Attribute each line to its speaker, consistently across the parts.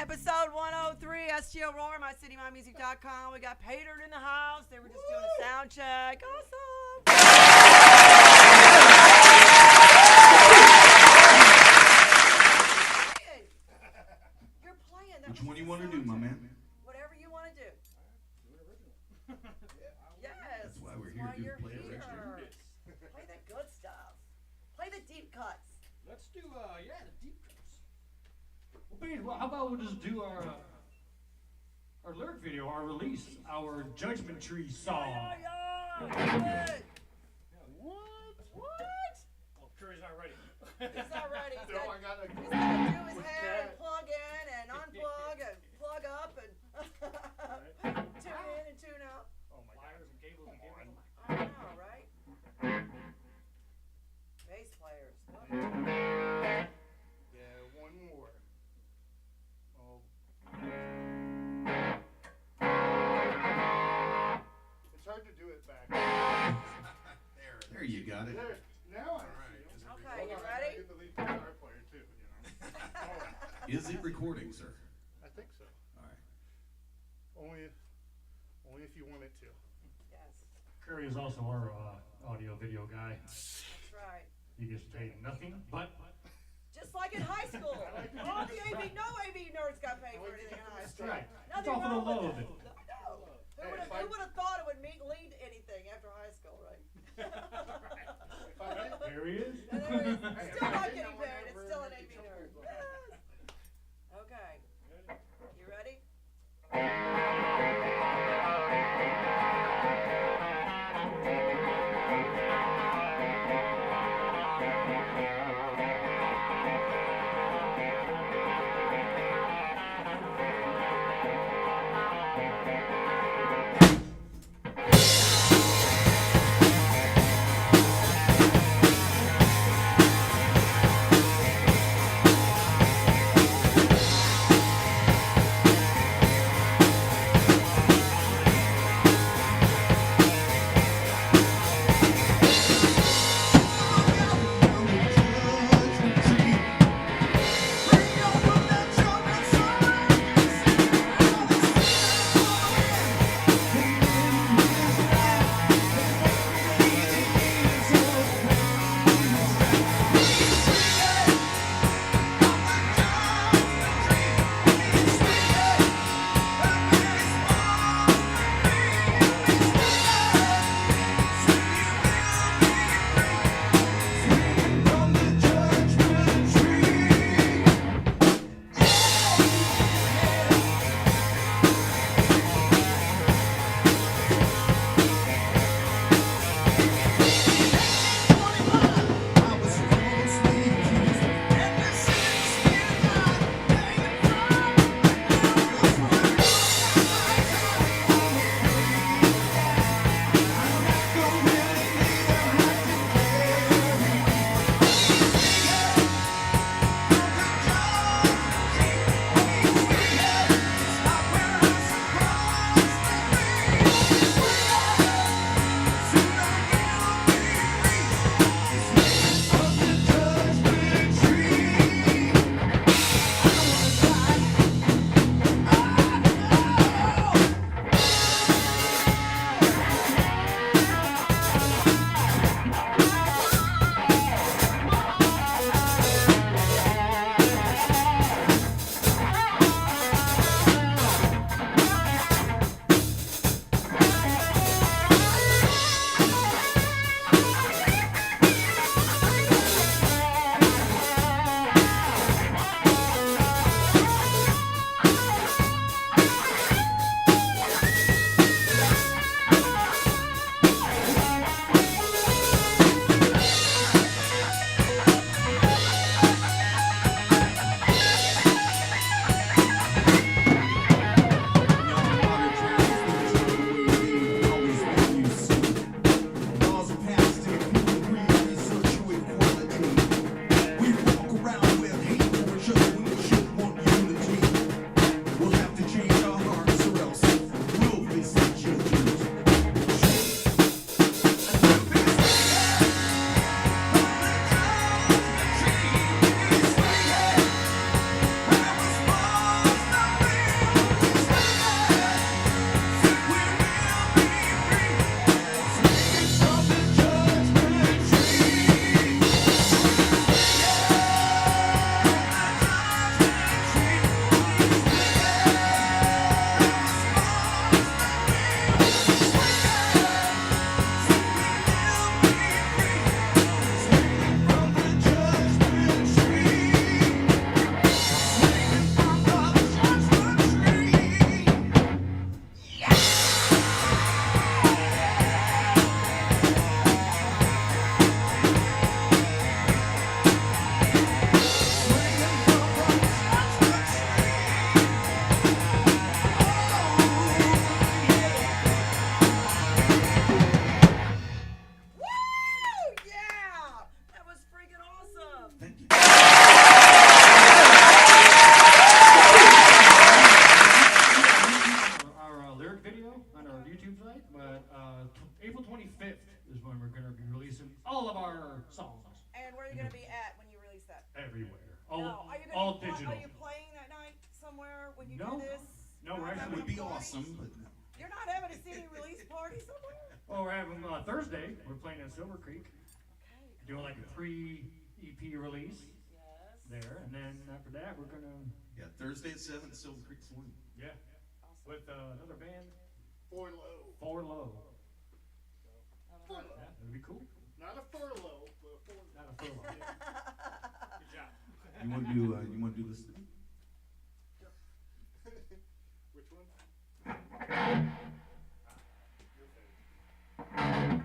Speaker 1: Episode 103, STL Roar, mycitymymusic.com. We got PayDirt in the house. They were just doing a sound check. Awesome. You're playing.
Speaker 2: Which one you want to do, my man?
Speaker 1: Whatever you want to do. Yes.
Speaker 2: That's why we're here to play original.
Speaker 1: Play the good stuff. Play the deep cuts.
Speaker 3: Let's do, the deep cuts. Well, how about we'll just do our lyric video, our release, our Judgment Tree song.
Speaker 1: Yeah. What?
Speaker 3: Oh, Curry's not ready.
Speaker 1: He's not ready. He's
Speaker 3: No,
Speaker 1: got
Speaker 3: I gotta
Speaker 1: to do his hair and plug in and unplug and plug up and tune in and tune out.
Speaker 3: Oh my God. And cables and cables.
Speaker 1: I know, right? Bass players.
Speaker 4: Yeah, one more. Oh. It's hard to do it back.
Speaker 2: There you got it.
Speaker 4: There, now I see it.
Speaker 1: Okay,
Speaker 4: Hold
Speaker 1: you
Speaker 4: on, I
Speaker 1: ready?
Speaker 4: gotta get the lead guitar player too, you know.
Speaker 2: Is it recording, sir?
Speaker 4: I think so.
Speaker 2: All right.
Speaker 4: Only if you want it to.
Speaker 1: Yes,
Speaker 3: Curry is also our audio video guy.
Speaker 1: that's right.
Speaker 3: He gets paid nothing but.
Speaker 1: Just like in high school. All the no AV nerds got paid for anything in high school.
Speaker 3: Right. It's
Speaker 1: Nothing
Speaker 3: all for the
Speaker 1: wrong with
Speaker 3: love of
Speaker 1: that.
Speaker 3: it.
Speaker 1: No.
Speaker 4: Hey,
Speaker 1: Who would have thought it would lead to anything after high school, right?
Speaker 4: If I did,
Speaker 3: There he is.
Speaker 1: And there is still not getting paid. It's still an AV nerd. Yes. Okay. You ready?
Speaker 3: our songs
Speaker 1: And where are you going to be at when you release that?
Speaker 3: everywhere.
Speaker 1: No. Are you gonna
Speaker 3: All
Speaker 1: be
Speaker 3: digital.
Speaker 1: Are you playing that night somewhere when you
Speaker 3: No.
Speaker 1: do this?
Speaker 3: No,
Speaker 1: You're
Speaker 3: we're
Speaker 1: not
Speaker 3: actually-
Speaker 1: having
Speaker 2: That would be
Speaker 1: parties?
Speaker 2: awesome, but no.
Speaker 1: You're not having a CD release party somewhere?
Speaker 3: Well, we're having Thursday. We're playing in Silver Creek,
Speaker 1: Okay.
Speaker 3: doing like a pre-EP release
Speaker 1: Yes.
Speaker 3: there, and then after that we're gonna
Speaker 2: Yeah, Thursday at 7 at Silver Creek Saloon.
Speaker 3: yeah
Speaker 1: Awesome.
Speaker 3: with another band,
Speaker 4: Forlow.
Speaker 3: Four Low.
Speaker 1: I haven't heard of
Speaker 3: Yeah,
Speaker 1: that.
Speaker 3: that'd be cool.
Speaker 4: Not a furlough, but a forlow.
Speaker 3: Not a furlough. Good job.
Speaker 2: You want to do this thing?
Speaker 4: Which one? Your favorite.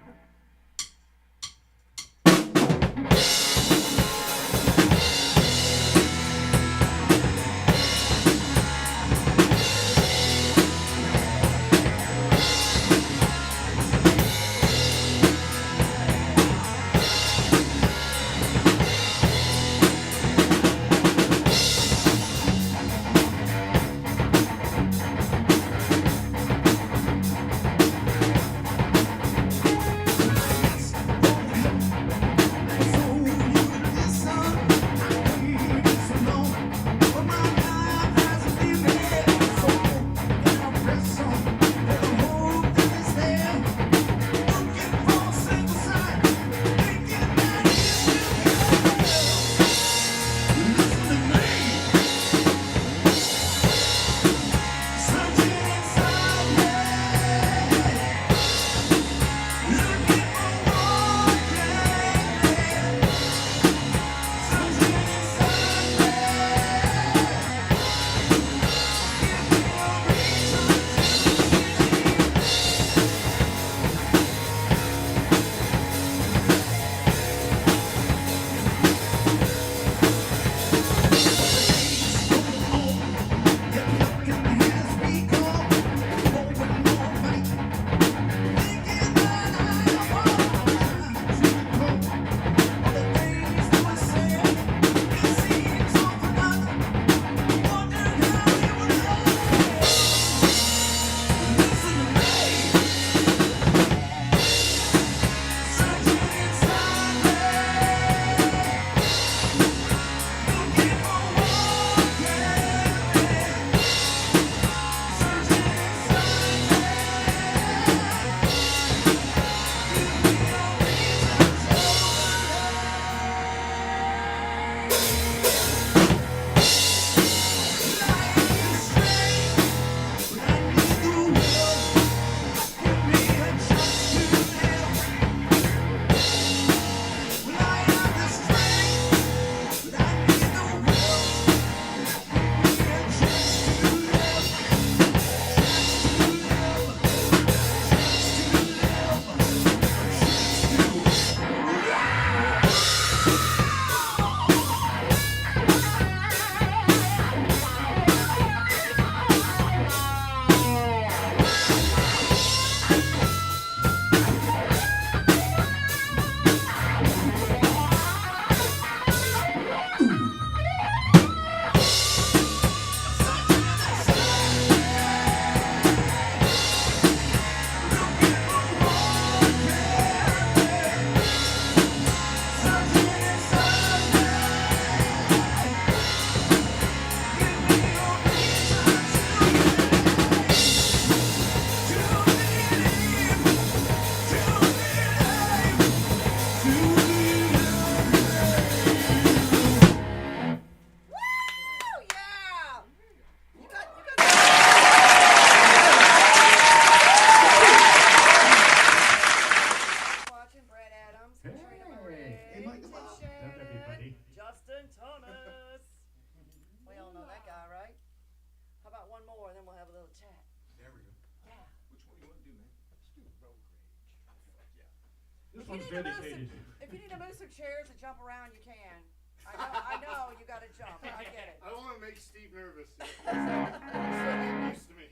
Speaker 3: This one's dedicated.
Speaker 1: If you need to move some chairs and jump around, you can. I know you got to jump. I get it.
Speaker 4: I don't want to make Steve nervous. He's so used to me.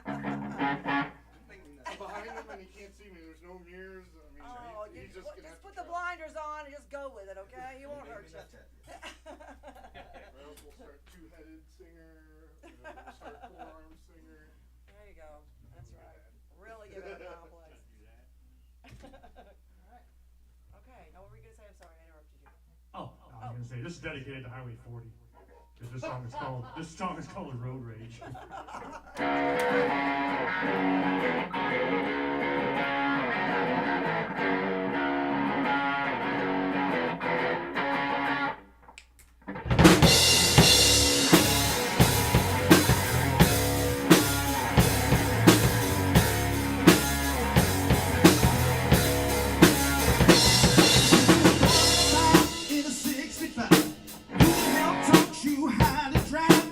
Speaker 4: I'm behind him and he can't see me. There's no mirrors. I mean, he's just gonna have to
Speaker 1: put the blinders on and just go with it, okay? He won't hurt you.
Speaker 4: Or else we'll start two-headed singer. We'll start four-arm singer.
Speaker 1: There you go. That's right. Really give it a complex. All right. Okay. Now what were we gonna say?
Speaker 3: was gonna say this is dedicated to Highway 40 because this song is called Road Rage.
Speaker 5: In a 65, who the hell taught you how to drive?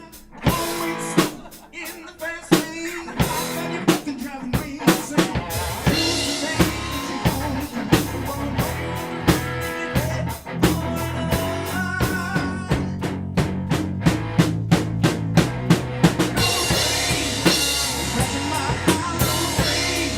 Speaker 5: Always slow in the fast lane. I bet you're fucking driving me insane. Who's the man that you're gonna do? Wanna know? Crashing my hollow brain.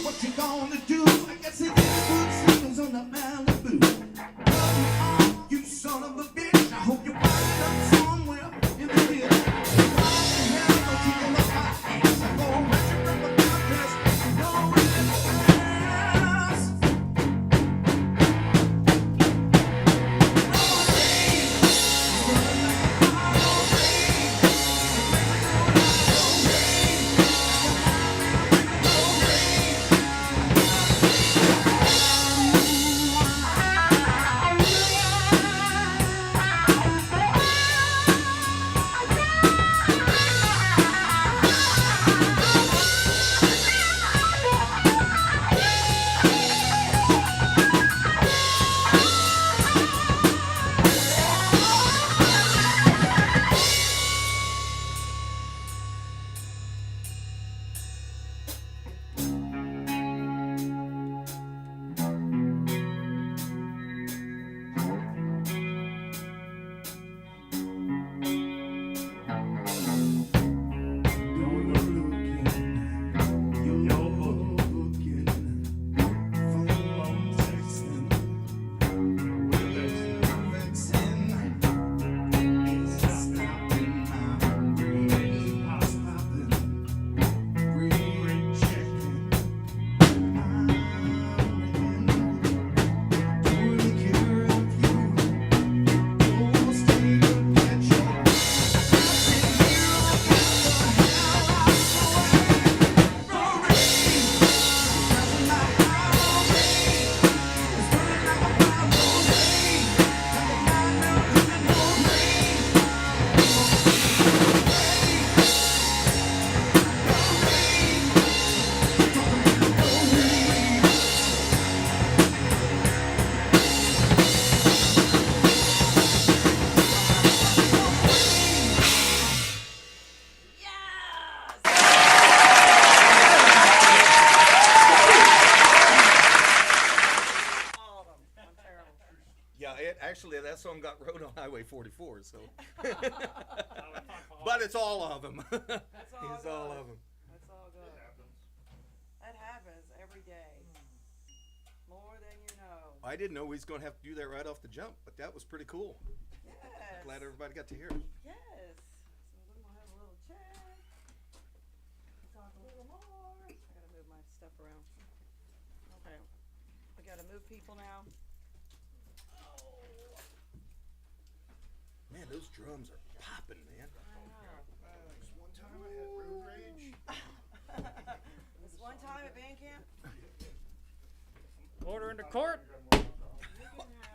Speaker 5: What you gonna do? I guess it is good signals on the Malibu. You son of a bitch! I hope you're wired up somewhere in the hill. Why the hell don't you go up my ass? I go ratchet from the podcast. You know it in the past.
Speaker 6: Actually, that song got wrote on Highway 44, so. But it's all of them.
Speaker 1: That's all
Speaker 6: It's
Speaker 1: good.
Speaker 6: all of them.
Speaker 1: That's all good. That happens every day. More than you know.
Speaker 6: I didn't know we was going to have to do that right off the jump, but that was pretty cool.
Speaker 1: Yes.
Speaker 6: Glad everybody got to hear it.
Speaker 1: Yes. So then we'll have a little chat. Talk a little more. I gotta move my stuff around. Okay. We gotta move people now.
Speaker 6: Man, those drums are popping, man.
Speaker 1: I know.
Speaker 4: This one time I had road rage.
Speaker 1: This one time at band camp.
Speaker 3: Order into court.
Speaker 6: I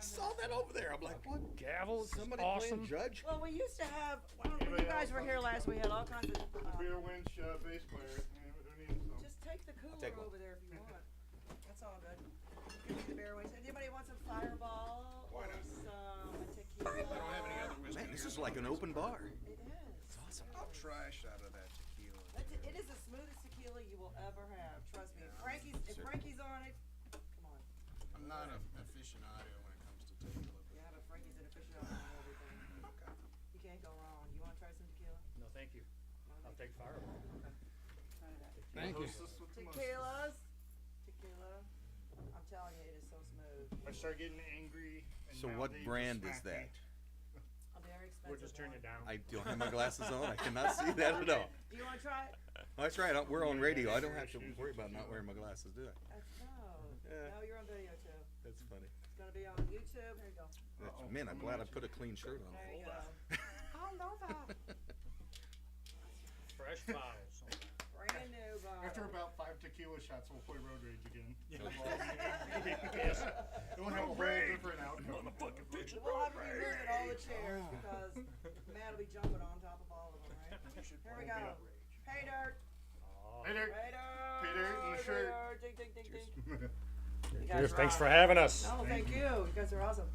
Speaker 6: saw that over there. I'm like, what?
Speaker 3: Gavel.
Speaker 6: Somebody
Speaker 3: Awesome.
Speaker 6: playing judge?
Speaker 1: Well, we used to have, when you guys were here last, we had all kinds of,
Speaker 4: Beer winch bass player. Who needs some?
Speaker 1: just take the cooler
Speaker 6: take one.
Speaker 1: over there if you want. That's all good. The beer wings. Anybody want some Fireball or some tequila?
Speaker 4: I don't have any other whiskey.
Speaker 6: Man, this is like an open bar.
Speaker 1: It is.
Speaker 6: It's awesome.
Speaker 4: I'll try a shot of that tequila.
Speaker 1: It is the smoothest tequila you will ever have. Trust me. If Frankie's on it, come on.
Speaker 4: I'm not an aficionado when it comes to tequila.
Speaker 1: Yeah, but Frankie's an aficionado on everything.
Speaker 4: Okay.
Speaker 1: You can't go wrong. You want to try some tequila?
Speaker 3: No, thank you. I'll take Fireball.
Speaker 1: Try that.
Speaker 3: Thank you.
Speaker 4: Hostess with the
Speaker 1: Tequila. I'm telling you, it is so smooth.
Speaker 4: I start getting angry. And
Speaker 6: So
Speaker 4: now
Speaker 6: what
Speaker 4: they
Speaker 6: brand
Speaker 4: just
Speaker 6: is
Speaker 4: smack
Speaker 6: that?
Speaker 4: me.
Speaker 1: A very
Speaker 3: We'll just turn it down.
Speaker 6: I don't have my glasses on. I cannot see that at all.
Speaker 1: Do you want to try it?
Speaker 6: Oh, that's right. We're on radio. I don't have to worry about not wearing my glasses, do I? Yeah.
Speaker 1: No, you're on video too.
Speaker 6: That's funny.
Speaker 1: It's gonna be on YouTube. Here you go.
Speaker 6: Man, I'm glad I put a clean shirt on.
Speaker 1: There you go. All over.
Speaker 3: Fresh bottles.
Speaker 1: Brand new bottle.
Speaker 4: After about 5 tequila shots, we'll play Road Rage again.
Speaker 3: Yes.
Speaker 4: It will have a whole different outcome.
Speaker 1: We'll have to be moving all the chairs because Matt will be jumping on top of all of them, right? Here we go. PayDirt.
Speaker 4: PayDirt. PayDirt in the shirt.
Speaker 1: Ding, ding, ding, ding.
Speaker 4: Cheers.
Speaker 1: You guys
Speaker 3: Cheers. Thanks
Speaker 1: rock.
Speaker 3: for having us.
Speaker 1: No, thank you. You guys are awesome.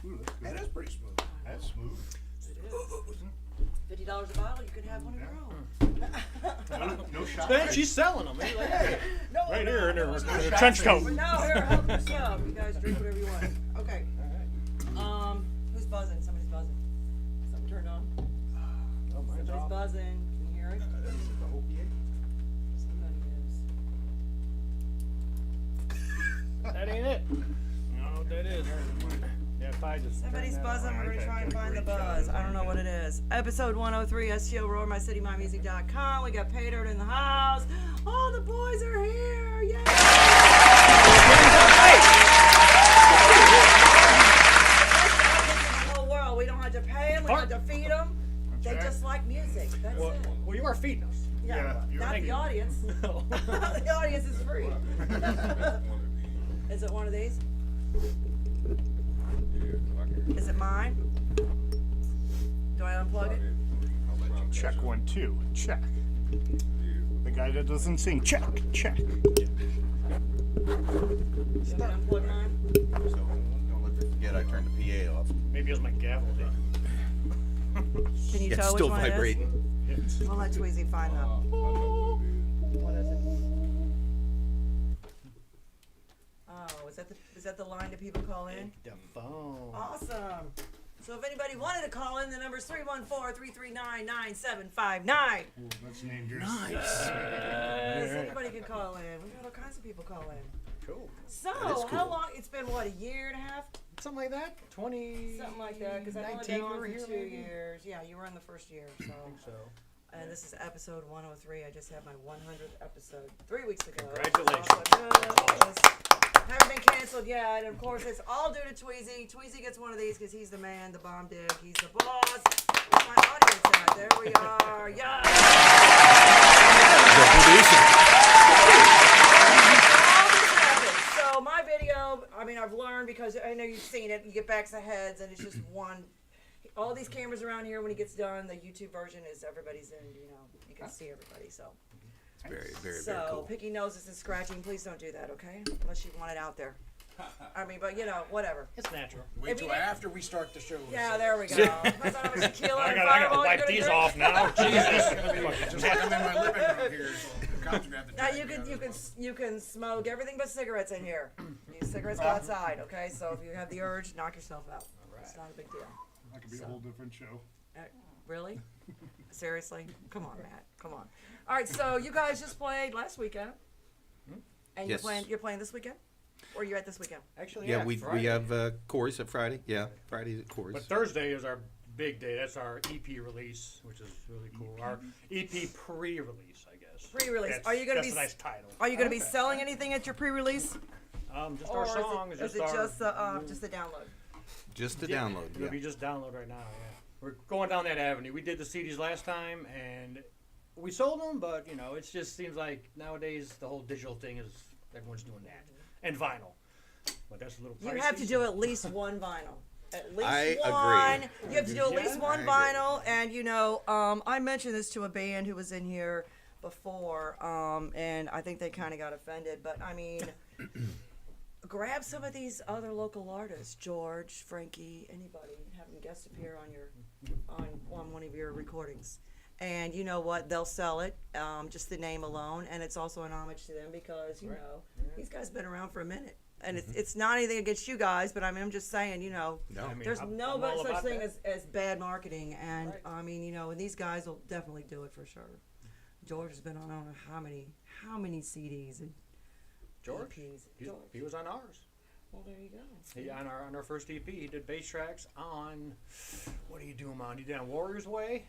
Speaker 4: Ooh, that's good.
Speaker 5: That's pretty smooth.
Speaker 4: That's smooth.
Speaker 1: It is. $50 a bottle, you can have one of your own.
Speaker 4: No shot.
Speaker 3: Man, she's selling them. Like, hey,
Speaker 1: No,
Speaker 3: right
Speaker 1: no,
Speaker 3: here in her
Speaker 1: no, no,
Speaker 3: trench coat.
Speaker 1: But now, here, help yourself. You guys drink whatever you want. Okay. Who's buzzing? Somebody's buzzing. Something turned on.
Speaker 3: Oh, mine's
Speaker 1: Somebody's
Speaker 3: off.
Speaker 1: buzzing. Can you hear it? Somebody is.
Speaker 3: That ain't it. No, that is. Yeah, if I just
Speaker 1: Somebody's
Speaker 3: turn that
Speaker 1: buzzing.
Speaker 3: on.
Speaker 1: We're going to try and find the buzz. I don't know what it is. Episode 103, STL Roar, mycitymymusic.com. We got PayDirt in the house. All the boys are here. Yay! The whole world. We don't have to pay them. We don't have to feed them. They
Speaker 4: right.
Speaker 1: just like music. That's
Speaker 3: Well,
Speaker 1: it.
Speaker 3: well, you are feeding us.
Speaker 4: Yeah, you're
Speaker 1: not
Speaker 3: right.
Speaker 1: the audience. The audience is free. Is it one of these? Is it mine? Do I unplug it?
Speaker 4: Check 1, 2. Check. The guy that doesn't sing. Check. Check.
Speaker 1: Do you want me to unplug mine?
Speaker 6: So don't let me forget I turned the PA off.
Speaker 3: Maybe it was my gavel.
Speaker 1: Can you
Speaker 6: Yeah, it's
Speaker 1: tell
Speaker 6: still
Speaker 1: which one
Speaker 6: vibrating.
Speaker 1: it is? We'll let Tweezy find them. What is it? Oh, is that the line that people call in?
Speaker 3: The phone.
Speaker 1: Awesome. So if anybody wanted to call in, the number's 314-339-9759.
Speaker 4: Ooh, that's dangerous.
Speaker 1: Yes, anybody can call in. We've got all kinds of people call in.
Speaker 3: Cool.
Speaker 1: So,
Speaker 6: is
Speaker 1: how
Speaker 6: cool.
Speaker 1: long? It's been, what, a year and a half?
Speaker 3: Something like that. 20.
Speaker 1: Something like that, because I've only
Speaker 3: 19
Speaker 1: been on
Speaker 3: we were
Speaker 1: for
Speaker 3: here,
Speaker 1: 2
Speaker 3: maybe?
Speaker 1: years. Yeah, you were in the first year, so.
Speaker 3: So.
Speaker 1: And this is episode 103. I just had my 100th episode 3 weeks ago.
Speaker 3: Congratulations.
Speaker 1: Haven't been canceled yet, and of course it's all due to Tweezy. Tweezy gets one of these because he's the man, the bomb dig, he's the boss. Where's my audience at? There we are. Yeah. So my video, I mean, I've learned because I know you've seen it. You get backs of heads, and it's just one. All these cameras around here, when it gets done, the YouTube version is everybody's in. You know, you can see everybody. So.
Speaker 6: Very, very,
Speaker 1: So,
Speaker 6: very cool.
Speaker 1: picking noses and scratching, please don't do that, okay? Unless you want it out there. I mean, but you know, whatever.
Speaker 3: It's natural.
Speaker 5: Wait
Speaker 1: If
Speaker 5: till
Speaker 1: you-
Speaker 5: after we start the show.
Speaker 1: Yeah, there we go. Depends on how much tequila
Speaker 3: I
Speaker 1: and
Speaker 3: gotta
Speaker 1: Fireball you're
Speaker 3: wipe
Speaker 1: gonna
Speaker 3: these
Speaker 1: drink.
Speaker 3: off now. Jesus.
Speaker 5: Just like I'm in my living room here, so the cops are gonna have to
Speaker 1: Now
Speaker 5: drag me out of
Speaker 1: you can smoke everything but cigarettes in here. These cigarettes go outside, okay? So if you have the urge, knock yourself out. It's not a big deal.
Speaker 4: That could be a whole different show.
Speaker 1: Really? Seriously? Come on, Matt. Come on. All right, so you guys just played last weekend, and
Speaker 6: Yes.
Speaker 1: you're playing this weekend, or you're at this weekend?
Speaker 3: Actually,
Speaker 6: Yeah, we
Speaker 3: Friday.
Speaker 6: have Corey's at Friday. Yeah, Friday at Corey's.
Speaker 3: But Thursday is our big day. That's our EP release, which is really cool. Our EP pre-release, I guess.
Speaker 1: Pre-release.
Speaker 3: That's-
Speaker 1: Are you gonna
Speaker 3: that's
Speaker 1: be
Speaker 3: a nice title.
Speaker 1: Are you going to be selling anything at your pre-release,
Speaker 3: Just
Speaker 1: or
Speaker 3: our song.
Speaker 1: is
Speaker 3: just
Speaker 1: it
Speaker 3: our,
Speaker 1: just the download?
Speaker 6: Just to
Speaker 3: Yeah,
Speaker 6: download.
Speaker 3: It'll be
Speaker 6: Yeah.
Speaker 3: just download right now. Yeah, we're going down that avenue. We did the CDs last time, and we sold them, but you know, it just seems like nowadays the whole digital thing is everyone's doing that, and vinyl. But that's a little pricey.
Speaker 1: You have to do at least one vinyl. At least
Speaker 6: I
Speaker 1: one.
Speaker 6: agree.
Speaker 1: You have to do at least
Speaker 3: Yeah,
Speaker 1: one
Speaker 6: I agree.
Speaker 1: vinyl, and you know, I mentioned this to a band who was in here before, and I think they kind of got offended. But I mean, grab some of these other local artists, George, Frankie, anybody, and have them guest appear on your on one of your recordings. And you know what? They'll sell it, just the name alone, and it's also an homage to them because you know these guys been around for a minute. And it's not anything against you guys, but I mean, I'm just saying, you know,
Speaker 6: No.
Speaker 3: I mean,
Speaker 1: there's
Speaker 3: I'm
Speaker 1: no
Speaker 3: all
Speaker 1: such
Speaker 3: about
Speaker 1: thing
Speaker 3: that.
Speaker 1: as bad marketing. And
Speaker 3: Right.
Speaker 1: I mean, you know, and these guys will definitely do it for sure. George has been on I don't know how many CDs and
Speaker 3: George.
Speaker 1: EPs.
Speaker 3: He
Speaker 1: George.
Speaker 3: was on ours.
Speaker 1: Well, there you go.
Speaker 3: He, on our first EP, he did bass tracks on, what did he do him on? He did on Warrior's Way,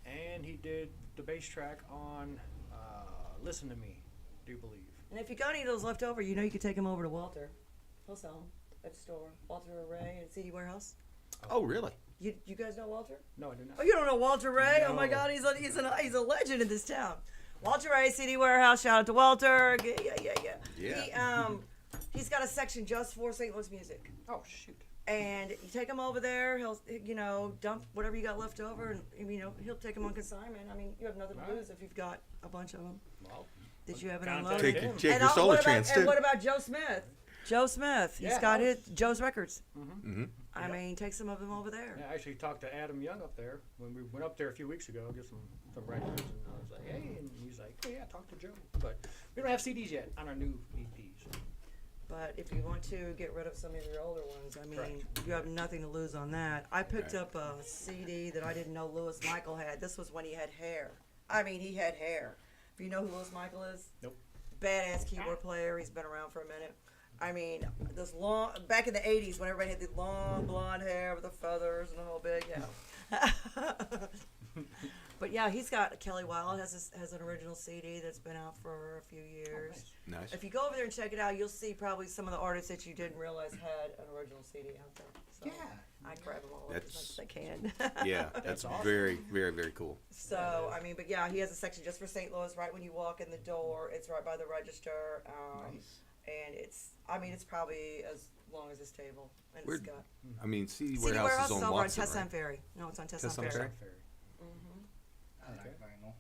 Speaker 3: and he did the bass track on Listen to Me, Do You Believe?
Speaker 1: And if you got any of those left over, you know you could take them over to Walter. He'll sell them at the store. Walter Ray at CD Warehouse.
Speaker 6: Oh, really?
Speaker 1: You guys know Walter?
Speaker 3: No, I did not.
Speaker 1: Oh, you don't know Walter Ray? Oh my
Speaker 3: No.
Speaker 1: God, he's a legend in this town. Walter Ray, CD Warehouse. Shout out to Walter. Yeah. He's got a section just for St. Louis music.
Speaker 3: Oh, shoot.
Speaker 1: And you take him over there, he'll, dump whatever you got left over, and, he'll take them on consignment. I mean, you have nothing to
Speaker 3: Right.
Speaker 1: lose if you've got a bunch of them.
Speaker 3: Well,
Speaker 1: Did you have it
Speaker 3: contact
Speaker 1: unloaded?
Speaker 3: him.
Speaker 6: Take
Speaker 1: And
Speaker 6: your solar
Speaker 1: what about-
Speaker 6: trans
Speaker 1: And
Speaker 6: too.
Speaker 1: what about Joe Smith? Joe Smith. He's
Speaker 3: Yeah,
Speaker 1: got
Speaker 3: I
Speaker 1: it.
Speaker 3: was-
Speaker 1: Joe's Records.
Speaker 6: Mm-hmm.
Speaker 1: I mean, take some of them over there.
Speaker 3: Yeah, I actually talked to Adam Young up there when we went up there a few weeks ago, get some records, and I was like, hey, and he's like, oh yeah, talk to Joe. But we don't have CDs yet on our new EPs.
Speaker 1: But if you want to get rid of some of your older ones, I mean,
Speaker 3: Correct.
Speaker 1: you have nothing to lose on that. I picked
Speaker 6: Right.
Speaker 1: up a CD that I didn't know Louis Michael had. This was when he had hair. I mean, he had hair. Do you know who Louis Michael is?
Speaker 3: Nope.
Speaker 1: Badass keyboard player. He's been around for a minute. I mean, this long, back in the 80s when everybody had the long blonde hair with the feathers and the whole big, But yeah, he's got, Kelly Wilde has an original CD that's been out for a few years.
Speaker 6: Nice.
Speaker 1: If you go over there and check it out, you'll see probably some of the artists that you didn't realize had an original CD out there. So I grab them all up as much as I can.
Speaker 6: Yeah, that's
Speaker 3: awesome.
Speaker 6: very, very, very cool.
Speaker 1: So, I mean, but yeah, he has a section just for St. Louis, right when you walk in the door. It's right by the register. And it's probably as long as this table. And
Speaker 6: Where-
Speaker 1: it's got
Speaker 6: I mean, CD
Speaker 1: CD
Speaker 6: Warehouse
Speaker 1: Warehouse
Speaker 6: is
Speaker 1: is
Speaker 6: on
Speaker 1: over on
Speaker 6: Watson,
Speaker 1: Tesson
Speaker 6: right?
Speaker 1: Ferry. No, it's on Tesson
Speaker 6: Tesson
Speaker 1: Ferry.
Speaker 6: Ferry?
Speaker 4: I like vinyl.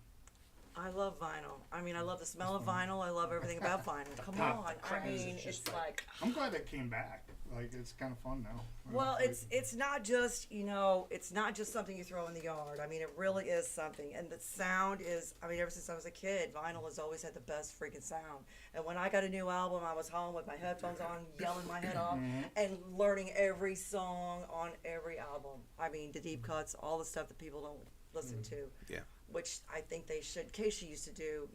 Speaker 1: I love vinyl. I mean, I love the smell of vinyl. I love everything about vinyl. Come
Speaker 3: pop,
Speaker 1: on.
Speaker 3: the
Speaker 1: I
Speaker 3: craze
Speaker 1: mean,
Speaker 3: is just
Speaker 1: it's like
Speaker 4: I'm glad it came back. Like, it's kind of fun now.
Speaker 1: well, it's not just it's not just something you throw in the yard. I mean, it really is something. And the sound is. I mean, ever since I was a kid, vinyl has always had the best freaking sound. And when I got a new album, I was home with my headphones on, yelling my head off, and learning every song on every album. I mean, the deep cuts, all the stuff that people don't listen to.
Speaker 6: Yeah.
Speaker 1: Which I think they should. Casey used to do.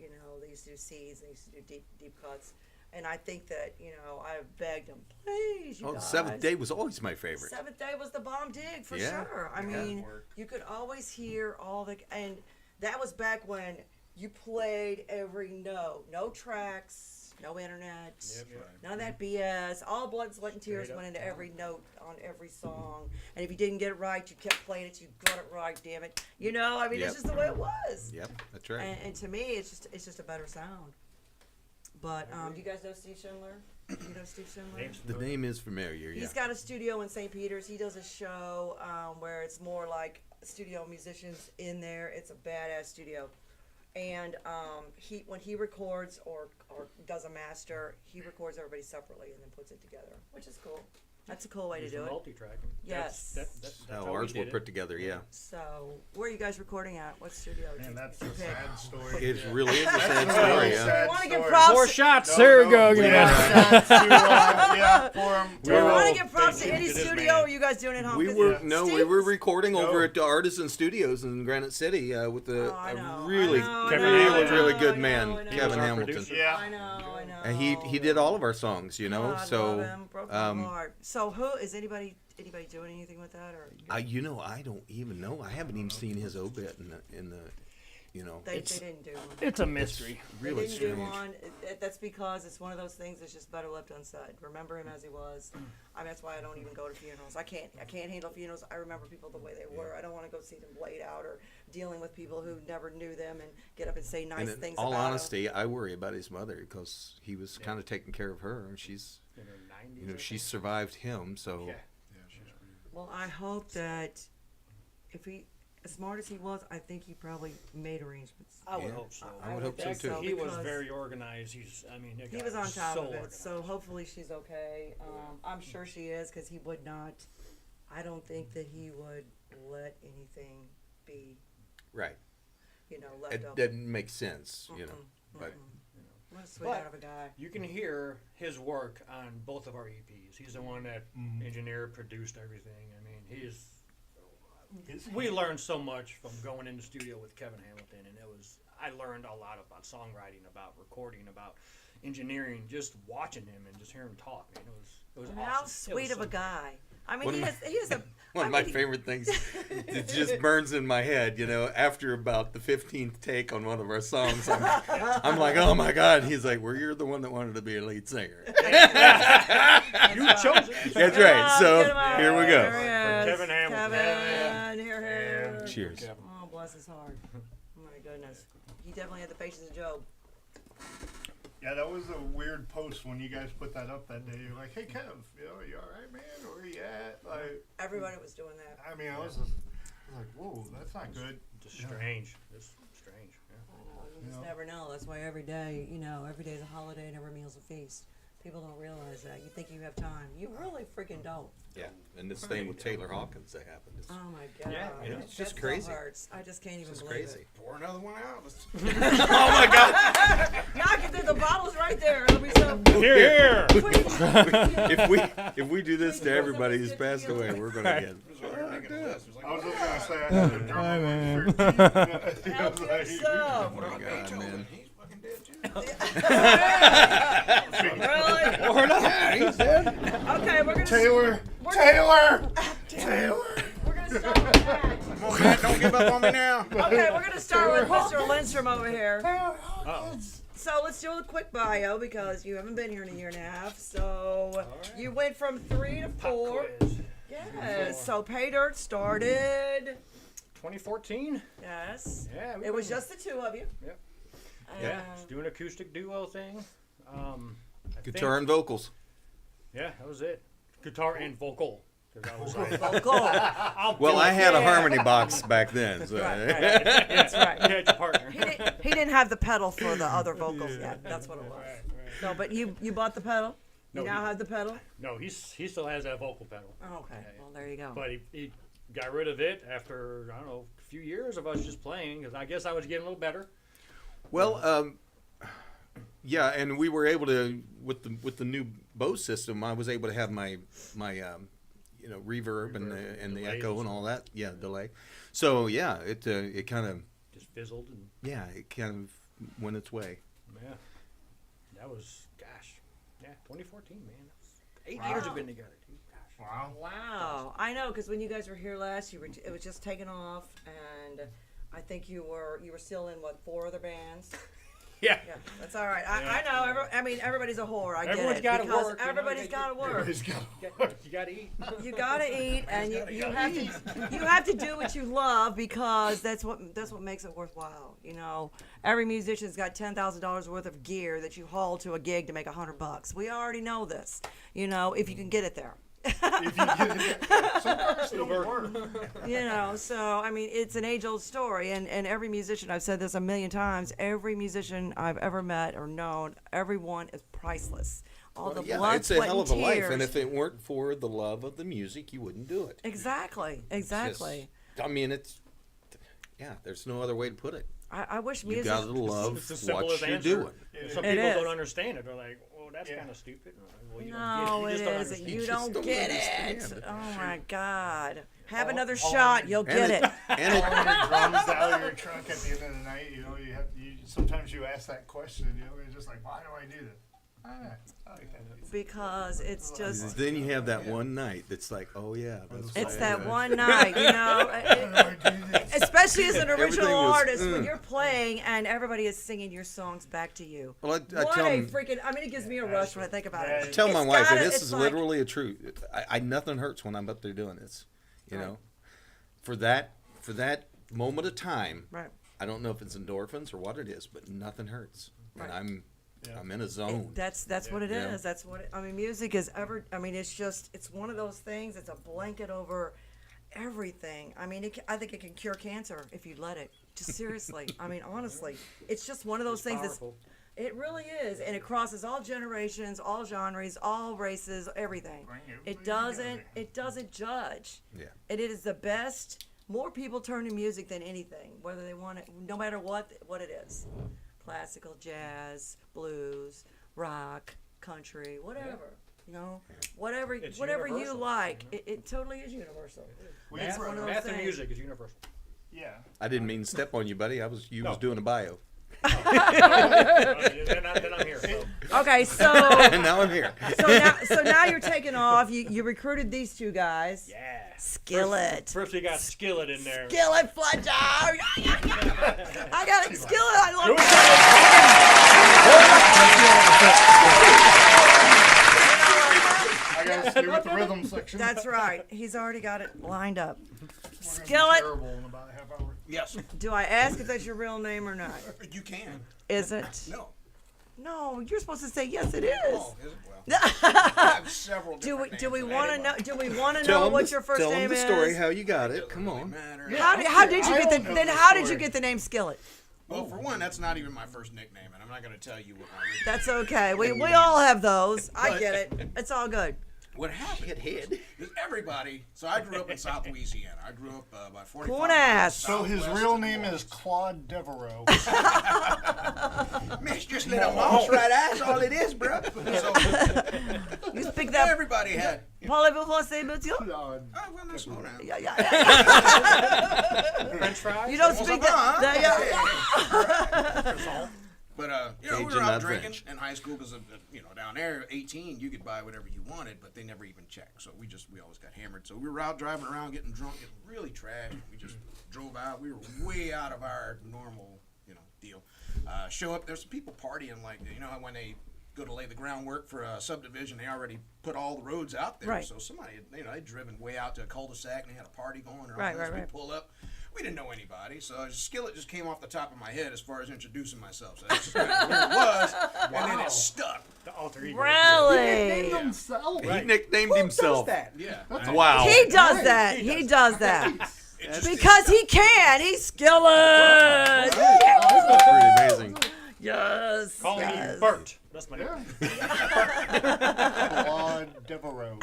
Speaker 1: They used to do C's. They used to do deep cuts. And I think that, I begged them, please, you
Speaker 6: Oh,
Speaker 1: guys.
Speaker 6: the Seventh Day was always my favorite.
Speaker 1: Seventh Day was the bomb dig for
Speaker 6: Yeah.
Speaker 1: sure. I
Speaker 6: Yeah.
Speaker 1: mean, you could always hear all the, and that was back when you played every note, no tracks, no internet, none of that BS. All blood, sweat, and tears
Speaker 3: Straight up
Speaker 1: went into
Speaker 3: top.
Speaker 1: every note on every song. And if you didn't get it right, you kept playing it. You got it right, damn it. I mean,
Speaker 6: Yep.
Speaker 1: it's just the way it was.
Speaker 6: Yep, that's right.
Speaker 1: And to me, it's just a better sound. But do you guys know Steve Schindler? You know Steve Schindler?
Speaker 3: Name's
Speaker 6: The name is familiar, yeah.
Speaker 1: He's got a studio in St. Peter's. He does a show where it's more like studio musicians in there. It's a badass studio. And when he records or does a master, he records everybody separately and then puts it together, which is cool. That's a cool way to
Speaker 3: He's
Speaker 1: do
Speaker 3: a
Speaker 1: it.
Speaker 3: multi-tracking.
Speaker 1: Yes.
Speaker 3: That's
Speaker 6: How
Speaker 3: how
Speaker 6: ours
Speaker 3: we
Speaker 6: were
Speaker 3: did
Speaker 6: put
Speaker 3: it.
Speaker 6: together, yeah.
Speaker 1: So, where are you guys recording at? What studio? did
Speaker 4: Man,
Speaker 1: you
Speaker 4: that's a
Speaker 1: pick?
Speaker 4: sad story.
Speaker 6: It really is a sad
Speaker 4: That's
Speaker 6: story,
Speaker 4: really
Speaker 6: yeah.
Speaker 4: sad
Speaker 1: We want to give
Speaker 4: story.
Speaker 1: props.
Speaker 3: More shots. there we go.
Speaker 4: Yeah, for him.
Speaker 1: Do we want to
Speaker 3: Oh,
Speaker 1: give props
Speaker 3: thank
Speaker 1: to
Speaker 3: you
Speaker 1: any
Speaker 3: to this
Speaker 1: studio,
Speaker 3: man.
Speaker 1: or are you guys doing it at home?
Speaker 6: We
Speaker 1: 'Cause
Speaker 6: were
Speaker 1: Steve-
Speaker 6: we were recording
Speaker 4: No.
Speaker 6: over at the Artisan Studios in Granite City with
Speaker 1: Oh, I know,
Speaker 6: a really,
Speaker 1: I know,
Speaker 3: Kevin
Speaker 1: I know,
Speaker 3: Hamilton.
Speaker 1: I know,
Speaker 6: really
Speaker 1: I
Speaker 6: good
Speaker 1: know,
Speaker 6: man,
Speaker 1: I know.
Speaker 6: Kevin
Speaker 3: our
Speaker 6: Hamilton.
Speaker 3: producer.
Speaker 4: Yeah.
Speaker 1: I know.
Speaker 6: And he did all of our songs,
Speaker 1: God,
Speaker 6: so
Speaker 1: love him. Broke my heart. So who is anybody doing anything with that, or
Speaker 6: I don't even know. I haven't even seen his obit in the
Speaker 1: they
Speaker 6: it's
Speaker 1: didn't do one?
Speaker 3: It's a mystery.
Speaker 6: really
Speaker 1: They didn't do
Speaker 6: strange.
Speaker 1: one. That's because it's one of those things that's just better left unsaid. Remember him as he was. I mean, that's why I don't even go to funerals. I can't handle funerals. I remember people the way they were. I don't want to go see them laid out or dealing with people who never knew them and get up and say nice
Speaker 6: And in
Speaker 1: things
Speaker 6: all
Speaker 1: about
Speaker 6: honesty, I worry about his mother because he was kind of taking care of her, and she's
Speaker 3: In her 90s. I
Speaker 6: she
Speaker 3: think.
Speaker 6: survived him. So
Speaker 3: Yeah.
Speaker 1: Well, I hope that if he, as smart as he was, I think he probably made arrangements.
Speaker 3: I would
Speaker 6: Yeah.
Speaker 3: hope so.
Speaker 6: I would hope so,
Speaker 1: think
Speaker 6: too.
Speaker 3: He was
Speaker 1: because
Speaker 3: very organized. That
Speaker 1: He
Speaker 3: guy
Speaker 1: was on top
Speaker 3: so
Speaker 1: of it,
Speaker 3: organized.
Speaker 1: so hopefully she's okay. I'm sure she is, because he would not. I don't think that he would let anything be,
Speaker 6: right,
Speaker 1: left
Speaker 6: it
Speaker 1: open.
Speaker 6: doesn't make sense, But
Speaker 1: What a sweet
Speaker 3: But-
Speaker 1: out of a guy.
Speaker 3: You can hear his work on both of our EPs. He's the one that engineered, produced everything. I mean, we learned so much from going in the studio with Kevin Hamilton, and I learned a lot about songwriting, about recording, about, engineering, just watching him and just hearing him talk, man. It was
Speaker 1: How
Speaker 3: awesome.
Speaker 1: sweet of a guy. I mean,
Speaker 6: One
Speaker 1: he
Speaker 6: of
Speaker 1: has a.
Speaker 6: One
Speaker 1: I
Speaker 6: of my
Speaker 1: mean,
Speaker 6: favorite things, it just burns in my head, you know, after about the 15th take on one of our songs, I'm like, oh my God. He's like, well, you're the one that wanted to be a lead singer.
Speaker 3: You chose it.
Speaker 6: That's
Speaker 1: Get him
Speaker 6: right.
Speaker 1: out,
Speaker 6: So
Speaker 1: get him out.
Speaker 6: here we go.
Speaker 1: There he is.
Speaker 3: Kevin Hamilton.
Speaker 1: Kevin, here.
Speaker 6: Cheers.
Speaker 1: Oh, bless his heart. Oh my goodness. He definitely had the patience of Job.
Speaker 4: Yeah, that was a weird post when you guys put that up that day. You're like, hey, Kev, you know, you all right, man? Where you at? Like,
Speaker 1: Everybody was doing that.
Speaker 4: I mean, I was like, whoa, that's not good.
Speaker 3: Just strange. Just strange. Yeah.
Speaker 1: You just never know. That's why every day, every day is a holiday and every meal's a feast. People don't realize that. You think you have time. You really freaking don't.
Speaker 6: Yeah, and this thing with Taylor Hawkins that happened. Is,
Speaker 1: Oh my God.
Speaker 3: Yeah,
Speaker 6: it's just
Speaker 1: That
Speaker 6: crazy.
Speaker 1: still hurts. I just can't even
Speaker 6: it's
Speaker 1: believe
Speaker 6: crazy.
Speaker 2: Pour another one out. Let's
Speaker 6: Oh my God!
Speaker 1: it. Knock it through. The bottle's right there. It'll be so.
Speaker 3: Here.
Speaker 6: If we do this to everybody who's passed away, we're gonna get.
Speaker 4: I was just going to say, I had a drummer with 13.
Speaker 1: Help yourself.
Speaker 6: Oh my God, man.
Speaker 2: He's fucking dead too.
Speaker 1: Really?
Speaker 6: Or not. He's dead.
Speaker 1: Okay, we're gonna.
Speaker 4: Taylor!
Speaker 1: We're gonna start with that.
Speaker 6: Come on, man, don't give up on me now.
Speaker 1: Okay, we're gonna start with Mr. Lindstrom over here. So let's do a quick bio because you haven't been here in a year and a half. So you went from 3 to 4.
Speaker 3: Quiz.
Speaker 1: Yes. So PayDirt started.
Speaker 3: 2014.
Speaker 1: Yes.
Speaker 3: Yeah.
Speaker 1: It was just the two of you.
Speaker 3: Yep.
Speaker 6: Yeah.
Speaker 3: Just doing acoustic duo thing. I
Speaker 6: Guitar
Speaker 3: think-
Speaker 6: and vocals.
Speaker 3: Yeah, that was it. Guitar and vocal. 'Cause I was like,
Speaker 1: Vocal.
Speaker 3: I'll
Speaker 6: Well,
Speaker 3: do
Speaker 6: I
Speaker 3: it.
Speaker 6: had a
Speaker 3: Yeah.
Speaker 6: harmony box back then. So.
Speaker 1: That's right.
Speaker 3: You had your partner.
Speaker 1: He didn't have the pedal for the other vocals yet. That's what it was.
Speaker 3: Right.
Speaker 1: So, but you bought the pedal. You
Speaker 3: No,
Speaker 1: now
Speaker 3: he-
Speaker 1: have the pedal.
Speaker 3: No, he still has that vocal pedal.
Speaker 1: Oh, okay. Well, there you go.
Speaker 3: But he got rid of it after, I don't know, a few years of us just playing, because I guess I was getting a little better.
Speaker 6: Well, yeah, and we were able to with the new Bose system. I was able to have my reverb and the
Speaker 3: delays
Speaker 6: echo
Speaker 3: and
Speaker 6: and all that. Yeah, delay. So yeah, it kind of
Speaker 3: Just fizzled, and
Speaker 6: it kind of went its way.
Speaker 3: yeah. That was, gosh, 2014, man. That was 8 years we've been together, dude. Gosh.
Speaker 4: Wow.
Speaker 1: Wow, I know, because when you guys were here last, it was just taking off, and I think you were still in 4 other bands.
Speaker 3: Yeah.
Speaker 1: Yeah, that's all right. I know. Everybody's a whore. I
Speaker 3: Everyone's
Speaker 1: get
Speaker 3: gotta
Speaker 1: it because
Speaker 3: work, you know,
Speaker 1: everybody's
Speaker 3: they-
Speaker 1: got to work.
Speaker 3: You gotta eat.
Speaker 1: You gotta eat, and you have to do what you love because that's what makes it worthwhile. Every musician's got $10,000 worth of gear that you haul to a gig to make $100. We already know this. If you can get it there.
Speaker 4: If you get it, some cars don't work.
Speaker 1: So it's an age-old story, and every musician, I've said this a million times, every musician I've ever met or known, everyone is priceless. All the blood,
Speaker 6: it's a
Speaker 1: sweat,
Speaker 6: hell
Speaker 1: and
Speaker 6: of a life,
Speaker 1: tears.
Speaker 6: and if it weren't for the love of the music, you wouldn't do it.
Speaker 1: Exactly.
Speaker 6: There's no other way to put it.
Speaker 1: I wish
Speaker 6: You
Speaker 1: music.
Speaker 6: got to love
Speaker 3: It's the simplest
Speaker 6: what you're
Speaker 3: answer.
Speaker 6: doing.
Speaker 3: Some
Speaker 1: It
Speaker 3: people
Speaker 1: is.
Speaker 3: don't understand it. They're like, "Well, that's
Speaker 4: Yeah.
Speaker 3: kind of stupid." Well, you
Speaker 1: No,
Speaker 3: don't
Speaker 1: it
Speaker 3: get it. You just don't
Speaker 1: isn't.
Speaker 3: understand.
Speaker 1: You
Speaker 6: just
Speaker 1: don't
Speaker 6: don't
Speaker 1: get
Speaker 6: understand
Speaker 1: it.
Speaker 6: it.
Speaker 1: Oh my God. Have
Speaker 3: All-
Speaker 1: another
Speaker 3: all
Speaker 1: shot.
Speaker 3: I'm-
Speaker 1: You'll get it.
Speaker 6: And it,
Speaker 4: Pulling your drums out of your trunk at the end of the night, sometimes you ask that question, you're just like, why do I do this? I like that.
Speaker 1: Because it's just.
Speaker 6: then you have that one night that's like, oh yeah, that's
Speaker 1: It's
Speaker 6: why I
Speaker 1: that
Speaker 6: do it.
Speaker 1: one night, especially as an
Speaker 6: Everything
Speaker 1: original
Speaker 6: was,
Speaker 1: artist, when you're playing and everybody is singing your songs back to you.
Speaker 6: Well, I
Speaker 1: What
Speaker 6: tell
Speaker 1: a
Speaker 6: 'em-
Speaker 1: freaking! it gives me a rush when I think about it.
Speaker 6: tell my
Speaker 1: It's
Speaker 6: wife, and
Speaker 1: gotta-
Speaker 6: this
Speaker 1: it's
Speaker 6: is
Speaker 1: like-
Speaker 6: literally a truth. Nothing hurts when I'm up there doing this. For that moment of time.
Speaker 1: Right.
Speaker 6: I don't know if it's endorphins or what it is, but nothing hurts,
Speaker 1: Right.
Speaker 6: and I'm in a zone.
Speaker 1: That's what it is.
Speaker 6: Yeah.
Speaker 1: That's what music is ever. It's one of those things. It's a blanket over everything. I think it can cure cancer if you let it. Just seriously. Honestly, it's just one of those things that's.
Speaker 3: Powerful.
Speaker 1: It really is, and it crosses all generations, all genres, all races, everything. It doesn't judge.
Speaker 6: Yeah.
Speaker 1: It is the best. More people turn to music than anything, whether they want it, no matter what it is. Classical, jazz, blues, rock, country, whatever. Whatever
Speaker 3: It's
Speaker 1: you
Speaker 3: universal,
Speaker 1: like, it totally is universal.
Speaker 3: Math,
Speaker 1: one of those
Speaker 3: math and
Speaker 1: things.
Speaker 3: music is universal.
Speaker 4: Yeah.
Speaker 6: I didn't mean to step on you, buddy. You
Speaker 3: No.
Speaker 6: was doing a bio.
Speaker 3: Then I'm here. So.
Speaker 1: Okay, so
Speaker 6: Now I'm here.
Speaker 1: so now you're taking off. You recruited these two guys.
Speaker 3: Yeah.
Speaker 1: Skillet.
Speaker 3: First we got Skillet in there.
Speaker 1: Skillet Fletcher. I got it. Skillet. I love
Speaker 4: I gotta stay with the rhythm section.
Speaker 1: That's right. He's already got it lined up.
Speaker 4: We're gonna be
Speaker 1: Skillet.
Speaker 4: terrible in about a half hour.
Speaker 7: Yes,
Speaker 1: Do I ask if that's your real name or not?
Speaker 7: you can.
Speaker 1: Is it?
Speaker 7: No.
Speaker 1: No, you're supposed to say yes. It is.
Speaker 7: Oh, is it? Well, I have several different
Speaker 1: Do we
Speaker 7: names,
Speaker 1: want to
Speaker 7: but
Speaker 1: know? Do we want to
Speaker 6: Tell
Speaker 1: know
Speaker 6: him
Speaker 1: what
Speaker 6: the,
Speaker 1: your first
Speaker 6: tell
Speaker 1: name
Speaker 6: him the
Speaker 1: is?
Speaker 6: story, how you got
Speaker 7: it
Speaker 6: it. Come
Speaker 7: doesn't
Speaker 6: on.
Speaker 7: really matter.
Speaker 1: How did you
Speaker 4: I
Speaker 1: get
Speaker 4: don't
Speaker 1: the
Speaker 4: know
Speaker 1: then?
Speaker 4: the
Speaker 1: How did you
Speaker 4: story.
Speaker 1: get the name Skillet?
Speaker 7: Well, for one, that's not even my first nickname, and I'm not going to tell you what my original.
Speaker 1: That's okay. We all have those. I
Speaker 7: But-
Speaker 1: get it. It's all good.
Speaker 7: What happened is everybody. So I grew up in South Louisiana. I grew up about 45
Speaker 1: Corn
Speaker 7: miles
Speaker 1: ass.
Speaker 4: So his
Speaker 7: southwest
Speaker 4: real
Speaker 7: of New
Speaker 4: name is
Speaker 7: Orleans.
Speaker 4: Claude Devereaux.
Speaker 7: Man, it's just little mouse right eye. That's all it is, bro. So
Speaker 1: You speak that.
Speaker 7: everybody had.
Speaker 1: Parlez-vous français, monsieur?
Speaker 4: Claude.
Speaker 7: Oh, well, no, slow down.
Speaker 1: Yeah, yeah.
Speaker 3: French fries.
Speaker 1: You don't
Speaker 7: Well,
Speaker 1: speak
Speaker 7: so,
Speaker 1: that. Yeah.
Speaker 7: But we
Speaker 6: Cajun,
Speaker 7: were out
Speaker 6: not
Speaker 7: drinking
Speaker 6: French.
Speaker 7: in high school because down there, 18, you could buy whatever you wanted, but they never even checked. So we always got hammered. So we were out driving around, getting drunk, getting really trashed. We just drove out. We were way out of our normal, deal. Show up. There's some people partying like when they go to lay the groundwork for a subdivision, they already put all the roads out there.
Speaker 1: Right.
Speaker 7: So somebody, they'd driven way out to a cul-de-sac and they had a party going. And all
Speaker 1: Right,
Speaker 7: this.
Speaker 1: right,
Speaker 7: We
Speaker 1: right.
Speaker 7: pull up. We didn't know anybody, so Skillet just came off the top of my head as far as introducing myself. So that's just kind of where it was, and then it stuck.
Speaker 3: The alter ego.
Speaker 1: Really?
Speaker 4: Himself.
Speaker 6: He nicknamed himself.
Speaker 7: Yeah.
Speaker 6: Wow.
Speaker 1: He does that. He does that.
Speaker 7: It just-
Speaker 1: Because he can. He's Skillet.
Speaker 6: Pretty amazing.
Speaker 1: Yes.
Speaker 3: Call me
Speaker 1: yes.
Speaker 3: Bert. That's my name.
Speaker 4: Claude Devereaux.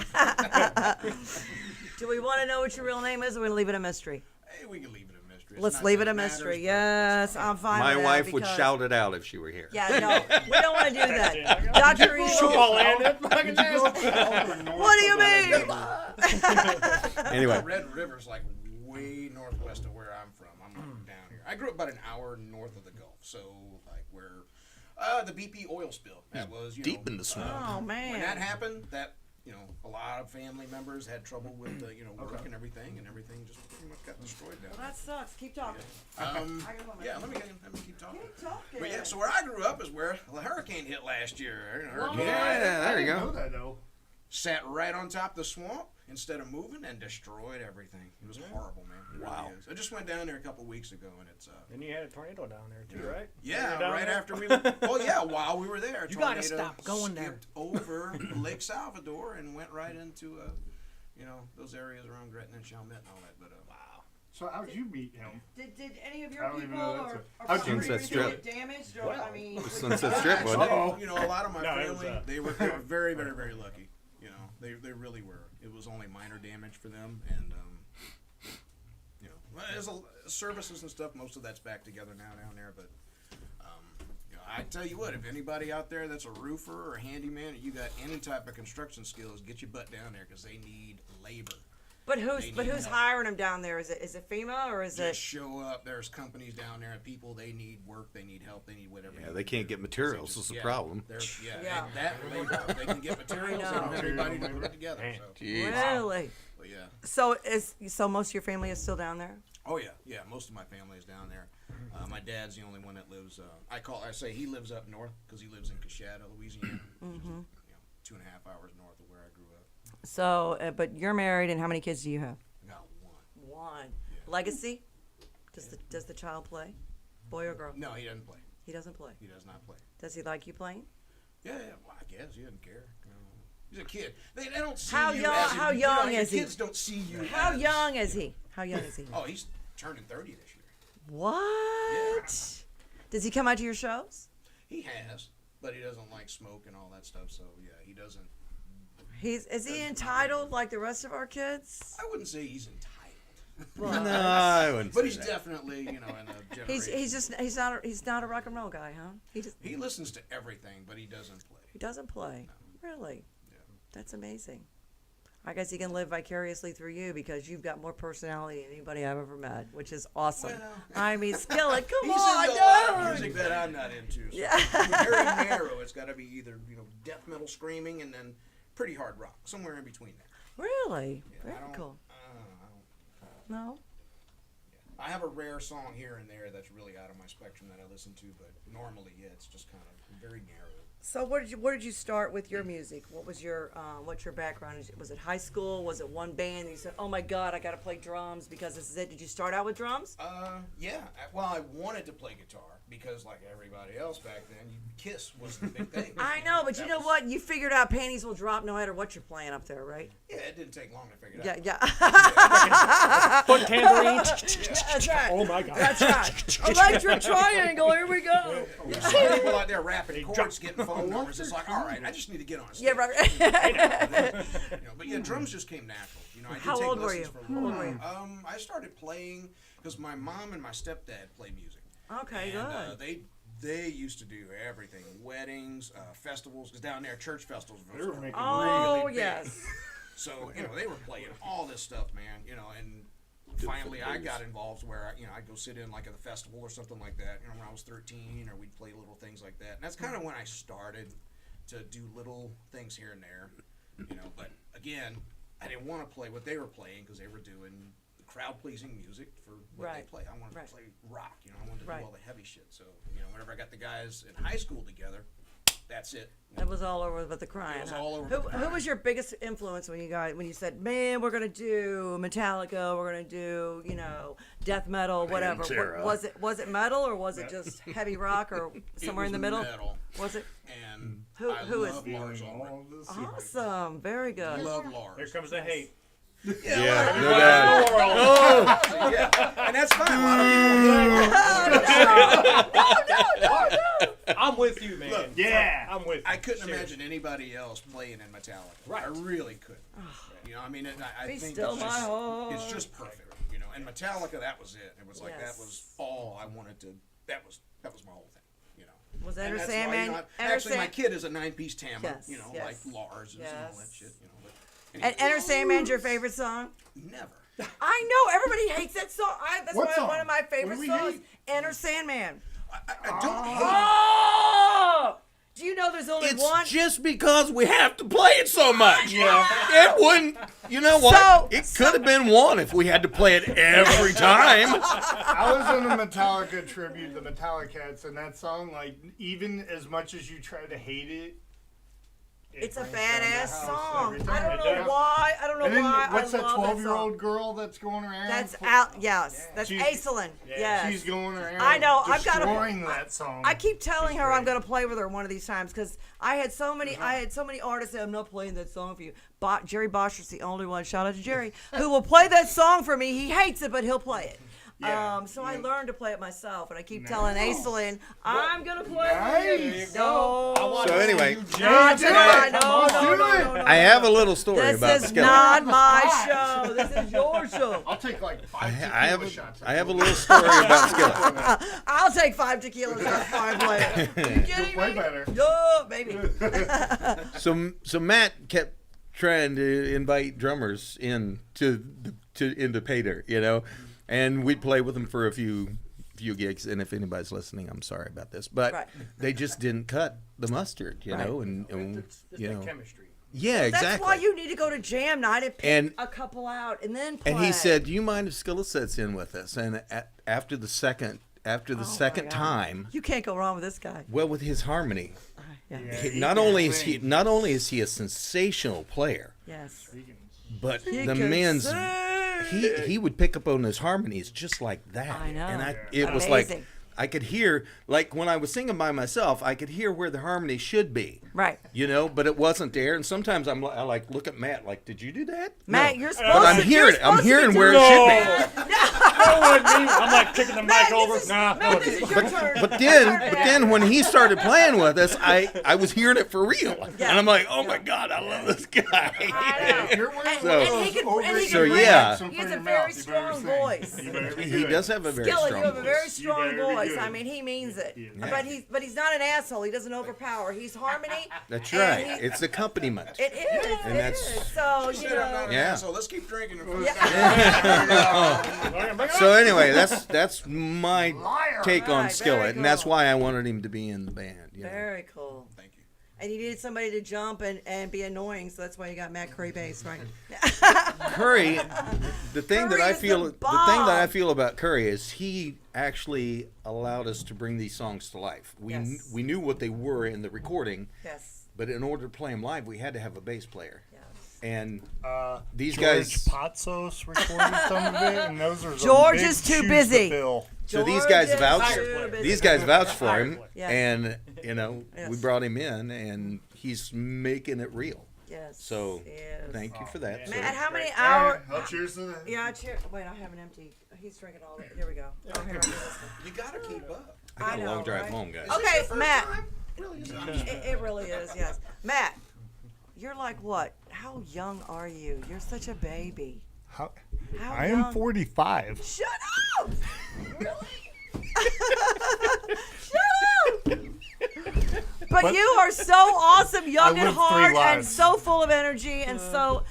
Speaker 1: Do we want to know what your real name is, or we leave it a mystery?
Speaker 7: Hey, we can leave it a mystery. It's
Speaker 1: Let's
Speaker 7: not
Speaker 1: leave
Speaker 7: that
Speaker 1: it a
Speaker 7: matters,
Speaker 1: mystery.
Speaker 7: but
Speaker 1: Yes, I'm fine
Speaker 6: My
Speaker 1: with that
Speaker 6: wife would
Speaker 1: because-
Speaker 6: shout it out if she were here.
Speaker 1: Yeah, no, we don't want to do that. Dr.
Speaker 3: Football
Speaker 1: Eagle,
Speaker 3: and that fucking ass.
Speaker 1: what do you mean?
Speaker 6: Anyway,
Speaker 7: Red River's like way northwest of where I'm from. I'm down here. I grew up about an hour north of the Gulf, so like where the BP oil spill. That was
Speaker 6: deep in the snow.
Speaker 1: Oh,
Speaker 7: When that
Speaker 1: man.
Speaker 7: happened, that a lot of family members had trouble with work and everything just pretty much got destroyed down
Speaker 1: Well, that sucks. Keep talking.
Speaker 7: there.
Speaker 1: I got one
Speaker 7: Yeah,
Speaker 1: minute.
Speaker 7: let me keep talking.
Speaker 1: Keep talking.
Speaker 7: But yeah, so where I grew up is where the hurricane hit last year. Hurricane
Speaker 6: Yeah, there you
Speaker 4: I know
Speaker 6: go.
Speaker 4: that though.
Speaker 7: sat right on top of the swamp instead of moving and destroyed everything. It was horrible, man. It really
Speaker 6: Wow.
Speaker 7: is. I just went down there a couple weeks ago, and it's
Speaker 3: And you had a tornado down there too, right?
Speaker 7: yeah,
Speaker 3: You were down
Speaker 7: right
Speaker 3: there?
Speaker 7: after we. Well, yeah, while we were there, a
Speaker 3: You gotta
Speaker 7: tornado
Speaker 3: stop going there.
Speaker 7: skipped over Lake Salvador and went right into those areas around Gretna and Chalmette and all that. But wow.
Speaker 4: So how'd you meet him?
Speaker 1: Did any of
Speaker 4: I
Speaker 1: your
Speaker 4: don't even
Speaker 1: people
Speaker 4: know
Speaker 1: or
Speaker 4: that's
Speaker 1: or
Speaker 4: How'd you-
Speaker 1: property or
Speaker 6: Sunset
Speaker 1: anything
Speaker 6: Strip.
Speaker 1: get damaged? Or, I mean,
Speaker 6: Sunset Strip, wasn't it?
Speaker 7: Actually, a lot of my
Speaker 3: No, it was,
Speaker 7: family, they were very, very, very lucky. They really were. It was only minor damage for them, and there's services and stuff. Most of that's back together now down there, but. I tell you what, if anybody out there that's a roofer or a handyman, or you got any type of construction skills, get your butt down there because they need labor.
Speaker 1: but who's
Speaker 7: They need help.
Speaker 1: hiring them down there? Is it FEMA or is
Speaker 7: Just
Speaker 1: it?
Speaker 7: show up. There's companies down there and people. They need work. They need help. They need whatever.
Speaker 6: Yeah,
Speaker 7: need
Speaker 6: they
Speaker 7: to
Speaker 6: can't
Speaker 7: do.
Speaker 6: get materials.
Speaker 7: They
Speaker 6: That's the
Speaker 7: just-
Speaker 6: problem.
Speaker 7: there's-
Speaker 1: Yeah.
Speaker 7: and that labor. They can get materials. They
Speaker 1: know.
Speaker 7: don't have anybody to put it together.
Speaker 3: Man.
Speaker 7: So.
Speaker 6: Jeez.
Speaker 1: Really?
Speaker 7: But yeah.
Speaker 1: So most of your family is still down there?
Speaker 7: Oh yeah. Most of my family is down there. My dad's the only one that lives. I say he lives up north because he lives in Coshada, Louisiana, which is, 2.5 hours north of where I grew up.
Speaker 1: So, but you're married, and how many kids do you have?
Speaker 7: I got one.
Speaker 1: One. Legacy? Does the child play? Boy or girl?
Speaker 7: No, he doesn't play.
Speaker 1: He doesn't play.
Speaker 7: He does not play.
Speaker 1: Does he like you playing?
Speaker 7: Yeah. Well, I guess he doesn't care. He's a kid. They don't see
Speaker 1: How
Speaker 7: you
Speaker 1: young-
Speaker 7: as
Speaker 1: how
Speaker 7: your
Speaker 1: young is he?
Speaker 7: Kids don't see you.
Speaker 1: How
Speaker 7: as-
Speaker 1: young is he? How young is he?
Speaker 7: Oh, he's turning 30 this year.
Speaker 1: What? Does he come out to your shows?
Speaker 7: He has, but he doesn't like smoke and all that stuff. So yeah, he doesn't.
Speaker 1: Is he entitled like the rest of our kids?
Speaker 7: I wouldn't say he's entitled,
Speaker 6: No, I wouldn't.
Speaker 7: but
Speaker 6: say
Speaker 7: he's
Speaker 6: that.
Speaker 7: definitely in a generation.
Speaker 1: He's not a rock and roll guy, huh?
Speaker 7: He listens to everything, but he doesn't play.
Speaker 1: He doesn't play. Really?
Speaker 7: Yeah.
Speaker 1: That's amazing. I guess he can live vicariously through you because you've got more personality than anybody I've ever met, which is awesome.
Speaker 7: Well,
Speaker 1: I mean, Skillet, come
Speaker 7: He's
Speaker 1: on,
Speaker 7: into a lot of
Speaker 1: dude.
Speaker 7: music that I'm not into. So
Speaker 1: Yeah.
Speaker 7: it's very narrow. It's got to be either death metal screaming and then pretty hard rock, somewhere in between there.
Speaker 1: Really?
Speaker 7: Yeah,
Speaker 1: Very
Speaker 7: I don't,
Speaker 1: cool.
Speaker 7: I don't.
Speaker 1: No?
Speaker 7: I have a rare song here and there that's really out of my spectrum that I listen to, but normally, yeah, it's just kind of very narrow.
Speaker 1: So where did you start with your music? What was your what's your background? Was it high school? Was it one band? And you said, "Oh my God, I got to play drums because this is it." Did you start out with drums?
Speaker 7: Yeah. Well, I wanted to play guitar because, like everybody else back then, Kiss was the big thing.
Speaker 1: I know, but you
Speaker 7: That
Speaker 1: know
Speaker 7: was-
Speaker 1: what? You figured out panties will drop no matter what you're playing up there, right?
Speaker 7: Yeah, it didn't take long to figure it
Speaker 1: Yeah,
Speaker 7: out.
Speaker 1: yeah.
Speaker 3: Foot tambourine.
Speaker 1: That's right.
Speaker 3: Oh my God.
Speaker 1: That's right. Electric triangle. Here we go.
Speaker 7: You see people out there rapping chords, getting phone numbers. It's like, all right, I just need to get on stage.
Speaker 1: Yeah, right.
Speaker 7: But yeah, drums just came natural. I did
Speaker 1: How
Speaker 7: take
Speaker 1: old were
Speaker 7: lessons
Speaker 1: you?
Speaker 7: for a
Speaker 1: How
Speaker 7: little
Speaker 1: old were you?
Speaker 7: while. I started playing because my mom and my stepdad play music.
Speaker 1: Okay,
Speaker 7: And,
Speaker 1: good.
Speaker 7: they used to do everything, weddings, festivals, because down there, church festivals
Speaker 4: They were
Speaker 7: were
Speaker 4: making
Speaker 1: Oh
Speaker 7: really big.
Speaker 1: yes.
Speaker 7: So, they were playing all this stuff, man, and finally I got involved where, I'd go sit in like at a festival or something like that, when I was 13, or we'd play little things like that. And that's kind of when I started to do little things here and there, but again, I didn't want to play what they were playing because they were doing crowd-pleasing music for what they
Speaker 1: Right.
Speaker 7: play. I wanted
Speaker 1: Right.
Speaker 7: to play rock, I wanted to
Speaker 1: Right.
Speaker 7: do all the heavy shit. So, whenever I got the guys in high school together, that's it.
Speaker 1: That was all over with the crying.
Speaker 7: It was
Speaker 1: huh?
Speaker 7: all over
Speaker 1: Who,
Speaker 7: with the
Speaker 1: who
Speaker 7: crying.
Speaker 1: was your biggest influence when you said, "Man, we're gonna do Metallica, we're gonna do death metal, whatever"?
Speaker 6: Pantera.
Speaker 1: Was it metal or was it just heavy rock or somewhere in the middle?
Speaker 7: Metal.
Speaker 1: Was it?
Speaker 7: And
Speaker 1: Who-
Speaker 7: I
Speaker 1: who is-
Speaker 7: love Lars Ulrich.
Speaker 1: Awesome, very good.
Speaker 7: Love Lars.
Speaker 3: Here comes the hate.
Speaker 6: Yeah, no doubt. Oh,
Speaker 7: Yeah, and that's fine. A lot of people.
Speaker 3: I'm with you, man.
Speaker 7: Look,
Speaker 4: yeah.
Speaker 3: I'm with you.
Speaker 7: I couldn't
Speaker 3: Seriously.
Speaker 7: imagine anybody else playing in Metallica.
Speaker 3: Right.
Speaker 7: I really couldn't. I
Speaker 1: Be
Speaker 7: think
Speaker 1: still
Speaker 7: it's
Speaker 1: my
Speaker 7: just,
Speaker 1: heart.
Speaker 7: it's just perfect. And Metallica, that was it. It was like that was
Speaker 1: Yes.
Speaker 7: all I wanted to. That was my whole thing.
Speaker 1: Was
Speaker 7: And
Speaker 1: Enter
Speaker 7: that's why,
Speaker 1: Sandman?
Speaker 7: actually, my kid is a 9-piece Tammer.
Speaker 1: Yes,
Speaker 7: Like
Speaker 1: yes.
Speaker 7: Lars and all that
Speaker 1: Yes.
Speaker 7: shit. But
Speaker 1: And
Speaker 7: anyway,
Speaker 1: Enter Sandman's your favorite song?
Speaker 7: never.
Speaker 1: I know everybody hates that song. That's
Speaker 4: What
Speaker 1: one
Speaker 4: song?
Speaker 1: of my
Speaker 4: What
Speaker 1: favorite
Speaker 4: do we
Speaker 1: songs.
Speaker 4: hate?
Speaker 1: Enter Sandman.
Speaker 7: I don't hate.
Speaker 1: Oh! Do you know there's only
Speaker 6: it's
Speaker 1: one?
Speaker 6: just because we have to play it so much. It wouldn't. You know what?
Speaker 1: So-
Speaker 6: It could have been one if we had to play it every time.
Speaker 4: I was in a Metallica tribute, the Metallicats, and that song, like, even as much as you try to hate it,
Speaker 1: It's a
Speaker 4: brings down the
Speaker 1: badass
Speaker 4: house
Speaker 1: song.
Speaker 4: every
Speaker 1: I
Speaker 4: time.
Speaker 1: don't know why. I don't know
Speaker 4: And then
Speaker 1: why.
Speaker 4: what's
Speaker 1: I
Speaker 4: that
Speaker 1: love
Speaker 4: 12-year-old
Speaker 1: that song.
Speaker 4: girl that's going around?
Speaker 1: That's out. Yes, that's
Speaker 4: She's-
Speaker 1: Aislinn. Yes.
Speaker 4: She's going around.
Speaker 1: I know, I've gotta-
Speaker 4: destroying that song.
Speaker 1: I keep telling
Speaker 4: She's
Speaker 1: her I'm
Speaker 4: great.
Speaker 1: gonna play with her one of these times because I had so many artists say I'm not playing that song for you. Jerry Bosch's the only one. Shout out to Jerry who will play that song for me. He hates it, but he'll play it.
Speaker 4: Yeah.
Speaker 1: So I learned to play it myself, and I keep telling Aislinn, I'm gonna play
Speaker 4: Nice.
Speaker 1: with you. No,
Speaker 6: So anyway,
Speaker 1: not tonight.
Speaker 4: Come
Speaker 1: No,
Speaker 4: on,
Speaker 1: no,
Speaker 4: do
Speaker 1: no,
Speaker 4: it.
Speaker 1: no, no.
Speaker 6: I have a little story
Speaker 1: This
Speaker 6: about
Speaker 1: is
Speaker 6: Skillet.
Speaker 1: not my show. This is your show.
Speaker 4: I'll take like 5
Speaker 6: I
Speaker 4: tequila
Speaker 6: have
Speaker 4: shots.
Speaker 6: I have a little story about Skillet.
Speaker 1: I'll take 5 tequilas. That's fine. Play it. You
Speaker 4: You'll
Speaker 1: kidding
Speaker 4: play
Speaker 1: me?
Speaker 4: better.
Speaker 1: No, baby.
Speaker 6: So Matt kept trying to invite drummers into PayDirt, and we'd play with them for a few gigs. And if anybody's listening, I'm sorry about this, but
Speaker 1: Right.
Speaker 6: they just didn't cut the mustard, and
Speaker 3: It's
Speaker 6: you know,
Speaker 3: chemistry.
Speaker 6: yeah, exactly.
Speaker 1: That's why you need to go to jam night and pick
Speaker 6: And-
Speaker 1: a couple out and then play.
Speaker 6: And he said, "Do you mind if Skillet sits in with us?" And after the second
Speaker 1: God.
Speaker 6: time,
Speaker 1: You can't go wrong with this guy.
Speaker 6: well, with his harmony,
Speaker 1: Yeah.
Speaker 6: not only is he a sensational player,
Speaker 1: Yes.
Speaker 6: but
Speaker 1: He
Speaker 6: the
Speaker 1: can
Speaker 6: man's
Speaker 1: sing.
Speaker 6: he would pick up on his harmonies just like that.
Speaker 1: I know.
Speaker 6: And it was like
Speaker 1: Amazing.
Speaker 6: I could hear, like when I was singing by myself, I could hear where the harmony should be.
Speaker 1: Right.
Speaker 6: But it wasn't there. And sometimes I like look at Matt, like, did you do that?
Speaker 1: Matt,
Speaker 6: No.
Speaker 1: you're supposed
Speaker 6: But I'm
Speaker 1: to.
Speaker 6: hearing
Speaker 1: you're supposed to be
Speaker 6: where it
Speaker 1: doing
Speaker 6: should be.
Speaker 3: I'm like kicking the mic over. Nah, no,
Speaker 1: Matt, this is your turn.
Speaker 6: But then when he started playing with us, I was hearing it for real,
Speaker 1: Yeah.
Speaker 6: and I'm like, oh my god, I love this
Speaker 1: I
Speaker 6: guy.
Speaker 4: You're wearing
Speaker 6: So-
Speaker 4: one of
Speaker 1: and he
Speaker 4: those
Speaker 1: can, and he
Speaker 6: So,
Speaker 1: can bring
Speaker 6: yeah.
Speaker 1: it. He has a very strong voice.
Speaker 6: He does have a very
Speaker 1: Skillet,
Speaker 6: strong
Speaker 1: you have a very
Speaker 6: voice.
Speaker 1: strong
Speaker 4: You better be
Speaker 1: voice.
Speaker 4: good.
Speaker 1: I mean, he means it.
Speaker 6: Yeah.
Speaker 1: But he's not an asshole. He doesn't overpower. He's harmony.
Speaker 6: That's
Speaker 1: and
Speaker 6: right.
Speaker 1: he-
Speaker 6: It's accompaniment.
Speaker 1: It is.
Speaker 6: And
Speaker 1: It
Speaker 6: that's-
Speaker 1: is. So
Speaker 7: She
Speaker 1: you
Speaker 7: said I'm not
Speaker 1: know.
Speaker 7: an
Speaker 6: Yeah.
Speaker 7: asshole. Let's keep drinking.
Speaker 6: So anyway, that's my
Speaker 4: Liar.
Speaker 6: take on
Speaker 1: Right,
Speaker 6: Skillet,
Speaker 1: very
Speaker 6: and that's
Speaker 1: cool.
Speaker 6: why I wanted him to be in the band. You know?
Speaker 1: Very cool.
Speaker 7: Thank you.
Speaker 1: And you needed somebody to jump and be annoying, so that's why you got Matt Curry bass, right?
Speaker 6: Curry, the thing that
Speaker 1: Curry
Speaker 6: I
Speaker 1: is
Speaker 6: feel,
Speaker 1: the
Speaker 6: the thing that I
Speaker 1: bomb.
Speaker 6: feel about Curry is he actually allowed us to bring these songs to life.
Speaker 1: Yes.
Speaker 6: We knew what they were in the recording,
Speaker 1: Yes.
Speaker 6: but in order to play them live, we had to have a bass player.
Speaker 1: Yes.
Speaker 6: And these
Speaker 4: George
Speaker 6: guys,
Speaker 4: Patsos recorded some of it, and those are some
Speaker 1: George
Speaker 4: big
Speaker 1: is too
Speaker 4: shoes
Speaker 1: busy.
Speaker 4: to fill.
Speaker 6: so these
Speaker 1: George
Speaker 6: guys
Speaker 1: is
Speaker 6: vouched.
Speaker 1: too busy.
Speaker 6: These guys vouched for him,
Speaker 1: Yeah.
Speaker 6: and you know
Speaker 1: Yes.
Speaker 6: we brought him in, and he's making it real.
Speaker 1: Yes.
Speaker 6: So
Speaker 1: yes.
Speaker 6: thank you for that.
Speaker 1: Matt, how many
Speaker 4: All right,
Speaker 1: hours?
Speaker 4: I'll cheers to that.
Speaker 1: Yeah, cheer. Wait, I have an empty. He's drinking all of it. Here we go. Oh, here, I'll do this one.
Speaker 7: You gotta keep up.
Speaker 6: I got
Speaker 1: I
Speaker 6: a
Speaker 1: know,
Speaker 6: long drive
Speaker 1: right?
Speaker 6: home, guys.
Speaker 1: Okay, Matt.
Speaker 7: Really?
Speaker 1: It really is, yes. Matt, you're like what? How young are you? You're such a baby.
Speaker 4: How,
Speaker 1: How
Speaker 4: I
Speaker 1: young?
Speaker 4: am 45.
Speaker 1: Shut up! Really? Shut up! But you are so awesome, young
Speaker 4: I
Speaker 1: at
Speaker 4: lived 3
Speaker 1: heart, and
Speaker 4: lives.
Speaker 1: so full of energy, and so.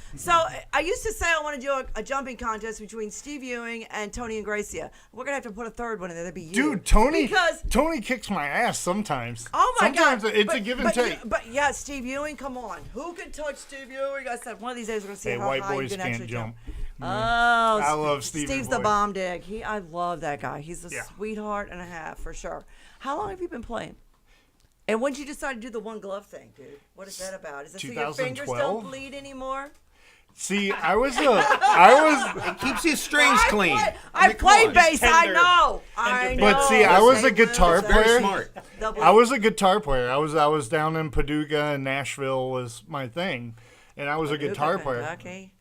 Speaker 1: I used to say I want to do a jumping contest between Steve Ewing and Tony and Gracia. We're gonna have to put a third one in there. That'd be you,
Speaker 4: Dude, Tony
Speaker 1: Because
Speaker 4: kicks my ass sometimes.
Speaker 1: oh my
Speaker 4: sometimes
Speaker 1: God,
Speaker 4: it's a give and take.
Speaker 1: But yeah, Steve Ewing, come on, who can touch Steve Ewing? I said one of these days we're gonna see
Speaker 4: Hey,
Speaker 1: how
Speaker 4: white
Speaker 1: high
Speaker 4: boys
Speaker 1: you can
Speaker 4: can't
Speaker 1: actually
Speaker 4: jump.
Speaker 1: Oh,
Speaker 4: I love Stevie
Speaker 1: Steve's the
Speaker 4: boy.
Speaker 1: bomb dig. I love that guy. He's a
Speaker 4: Yeah.
Speaker 1: sweetheart and a half for sure. How long have you been playing? And when did you decide to do the one glove thing, dude? What is that about? Is it so your fingers
Speaker 4: 2012?
Speaker 1: don't bleed anymore?
Speaker 4: See, I was
Speaker 6: It keeps his strings clean.
Speaker 1: I
Speaker 6: mean, come
Speaker 1: played
Speaker 6: on.
Speaker 1: bass. I
Speaker 3: Tender-
Speaker 1: know. I know.
Speaker 4: But see, I was a guitar
Speaker 1: They
Speaker 6: Very
Speaker 4: player.
Speaker 6: smart.
Speaker 1: They'll bleed.
Speaker 4: I was a guitar player. I was down in Paducah, and Nashville was my thing, and I was a guitar player.
Speaker 1: Okay.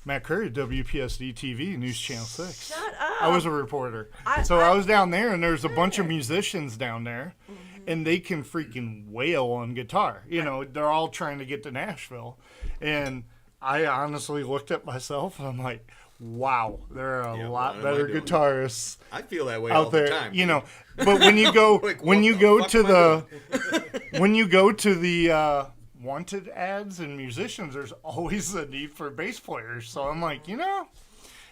Speaker 4: Matt Curry, WPSD TV, News Channel 6.
Speaker 1: Shut up.
Speaker 4: I was a reporter.
Speaker 1: I
Speaker 4: was down there, and there's a bunch of musicians down there, and they can freaking wail on guitar. You know, they're all trying to get to Nashville. And I honestly looked at myself, and I'm like, wow, there are a
Speaker 6: Yeah,
Speaker 4: lot
Speaker 6: what am I
Speaker 4: better
Speaker 6: doing?
Speaker 4: guitarists
Speaker 6: I feel that way all
Speaker 4: out
Speaker 6: the
Speaker 4: there.
Speaker 6: time.
Speaker 4: You know, but when you go,
Speaker 6: Like,
Speaker 4: when
Speaker 6: what
Speaker 4: you
Speaker 6: the
Speaker 4: go
Speaker 6: fuck
Speaker 4: to
Speaker 6: am I
Speaker 4: the, when you go to the wanted ads and musicians, there's always a need for bass players. So I'm like, you know,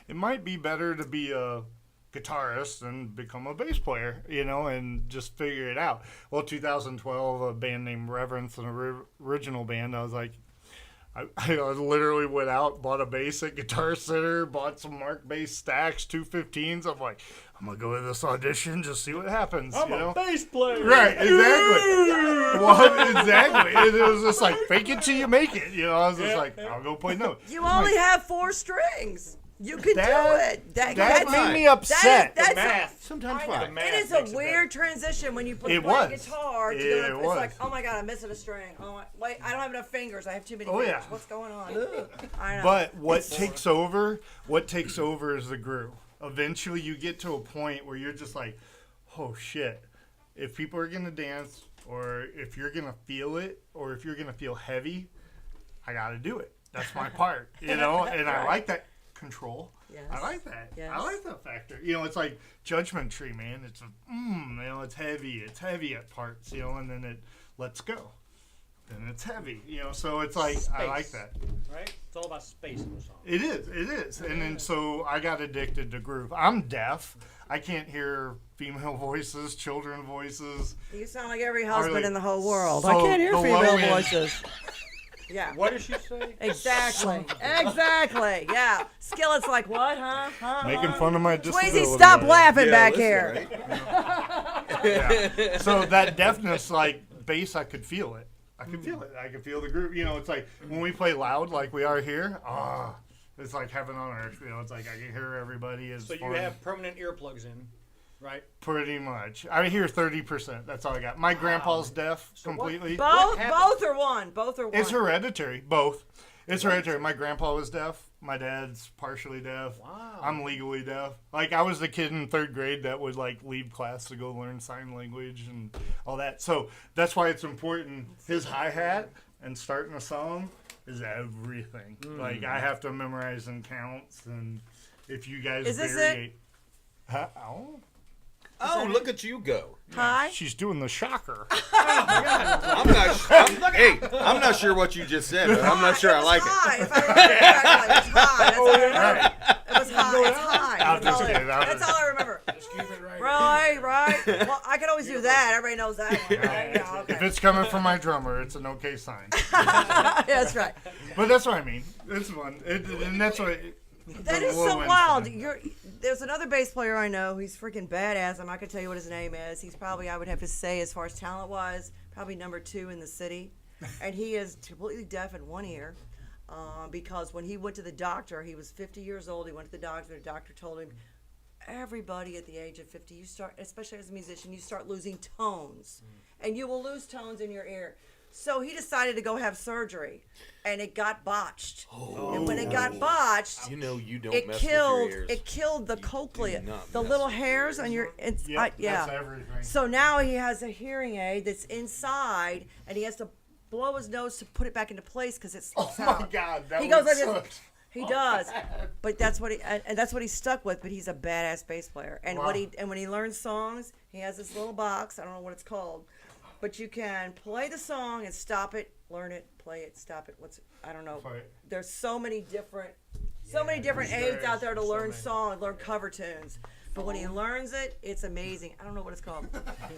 Speaker 4: it might be better to be a guitarist and become a bass player, you know, and just figure it out. Well, 2012, a band named Reverence, an original band, I was like, I literally went out, bought a bass at Guitar Center, bought some Mark bass stacks, 215s. I'm like, I'm going to go to this audition, just see what happens, you know?
Speaker 3: bass player.
Speaker 4: Right, exactly. Well, exactly. It was just like, fake it till you make it. You know, I was just like, I'll go play notes.
Speaker 1: You only have 4 strings. You can
Speaker 4: That-
Speaker 1: do it.
Speaker 4: That
Speaker 1: that's-
Speaker 4: made me upset.
Speaker 1: That's
Speaker 3: Math.
Speaker 6: Sometimes
Speaker 1: I know.
Speaker 6: fine.
Speaker 1: It is a weird transition when you play
Speaker 4: It was.
Speaker 1: guitar. To
Speaker 4: It
Speaker 1: go to,
Speaker 4: was.
Speaker 1: It's like, oh my god, I'm missing a string. Oh my, wait, I don't have enough fingers. I have too many
Speaker 4: Oh,
Speaker 1: fingers.
Speaker 4: yeah.
Speaker 1: What's going on? I know.
Speaker 4: But what takes over is the groove. Eventually you get to a point where you're just like, oh shit. If people are going to dance, or if you're going to feel it, or if you're going to feel heavy, I got to do it. That's my part, you know? And I like that control.
Speaker 1: Yes.
Speaker 4: I like that.
Speaker 1: Yes.
Speaker 4: I like that factor. You know, it's like Judgment Tree, man. It's you know, it's heavy at parts, you know, and then it lets go. Then it's heavy, you know. So it's like I like
Speaker 3: Space.
Speaker 4: that.
Speaker 3: Right? It's all about space in the song.
Speaker 4: It is. And then so I got addicted to groove. I'm deaf. I can't hear female voices, children voices.
Speaker 1: You sound like every husband
Speaker 4: Harley-
Speaker 1: in the whole world.
Speaker 4: So
Speaker 1: I can't hear
Speaker 4: the
Speaker 1: female
Speaker 4: low end-
Speaker 1: voices. Yeah.
Speaker 3: What did she say?
Speaker 1: Exactly. Exactly. Yeah. Skillet's like, what, huh? Huh?
Speaker 4: Making fun of my disability.
Speaker 1: Tweezy, stop laughing
Speaker 6: Yeah,
Speaker 1: back
Speaker 6: listen,
Speaker 1: here.
Speaker 6: right?
Speaker 4: Yeah. So that deafness, like bass, I could feel it. I could feel it. I could feel the groove. You know, it's like when we play loud, like we are here. It's like heaven on earth. You know, it's like I can hear everybody. It's
Speaker 3: So you
Speaker 4: fun.
Speaker 3: have permanent earplugs in, right?
Speaker 4: Pretty much. I hear 30%. That's all I got. My grandpa's deaf completely.
Speaker 1: Both or one? Both or one?
Speaker 4: It's hereditary, both. It's hereditary. My grandpa was deaf. My dad's partially deaf.
Speaker 3: Wow.
Speaker 4: I'm legally deaf. Like, I was the kid in 3rd grade that would, like, leave class to go learn sign language and all that. So that's why it's important. His hi-hat and starting a song is everything. Like, I have to memorize and counts. And if you guys
Speaker 1: Is this
Speaker 4: variate... Huh? Oh.
Speaker 6: Oh, look at you go.
Speaker 1: Hi.
Speaker 4: She's doing the shocker.
Speaker 6: I'm not sure what you just said, but I'm not sure I like it.
Speaker 1: High. If I remember correctly, it's high. That's all I remember. It was high. It's high.
Speaker 4: I'm just kidding.
Speaker 1: That's all I remember.
Speaker 7: Just keep it right.
Speaker 1: Right. Well, I can always do that. Everybody knows that one, right? Yeah, okay.
Speaker 4: If it's coming from my drummer, it's an okay sign.
Speaker 1: Yeah, that's right.
Speaker 4: But that's what I mean. It's fun. And that's what...
Speaker 1: That
Speaker 4: the
Speaker 1: is
Speaker 4: low
Speaker 1: so
Speaker 4: end's
Speaker 1: wild.
Speaker 4: fun.
Speaker 1: There's another bass player I know. He's freaking badass. I'm not gonna tell you what his name is. He's probably, I would have to say, as far as talent wise, probably number 2 in the city. And he is completely deaf in one ear, because when he went to the doctor, he was 50 years old. He went to the doctor. The doctor told him, everybody at the age of 50, you start, especially as a musician, you start losing tones, and you will lose tones in your ear. So he decided to go have surgery, and it got botched. And when it got botched,
Speaker 6: You know you don't
Speaker 1: it
Speaker 6: mess
Speaker 1: killed
Speaker 6: with your ears.
Speaker 1: it killed the cochlea,
Speaker 6: not
Speaker 1: the
Speaker 6: mess
Speaker 1: little
Speaker 6: with your
Speaker 1: hairs
Speaker 6: ears.
Speaker 1: on your
Speaker 4: Yep,
Speaker 1: yeah.
Speaker 4: that's everything.
Speaker 1: So now he has a hearing aid that's inside, and he has to blow his nose to put it back into place because it slips
Speaker 4: Oh
Speaker 1: out.
Speaker 4: my God, that
Speaker 1: He goes
Speaker 4: would
Speaker 1: like this.
Speaker 4: suck.
Speaker 1: He does, but that's what and that's what he's stuck with. But he's a badass bass player, and
Speaker 4: Wow.
Speaker 1: when he learns songs, he has this little box. I don't know what it's called, but you can play the song and stop it, learn it, play it, stop it. I don't know.
Speaker 4: Right.
Speaker 1: There's so many different aids out there to learn songs, learn cover tunes. But when he learns it, it's amazing. I don't know what it's called.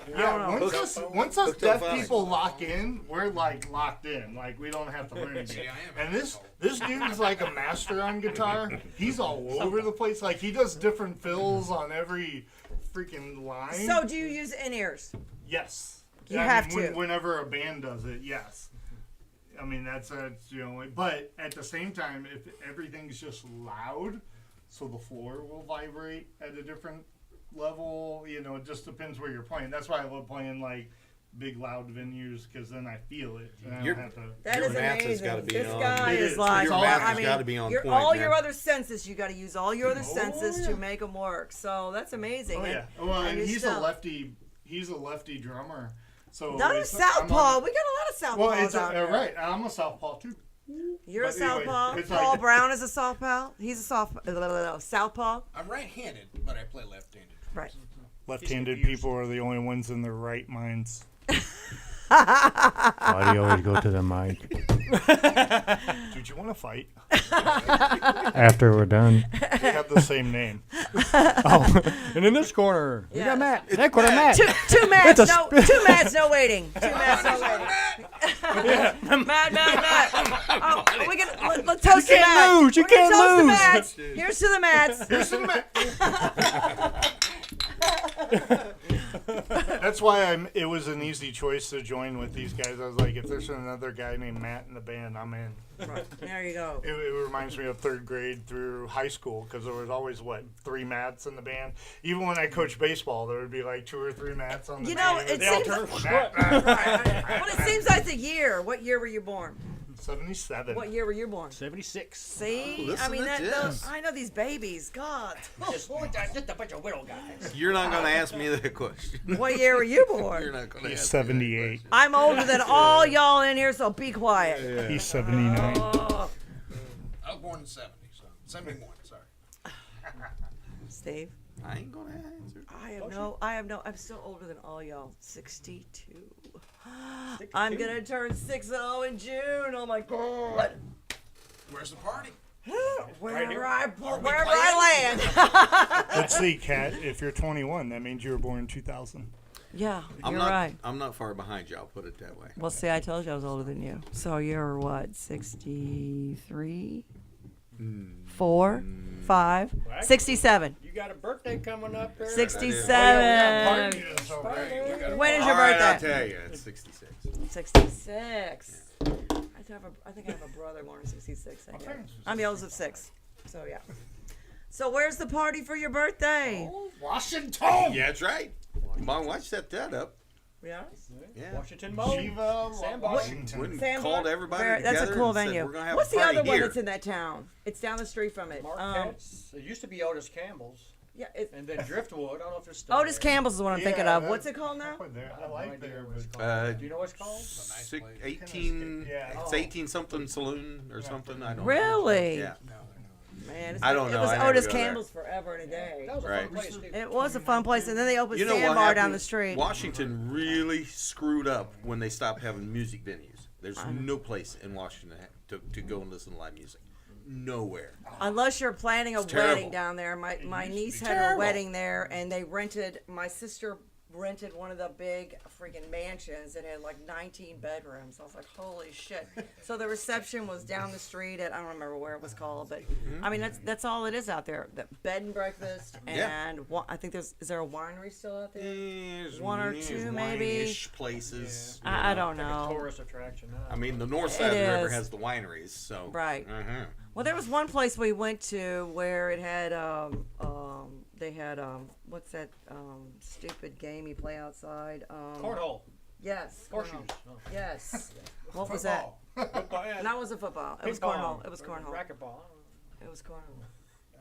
Speaker 4: Yeah, once us
Speaker 6: Hooked
Speaker 4: deaf
Speaker 6: on
Speaker 4: people lock in, we're like locked in. Like we don't have to learn again. And this dude's like a master on guitar. He's all over the place. Like he does different fills on every freaking line.
Speaker 1: So do you use in-ears?
Speaker 4: Yes.
Speaker 1: You have to.
Speaker 4: Whenever a band does it, yes. I mean that's but at the same time, if everything's just loud, so the floor will vibrate at a different level. You know, it just depends where you're playing. That's why I love playing like big loud venues because then I feel it. And I
Speaker 6: Your-
Speaker 4: don't have to.
Speaker 1: That
Speaker 6: Your
Speaker 1: is
Speaker 6: math has
Speaker 1: amazing.
Speaker 6: gotta be
Speaker 1: This
Speaker 6: on.
Speaker 1: guy
Speaker 4: It
Speaker 1: is
Speaker 4: is.
Speaker 1: like,
Speaker 4: Your math
Speaker 1: I
Speaker 6: has
Speaker 1: mean,
Speaker 6: gotta be on
Speaker 1: your,
Speaker 6: point,
Speaker 1: all
Speaker 6: man.
Speaker 1: your other senses, you got to use all your other senses
Speaker 4: yeah.
Speaker 1: to make them work. So that's amazing.
Speaker 4: Oh yeah. Well, and
Speaker 1: you're
Speaker 4: he's
Speaker 1: still-
Speaker 4: a lefty. He's a lefty drummer. So
Speaker 1: Not a
Speaker 4: it's- I'm
Speaker 1: southpaw.
Speaker 4: on-
Speaker 1: We got a lot of southpaws
Speaker 4: Well, it's
Speaker 1: out there.
Speaker 4: right. I'm a southpaw too.
Speaker 1: You're a
Speaker 4: But anyway,
Speaker 1: southpaw.
Speaker 4: it's
Speaker 1: Paul
Speaker 4: like-
Speaker 1: Brown is a southpaw. He's a southpaw.
Speaker 7: I'm right-handed, but I play left-handed.
Speaker 1: Right.
Speaker 4: Left-handed people are the only ones in their right minds.
Speaker 8: Why do you always go to the mic
Speaker 4: Dude, you want to fight?
Speaker 8: after we're done?
Speaker 4: They have the same name.
Speaker 8: Oh, and in this corner, we
Speaker 1: Yeah.
Speaker 8: got Matt. That corner, Matt.
Speaker 1: Two mats,
Speaker 8: It's a
Speaker 1: no waiting. 2 mats, no waiting. Matt. Oh, we can let's toast
Speaker 8: You
Speaker 1: the
Speaker 8: can't
Speaker 1: Matt.
Speaker 8: lose, you
Speaker 1: We're gonna
Speaker 8: can't
Speaker 1: toast the
Speaker 8: lose.
Speaker 1: Mats. Here's to the mats.
Speaker 4: Here's the That's why it was an easy choice to join with these guys. I was like, if there's another guy named Matt in the band, I'm in.
Speaker 1: Right. There you go.
Speaker 4: It reminds me of 3rd grade through high school because there was always 3 Matts in the band. Even when I coached baseball, there would be like 2 or 3 Matts on the
Speaker 1: You know,
Speaker 4: band.
Speaker 1: it
Speaker 4: They all
Speaker 1: seems-
Speaker 4: turn, Matt.
Speaker 1: Well, it seems like the year. What year were you born?
Speaker 4: 77.
Speaker 1: What year were you born?
Speaker 3: 76.
Speaker 1: See,
Speaker 6: listen
Speaker 1: I mean,
Speaker 6: to this.
Speaker 1: I know these babies. God,
Speaker 3: Just a bunch of widow guys.
Speaker 6: You're not going to ask me that question.
Speaker 1: what year were you
Speaker 6: You're
Speaker 1: born?
Speaker 6: not going to
Speaker 4: He's
Speaker 6: ask
Speaker 4: 78.
Speaker 1: I'm older than all y'all in here, so be quiet.
Speaker 4: He's 79.
Speaker 1: Oh,
Speaker 7: I was born in 70, so 71, sorry.
Speaker 1: Steve,
Speaker 6: I ain't going to answer.
Speaker 1: I have no. I'm still older than all y'all. 62. I'm gonna turn 60 in June. Oh my God.
Speaker 7: Where's the party?
Speaker 1: Wherever I land.
Speaker 4: Let's see, Kat. If you're 21, that means you were born in 2000.
Speaker 1: Yeah,
Speaker 6: I'm
Speaker 1: you're
Speaker 6: not,
Speaker 1: right.
Speaker 6: I'm not far behind you. I'll put it that way.
Speaker 1: Well, see, I told you I was older than you. So you're what? 63? 4? 5? 67.
Speaker 3: You got a birthday coming up there?
Speaker 1: 67. When is your
Speaker 6: All right,
Speaker 1: birthday?
Speaker 6: I'll tell you. It's 66.
Speaker 1: 66. I think I have a brother born in 66. I guess. I'm the oldest of 6. So, yeah. So, where's the party for your birthday?
Speaker 4: Washington!
Speaker 6: Yeah, that's right. Come on, why set that up?
Speaker 1: Yes.
Speaker 6: Yeah.
Speaker 3: Washington Mode.
Speaker 4: Shiva,
Speaker 3: Sandbar.
Speaker 4: Washington.
Speaker 6: Went and
Speaker 1: Sandbar?
Speaker 6: called everybody
Speaker 1: That's a
Speaker 6: together
Speaker 1: cool
Speaker 6: and said,
Speaker 1: venue.
Speaker 6: "We're gonna have
Speaker 1: What's
Speaker 6: a
Speaker 1: the
Speaker 6: party
Speaker 1: other one
Speaker 6: here."
Speaker 1: that's in that town? It's down the street from it.
Speaker 3: Marquette's. It used to be Otis Campbell's.
Speaker 1: Yeah.
Speaker 3: And then Driftwood. I don't know if it's still
Speaker 1: Otis
Speaker 3: there.
Speaker 1: Campbell's is what I'm thinking
Speaker 4: Yeah,
Speaker 1: of.
Speaker 4: that-
Speaker 1: What's it called now?
Speaker 4: I
Speaker 3: have no
Speaker 4: like
Speaker 3: idea
Speaker 4: there,
Speaker 3: what it's
Speaker 4: but
Speaker 3: called. Do you know what it's called?
Speaker 7: nice
Speaker 6: Six,
Speaker 7: place.
Speaker 6: 18,
Speaker 4: Yeah.
Speaker 6: it's 18 something saloon or something. I don't know.
Speaker 1: Really?
Speaker 6: Yeah.
Speaker 1: Man,
Speaker 6: I don't know.
Speaker 1: It was
Speaker 6: I never
Speaker 1: Otis
Speaker 6: go there.
Speaker 1: Campbell's forever and a day.
Speaker 3: That was a
Speaker 6: Right.
Speaker 3: fun place, too.
Speaker 1: It was a fun place, and then they opened
Speaker 6: You know what
Speaker 1: Sandbar
Speaker 6: happened?
Speaker 1: down the street.
Speaker 6: Washington really screwed up when they stopped having music venues. There's no place in Washington to go and listen to live music. Nowhere.
Speaker 1: Unless you're planning a
Speaker 6: It's terrible.
Speaker 1: wedding down there. My niece had her
Speaker 6: terrible.
Speaker 1: wedding there, and they rented. My sister rented one of the big freaking mansions that had like 19 bedrooms. I was like, holy shit. So the reception was down the street at, I don't remember where it was called, but I mean that's all it is out there. The bed and breakfast,
Speaker 6: Yeah.
Speaker 1: and I think is there a winery still out there?
Speaker 6: There's
Speaker 1: One or
Speaker 6: there's
Speaker 1: two, maybe?
Speaker 6: wine-ish places. you
Speaker 1: I
Speaker 6: know.
Speaker 1: don't
Speaker 3: Like a
Speaker 1: know.
Speaker 3: tourist attraction now.
Speaker 6: I mean, the north side of the
Speaker 1: It
Speaker 6: river
Speaker 1: is.
Speaker 6: has the wineries, so.
Speaker 1: Right.
Speaker 6: Uh-huh.
Speaker 1: Well, there was one place we went to where it had they had what's that stupid game you play outside?
Speaker 3: Cornhole.
Speaker 1: Yes.
Speaker 3: Horseshoes.
Speaker 1: cornhole.
Speaker 3: No.
Speaker 1: Yes. What was that?
Speaker 3: Football, yeah.
Speaker 1: That wasn't football. It was
Speaker 3: Ping-pong.
Speaker 1: cornhole. It was cornhole.
Speaker 3: Racquetball.
Speaker 1: It was cornhole.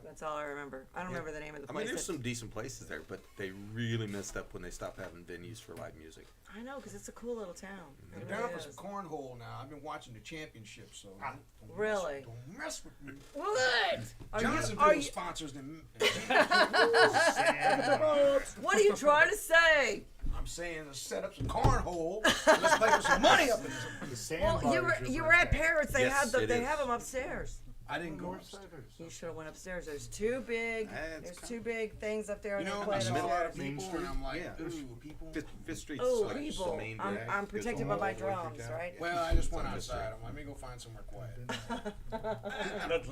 Speaker 1: That's all I remember. I don't remember the name of the
Speaker 6: I
Speaker 1: place.
Speaker 6: mean, there's
Speaker 1: that-
Speaker 6: some decent places there, but they really messed up when they stopped having venues for live music.
Speaker 1: I know, because it's a cool little town. It
Speaker 7: I'm down
Speaker 1: really
Speaker 7: for some
Speaker 1: is.
Speaker 7: cornhole now. I've been watching the championship, so don't
Speaker 1: Really?
Speaker 7: don't mess with me.
Speaker 1: Good. Are
Speaker 7: Johnsonville
Speaker 1: you,
Speaker 7: sponsors them.
Speaker 1: what are you trying to say?
Speaker 7: I'm saying let's set up some cornhole. And let's play for some money up in this.
Speaker 4: the
Speaker 1: Well,
Speaker 4: sandbars
Speaker 1: you
Speaker 4: are
Speaker 1: were at
Speaker 4: okay.
Speaker 1: Paris. They
Speaker 6: Yes,
Speaker 1: have them.
Speaker 6: it
Speaker 1: They
Speaker 6: is.
Speaker 1: have them upstairs.
Speaker 7: I didn't go.
Speaker 4: North side is-
Speaker 1: You should have went upstairs. There's two big.
Speaker 6: That's
Speaker 1: There's two big things up there.
Speaker 7: You
Speaker 1: and
Speaker 7: know,
Speaker 1: they
Speaker 7: I
Speaker 1: play
Speaker 7: saw
Speaker 1: them
Speaker 7: a lot of
Speaker 4: Main
Speaker 7: people,
Speaker 4: Street?
Speaker 7: and I'm like,
Speaker 6: Yeah.
Speaker 7: ooh, people.
Speaker 6: Fifth Street's
Speaker 1: Oh,
Speaker 6: like
Speaker 1: people!
Speaker 6: the main
Speaker 1: I'm
Speaker 6: drag.
Speaker 1: protected by my drums, right?
Speaker 7: Well, I just went outside. I'm like, let me go find somewhere quiet.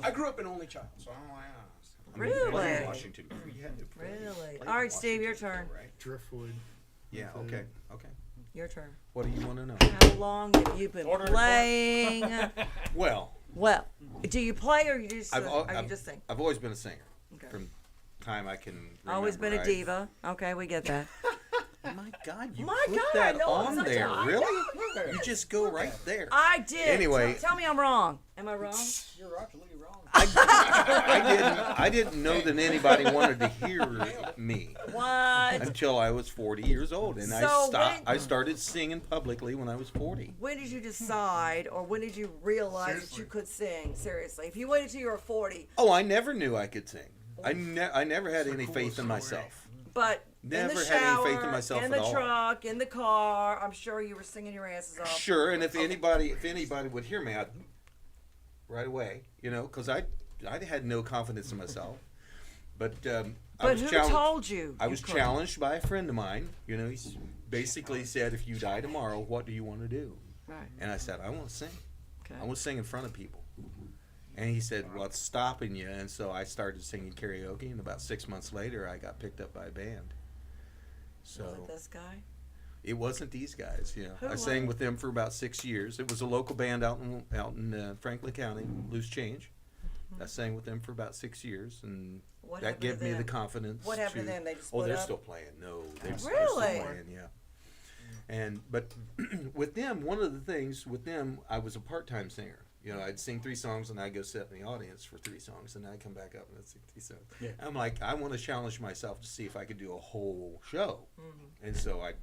Speaker 7: I grew up an only child, so I'm like,
Speaker 6: I mean, you played in
Speaker 1: Really?
Speaker 6: Washington. You had to play-
Speaker 1: Really?
Speaker 6: played
Speaker 1: All
Speaker 6: in
Speaker 1: right, Steve, your
Speaker 6: Washington,
Speaker 1: turn.
Speaker 6: right?
Speaker 4: Driftwood.
Speaker 6: Yeah. Okay. Okay.
Speaker 1: Your turn.
Speaker 6: What do you want to know?
Speaker 1: How long have you been
Speaker 3: Order in the court.
Speaker 1: playing?
Speaker 6: Well,
Speaker 1: Well, do you play or you just
Speaker 6: I've,
Speaker 1: are you just sing?
Speaker 6: I've always been a singer.
Speaker 1: Okay.
Speaker 6: From time I can remember.
Speaker 1: Always been a
Speaker 6: I-
Speaker 1: diva. Okay, we get that.
Speaker 6: My God, you
Speaker 1: My
Speaker 6: put
Speaker 1: God,
Speaker 6: that
Speaker 1: no, I'm
Speaker 6: on
Speaker 1: such
Speaker 6: there,
Speaker 1: a-
Speaker 6: really? You just go right there.
Speaker 1: I did.
Speaker 6: Anyway.
Speaker 1: tell me I'm wrong. Am I wrong?
Speaker 3: You're absolutely wrong.
Speaker 6: I didn't know that anybody wanted to hear me
Speaker 1: What?
Speaker 6: until I was 40 years old, and
Speaker 1: So
Speaker 6: I started singing publicly when I was 40.
Speaker 1: When did you decide, or when did you realize that you could sing? Seriously, if you waited till you were 40,
Speaker 6: Oh, I never knew I could sing. I never had any faith in myself.
Speaker 1: but
Speaker 6: Never
Speaker 1: in the
Speaker 6: had any
Speaker 1: shower,
Speaker 6: faith in myself
Speaker 1: in
Speaker 6: at
Speaker 1: the
Speaker 6: all.
Speaker 1: truck, in the car, I'm sure you were singing your asses off.
Speaker 6: Sure, and if anybody would hear me, I'd right away, because I had no confidence in myself. But I
Speaker 1: But
Speaker 6: was
Speaker 1: who
Speaker 6: challenged.
Speaker 1: told you?
Speaker 6: I
Speaker 1: you
Speaker 6: was
Speaker 1: could?
Speaker 6: challenged by a friend of mine. He basically said, "If you die tomorrow, what do you want to do?"
Speaker 1: Right.
Speaker 6: And I said, "I want to sing.
Speaker 1: Okay.
Speaker 6: I want to sing in front of people." And he said, "What's stopping you?" And so I started singing karaoke, and about 6 months later, I got picked up by a band. So
Speaker 1: Was it this guy?
Speaker 6: it wasn't these guys.
Speaker 1: Who
Speaker 6: I
Speaker 1: was
Speaker 6: sang
Speaker 1: it?
Speaker 6: with them for about 6 years. It was a local band out in Franklin County, Loose Change. I sang with them for about 6 years, and
Speaker 1: What
Speaker 6: that
Speaker 1: happened to
Speaker 6: gave me the
Speaker 1: them?
Speaker 6: confidence.
Speaker 1: What happened to them? They just
Speaker 6: Oh,
Speaker 1: split
Speaker 6: they're
Speaker 1: up?
Speaker 6: still playing. No, they're still
Speaker 1: Really?
Speaker 6: playing. Yeah. But with them, one of the things with them, I was a part-time singer. I'd sing 3 songs and I'd go sit in the audience for 3 songs, and I'd come back up and I'd sing 3 songs.
Speaker 3: Yeah.
Speaker 6: I'm like, I want to challenge myself to see if I could do a whole show, and so I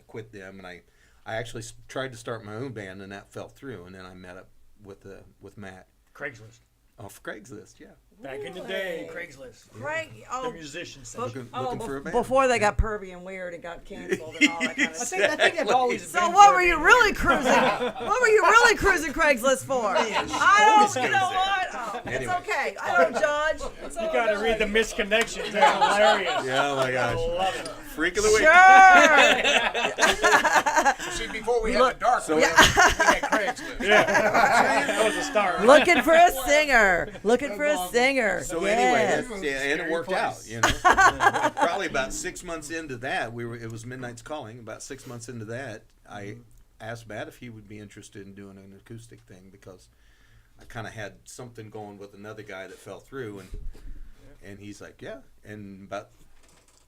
Speaker 6: quit them, and I actually tried to start my own band, and that fell through, and then I met up with Matt
Speaker 3: Craigslist.
Speaker 6: off Craigslist. Yeah,
Speaker 3: Back in the day,
Speaker 1: Really?
Speaker 3: Craigslist.
Speaker 1: Craig,
Speaker 3: The
Speaker 1: oh,
Speaker 3: musician
Speaker 1: bef-
Speaker 3: section.
Speaker 6: looking for a band.
Speaker 1: before they got pervy and weird and got canceled and all that kind of
Speaker 3: I
Speaker 1: stuff.
Speaker 3: think they've always
Speaker 1: So
Speaker 3: been
Speaker 1: what were
Speaker 3: pervy
Speaker 1: you
Speaker 3: and
Speaker 1: really cruising? What were you really cruising Craigslist for? I
Speaker 6: always
Speaker 1: don't. You
Speaker 6: goes
Speaker 1: know
Speaker 6: there.
Speaker 1: what? Oh,
Speaker 6: Anyway.
Speaker 1: It's okay. I don't judge. It's
Speaker 3: You
Speaker 1: all
Speaker 3: gotta
Speaker 1: good.
Speaker 3: read the misconnections. They're hilarious.
Speaker 6: Yeah, oh my
Speaker 3: I
Speaker 6: gosh,
Speaker 3: love it.
Speaker 6: freak of the week.
Speaker 1: Sure.
Speaker 7: See, before we had
Speaker 1: Look-
Speaker 7: the dark
Speaker 6: So-
Speaker 7: web, we had Craigslist.
Speaker 3: Yeah. That was a start.
Speaker 1: Looking for a singer. Looking for a singer.
Speaker 6: So
Speaker 1: Yes.
Speaker 6: anyway, and it worked out. Probably about 6 months into that, it was Midnight's Calling. About 6 months into that, I asked Matt if he would be interested in doing an acoustic thing, because I kind of had something going with another guy that fell through, and he's like, yeah. And about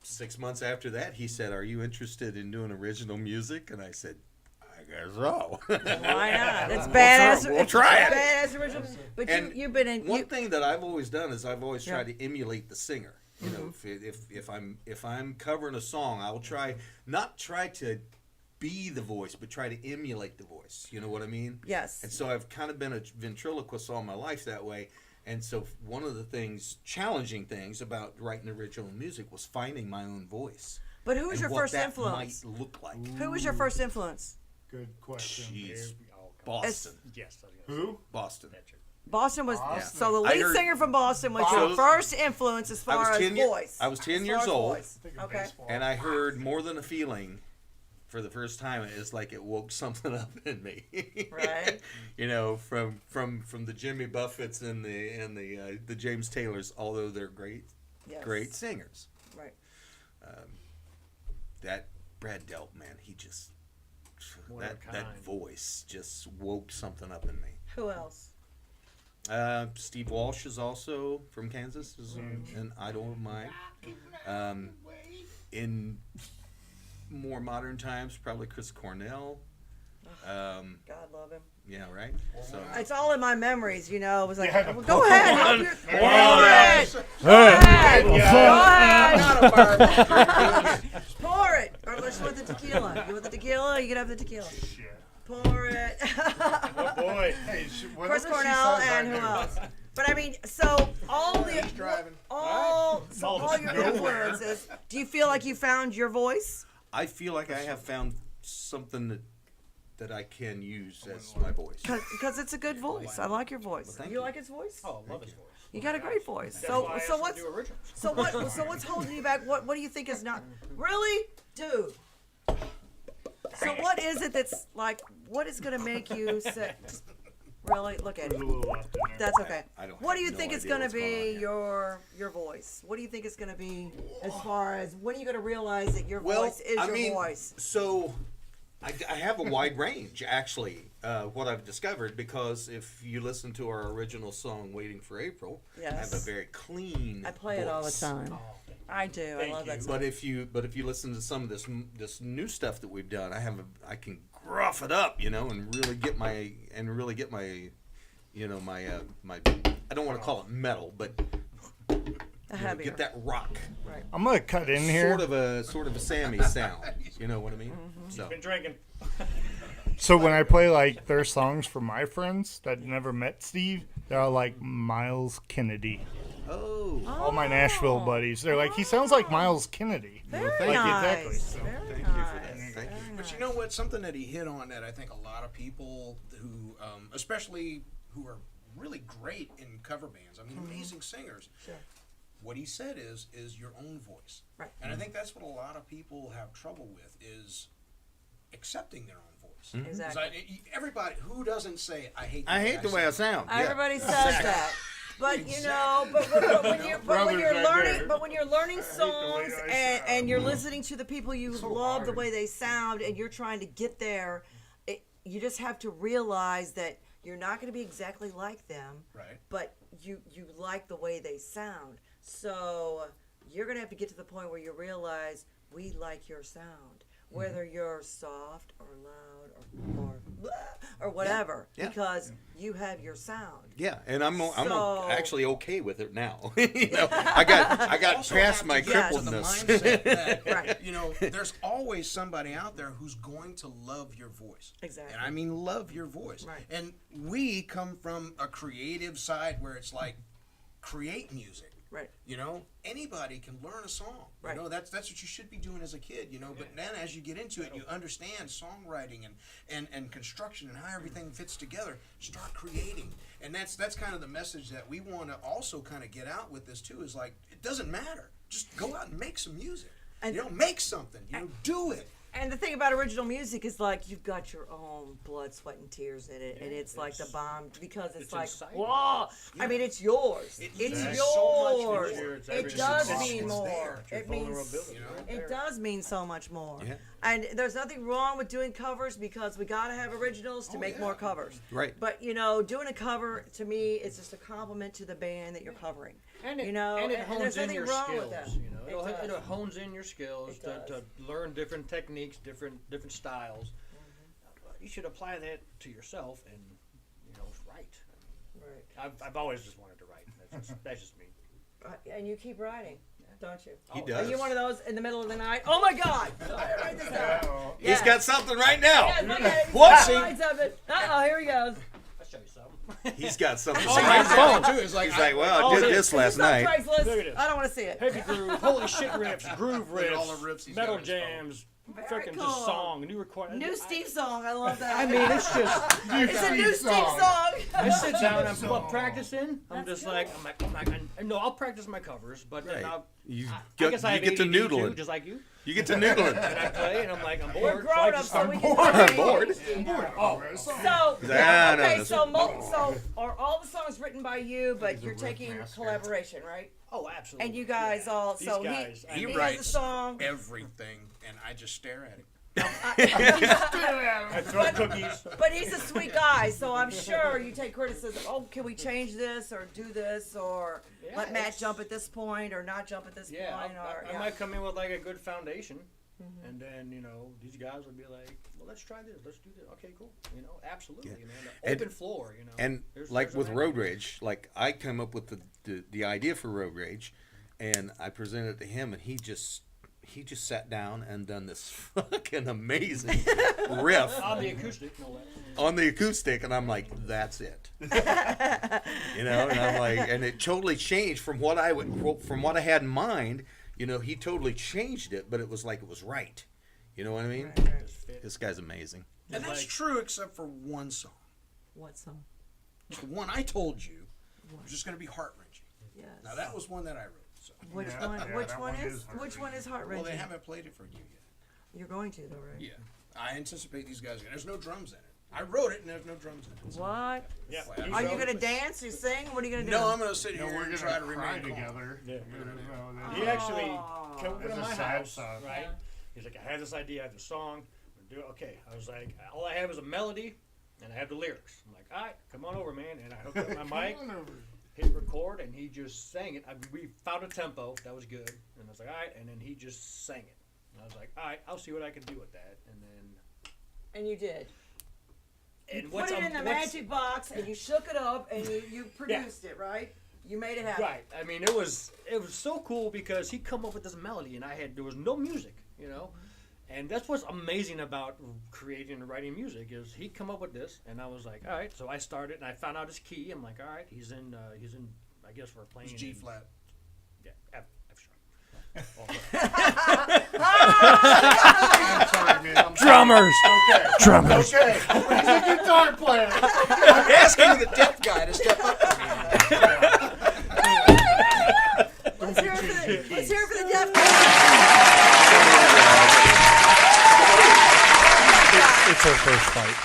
Speaker 6: 6 months after that, he said, "Are you interested in doing original music?" And I said, "I guess so."
Speaker 1: Why not? It's badass.
Speaker 6: We'll try it.
Speaker 1: Badass original. But
Speaker 6: And
Speaker 1: you've been in.
Speaker 6: One thing that I've always done is I've always
Speaker 1: Yeah.
Speaker 6: tried to emulate the singer. You know, if I'm covering a song, I'll not try to be the voice, but try to emulate the voice. You know what I mean?
Speaker 1: Yes.
Speaker 6: And so I've kind of been a ventriloquist all my life that way. And so one of the challenging things about writing original music was finding my own voice.
Speaker 1: But who was
Speaker 6: and
Speaker 1: your
Speaker 6: what
Speaker 1: first
Speaker 6: that
Speaker 1: influence?
Speaker 6: might look like.
Speaker 1: Who was your first influence?
Speaker 4: Good question.
Speaker 6: Jeez.
Speaker 3: Oh, God.
Speaker 6: Boston.
Speaker 3: Yes. I was gonna say
Speaker 4: Who?
Speaker 6: Boston.
Speaker 3: that's it.
Speaker 1: Boston was
Speaker 4: Boston.
Speaker 1: so the
Speaker 6: I
Speaker 1: lead
Speaker 6: heard-
Speaker 1: singer from Boston was your
Speaker 6: Boston.
Speaker 1: first influence as
Speaker 6: I was
Speaker 1: far as
Speaker 6: 10 year-
Speaker 1: voice.
Speaker 6: I was 10
Speaker 1: As
Speaker 6: years
Speaker 1: far as
Speaker 6: old.
Speaker 1: voice.
Speaker 4: Think of
Speaker 1: Okay.
Speaker 4: baseball.
Speaker 6: And I heard More Than a Feeling for the first time. It's like it woke something up in me.
Speaker 1: Right.
Speaker 6: You know, from the Jimmy Buffetts and the James Taylors, although they're great
Speaker 1: Yes.
Speaker 6: great singers.
Speaker 1: Right.
Speaker 6: That Brad Delp, man, he just
Speaker 3: One of a
Speaker 6: that
Speaker 3: kind.
Speaker 6: voice just woke something up in me.
Speaker 1: Who else?
Speaker 6: Steve Walsh is also from Kansas, is an idol of mine. In more modern times, probably Chris Cornell.
Speaker 1: God love him.
Speaker 6: Yeah, right. So
Speaker 1: It's all in my memories, you know. It was like,
Speaker 4: Yeah.
Speaker 1: well, go ahead, help your, pour
Speaker 4: Yeah.
Speaker 1: it, go ahead, pour it. Or let's with the tequila. You want the tequila? You can have the tequila.
Speaker 4: Shit.
Speaker 1: Pour it.
Speaker 3: Oh, boy.
Speaker 4: Hey, whatever
Speaker 1: Chris
Speaker 4: she
Speaker 1: Cornell
Speaker 4: says, I
Speaker 1: and who
Speaker 4: do.
Speaker 1: else? But I mean, so all the
Speaker 7: driving.
Speaker 1: all your
Speaker 4: Nowhere.
Speaker 1: influences. Do you feel like you found your voice?
Speaker 6: I feel like I have found something that I can use as my voice.
Speaker 1: Because it's a good voice. I like your voice.
Speaker 6: thank
Speaker 1: You
Speaker 6: you.
Speaker 1: like his voice?
Speaker 3: Oh, I love his voice.
Speaker 1: You got a great voice.
Speaker 3: That's
Speaker 1: So
Speaker 3: why I asked
Speaker 1: so
Speaker 3: him to
Speaker 1: what's
Speaker 3: do originals.
Speaker 1: so what's holding you back? What do you think is not really, dude? So what is it that's like? What is gonna make you say? Really, look at
Speaker 4: There's
Speaker 1: it.
Speaker 4: a little left in there.
Speaker 1: That's okay.
Speaker 6: I don't
Speaker 1: What do
Speaker 6: have
Speaker 1: you
Speaker 6: no
Speaker 1: think is
Speaker 6: idea
Speaker 1: gonna
Speaker 6: what's going on
Speaker 1: be
Speaker 6: here.
Speaker 1: your voice? What do you think is gonna be as far as when are you gonna realize that your
Speaker 6: Well,
Speaker 1: voice is
Speaker 6: I
Speaker 1: your
Speaker 6: me's
Speaker 1: voice?
Speaker 6: So I have a wide range, actually, what I've discovered, because if you listen to our original song, Waiting for April, I have a
Speaker 1: Yes.
Speaker 6: very clean
Speaker 1: I play it all the
Speaker 6: voice.
Speaker 1: time. I do. I
Speaker 3: Thank
Speaker 1: love that
Speaker 3: you.
Speaker 1: song.
Speaker 6: But if you listen to some of this new stuff that we've done, I can gruff it up, you know, and really get my you know, my I don't want to call it metal, but
Speaker 1: The
Speaker 6: you know,
Speaker 1: heavier.
Speaker 6: get that rock
Speaker 1: Right.
Speaker 4: I'm gonna cut in here.
Speaker 6: sort of a Sammy sound. You know what I mean?
Speaker 1: Mm-hmm.
Speaker 6: So
Speaker 3: Been drinking.
Speaker 4: So when I play like their songs for my friends that never met Steve, they're all like Miles Kennedy.
Speaker 6: oh,
Speaker 4: All my Nashville buddies, they're like, he sounds like Miles Kennedy.
Speaker 1: Very
Speaker 4: Like,
Speaker 1: nice.
Speaker 4: exactly. So,
Speaker 1: Very
Speaker 6: thank
Speaker 1: nice.
Speaker 6: you for that. Thank you.
Speaker 1: Very
Speaker 7: But you
Speaker 1: nice.
Speaker 7: know what? Something that he hit on that I think a lot of people who, especially who are really great in cover bands, I mean, amazing singers.
Speaker 1: Sure.
Speaker 7: What he said is your own voice.
Speaker 1: Right.
Speaker 7: And I think that's what a lot of people have trouble with is accepting their own voice. 'Cause
Speaker 1: Exactly.
Speaker 7: everybody who doesn't say I hate.
Speaker 6: I hate the way I sound. Yeah.
Speaker 1: Everybody says that. But you know, but when you're
Speaker 4: Brothers right
Speaker 1: learning,
Speaker 4: there.
Speaker 1: but when you're learning
Speaker 4: way
Speaker 1: songs
Speaker 4: I
Speaker 1: and you're listening to the people you
Speaker 4: So
Speaker 1: love the
Speaker 4: hard.
Speaker 1: way they sound, and you're trying to get there, you just have to realize that you're not going to be exactly like them,
Speaker 7: Right.
Speaker 1: but you like the way they sound. So you're going to have to get to the point where you realize we like your sound, whether you're soft or loud or whatever,
Speaker 6: Yeah.
Speaker 1: because you have your sound.
Speaker 6: Yeah, and I'm
Speaker 1: So-
Speaker 6: actually okay with it now. You know, I got
Speaker 7: Also
Speaker 6: past
Speaker 7: have
Speaker 6: my
Speaker 7: to get to the
Speaker 6: crippledness.
Speaker 7: mindset that,
Speaker 1: Right.
Speaker 7: you know, there's always somebody out there who's going to love your voice.
Speaker 1: Exactly.
Speaker 7: And I mean love your voice.
Speaker 1: Right.
Speaker 7: And we come from a creative side where it's like create music.
Speaker 1: Right.
Speaker 7: You know, anybody can learn a song.
Speaker 1: Right.
Speaker 7: You know, that's what you should be doing as a kid, you know, but then as you get into it, you understand songwriting and construction and how everything fits together. Start creating. And that's kind of the message that we want to also kind of get out with this too, is like, it doesn't matter. Just go out and make some music.
Speaker 1: And-
Speaker 7: you know, make something. You know, do it.
Speaker 1: And the thing about original music is like you've got your own blood, sweat, and tears in it, and it's like the bomb because it's like,
Speaker 3: inside
Speaker 1: whoa! I mean, it's yours.
Speaker 7: It
Speaker 1: It's
Speaker 7: means so much
Speaker 1: yours.
Speaker 7: more.
Speaker 3: It's
Speaker 1: It
Speaker 3: everything.
Speaker 1: does
Speaker 7: It's
Speaker 1: mean more.
Speaker 7: there.
Speaker 1: It means
Speaker 3: Vulnerability,
Speaker 7: you know?
Speaker 3: right
Speaker 1: it
Speaker 3: there.
Speaker 1: does mean so much more.
Speaker 6: Yeah.
Speaker 1: And there's nothing wrong with doing covers because we gotta have originals to make
Speaker 7: yeah.
Speaker 1: more covers.
Speaker 6: Right.
Speaker 1: But you know, doing a cover to me is just a compliment to the band that you're covering.
Speaker 3: And it,
Speaker 1: You know,
Speaker 3: and it
Speaker 1: and
Speaker 3: hones
Speaker 1: there's
Speaker 3: in
Speaker 1: nothing
Speaker 3: your
Speaker 1: wrong
Speaker 3: skills.
Speaker 1: with that.
Speaker 3: You know,
Speaker 1: It does.
Speaker 3: it hones in your skills
Speaker 1: It
Speaker 3: to
Speaker 1: does.
Speaker 3: learn different techniques, different styles. You should apply that to yourself, and write.
Speaker 1: Right.
Speaker 3: I've always just wanted to write. That's just me.
Speaker 1: And you keep writing, don't you?
Speaker 6: He
Speaker 1: Are
Speaker 6: does.
Speaker 1: you one of those in the middle of the night? Oh my God! I gotta write this down.
Speaker 6: He's got something right now.
Speaker 1: Yes, look at it.
Speaker 6: Whoopsie.
Speaker 1: Write something. Uh-oh, here he goes.
Speaker 3: I'll show you something.
Speaker 6: He's got something.
Speaker 7: See, my phone too is like,
Speaker 6: He's like, well, I did this last
Speaker 1: Is this on
Speaker 6: night.
Speaker 1: Craigslist?
Speaker 3: Look at this.
Speaker 1: I don't want to see it.
Speaker 3: Heavy groove, holy shit riffs, groove
Speaker 7: Look at
Speaker 3: riffs,
Speaker 7: all the riffs he's
Speaker 3: metal
Speaker 7: got on his phone.
Speaker 3: jams,
Speaker 1: Very
Speaker 3: freaking
Speaker 1: cool.
Speaker 3: just song, new recording.
Speaker 1: New Steve song. I love that.
Speaker 3: I mean, it's just.
Speaker 1: it's a new Steve song.
Speaker 3: I sit down and
Speaker 4: Song.
Speaker 3: I'm practicing. I'm
Speaker 1: That's
Speaker 3: just like, I'm like, no, I'll practice my covers, but then
Speaker 6: Right.
Speaker 3: I'll,
Speaker 6: You
Speaker 3: I guess I
Speaker 6: you
Speaker 3: have
Speaker 6: get to
Speaker 3: ADD too,
Speaker 6: noodling.
Speaker 3: just like you.
Speaker 6: You get to noodling.
Speaker 3: And I play, and I'm like, I'm
Speaker 1: We're
Speaker 3: bored.
Speaker 1: grown
Speaker 3: so I
Speaker 1: up,
Speaker 3: just,
Speaker 1: so we can
Speaker 6: I'm
Speaker 1: say
Speaker 6: bored.
Speaker 1: ADHD now.
Speaker 4: Oh,
Speaker 1: So,
Speaker 6: Ah,
Speaker 1: yeah,
Speaker 6: no,
Speaker 1: okay,
Speaker 6: that's-
Speaker 1: so are all the songs written by you, but
Speaker 4: He's a
Speaker 1: you're
Speaker 4: riff
Speaker 1: taking
Speaker 4: master.
Speaker 1: collaboration, right?
Speaker 3: oh, absolutely.
Speaker 1: And you guys all,
Speaker 3: These
Speaker 1: so
Speaker 3: guys, I
Speaker 1: he
Speaker 3: mean,
Speaker 1: has a
Speaker 7: writes
Speaker 1: song.
Speaker 7: everything, and I just stare at it.
Speaker 3: I throw cookies.
Speaker 1: But he's a sweet guy, so I'm sure you take criticism. Oh, can we change this or do this or
Speaker 3: Yeah,
Speaker 1: let Matt
Speaker 3: it's-
Speaker 1: jump at this point or not jump at this
Speaker 3: Yeah,
Speaker 1: point? Or
Speaker 3: I might come in with like a good foundation,
Speaker 1: Mm-hmm.
Speaker 3: and then these guys would be like, well, let's try this, let's do this. Okay, cool. Absolutely,
Speaker 6: Yeah.
Speaker 3: man.
Speaker 6: And-
Speaker 3: Open floor,
Speaker 6: And
Speaker 3: There's-
Speaker 6: like
Speaker 3: there's
Speaker 6: with
Speaker 3: an
Speaker 6: Road
Speaker 3: idea.
Speaker 6: Rage, like I come up with the idea for Road Rage, and I presented it to him, and he just sat down and done this fucking amazing riff
Speaker 3: On the acoustic, no less.
Speaker 6: on the acoustic, and I'm like, that's it. And I'm like, and it totally changed from what I had in mind. He totally changed it, but it was like it was right. You know what I mean?
Speaker 3: Just fit.
Speaker 6: This guy's amazing.
Speaker 7: And that's
Speaker 3: Like-
Speaker 7: true except for one song.
Speaker 1: What song?
Speaker 7: The one I told you was just going to be heart wrenching.
Speaker 1: Yes.
Speaker 7: Now that was one that I wrote. So.
Speaker 1: Which
Speaker 4: Yeah,
Speaker 1: one?
Speaker 4: yeah,
Speaker 1: Which
Speaker 4: that
Speaker 1: one
Speaker 4: one
Speaker 1: is?
Speaker 4: is
Speaker 1: Which one is heart
Speaker 7: Well,
Speaker 1: wrenching?
Speaker 7: they haven't played it for you yet.
Speaker 1: You're going to though, right?
Speaker 7: Yeah. I anticipate these guys. There's no drums in it. I wrote it and there's no drums in it.
Speaker 1: What?
Speaker 3: Yeah.
Speaker 7: Well,
Speaker 1: Are you gonna dance? You sing? What are you gonna do?
Speaker 7: No, I'm gonna sit
Speaker 4: No,
Speaker 7: here
Speaker 4: we're
Speaker 7: and
Speaker 4: gonna
Speaker 7: try to
Speaker 4: cry
Speaker 7: remain calm.
Speaker 4: together.
Speaker 3: Yeah.
Speaker 4: You
Speaker 3: He
Speaker 4: know,
Speaker 3: actually
Speaker 1: Aw.
Speaker 3: came over to
Speaker 4: It's a
Speaker 3: my
Speaker 4: sad
Speaker 3: house,
Speaker 4: song.
Speaker 3: right? He's like, I had this idea, I have the song. Okay. I was like, all I have is a melody, and I have the lyrics. I'm like, all right, come on over, man. And I hooked up my mic, hit record, and he just sang it. We found a tempo that was good, and I was like, all right. And then he just sang it. And I was like, all right, I'll see what I can do with that. And then,
Speaker 1: And you did.
Speaker 3: and
Speaker 1: Put it in the magic box, and you shook it up, and you produced it, right? You made it happen.
Speaker 3: Right. I mean, it was so cool because he come up with this melody, and there was no music, and that's what's amazing about creating and writing music is he come up with this, and I was like, all right. So I started, and I found out his key. I'm like, all right, he's in. I guess we're playing
Speaker 7: It's G
Speaker 3: in-
Speaker 7: flat.
Speaker 3: Yeah, F
Speaker 4: I'm sorry, man. I'm
Speaker 8: Drummers.
Speaker 4: okay.
Speaker 8: Drummers.
Speaker 4: Okay. He's a guitar player.
Speaker 7: Asking the deaf guy to step up.
Speaker 1: Let's hear it for the deaf guy.
Speaker 8: It's our first fight.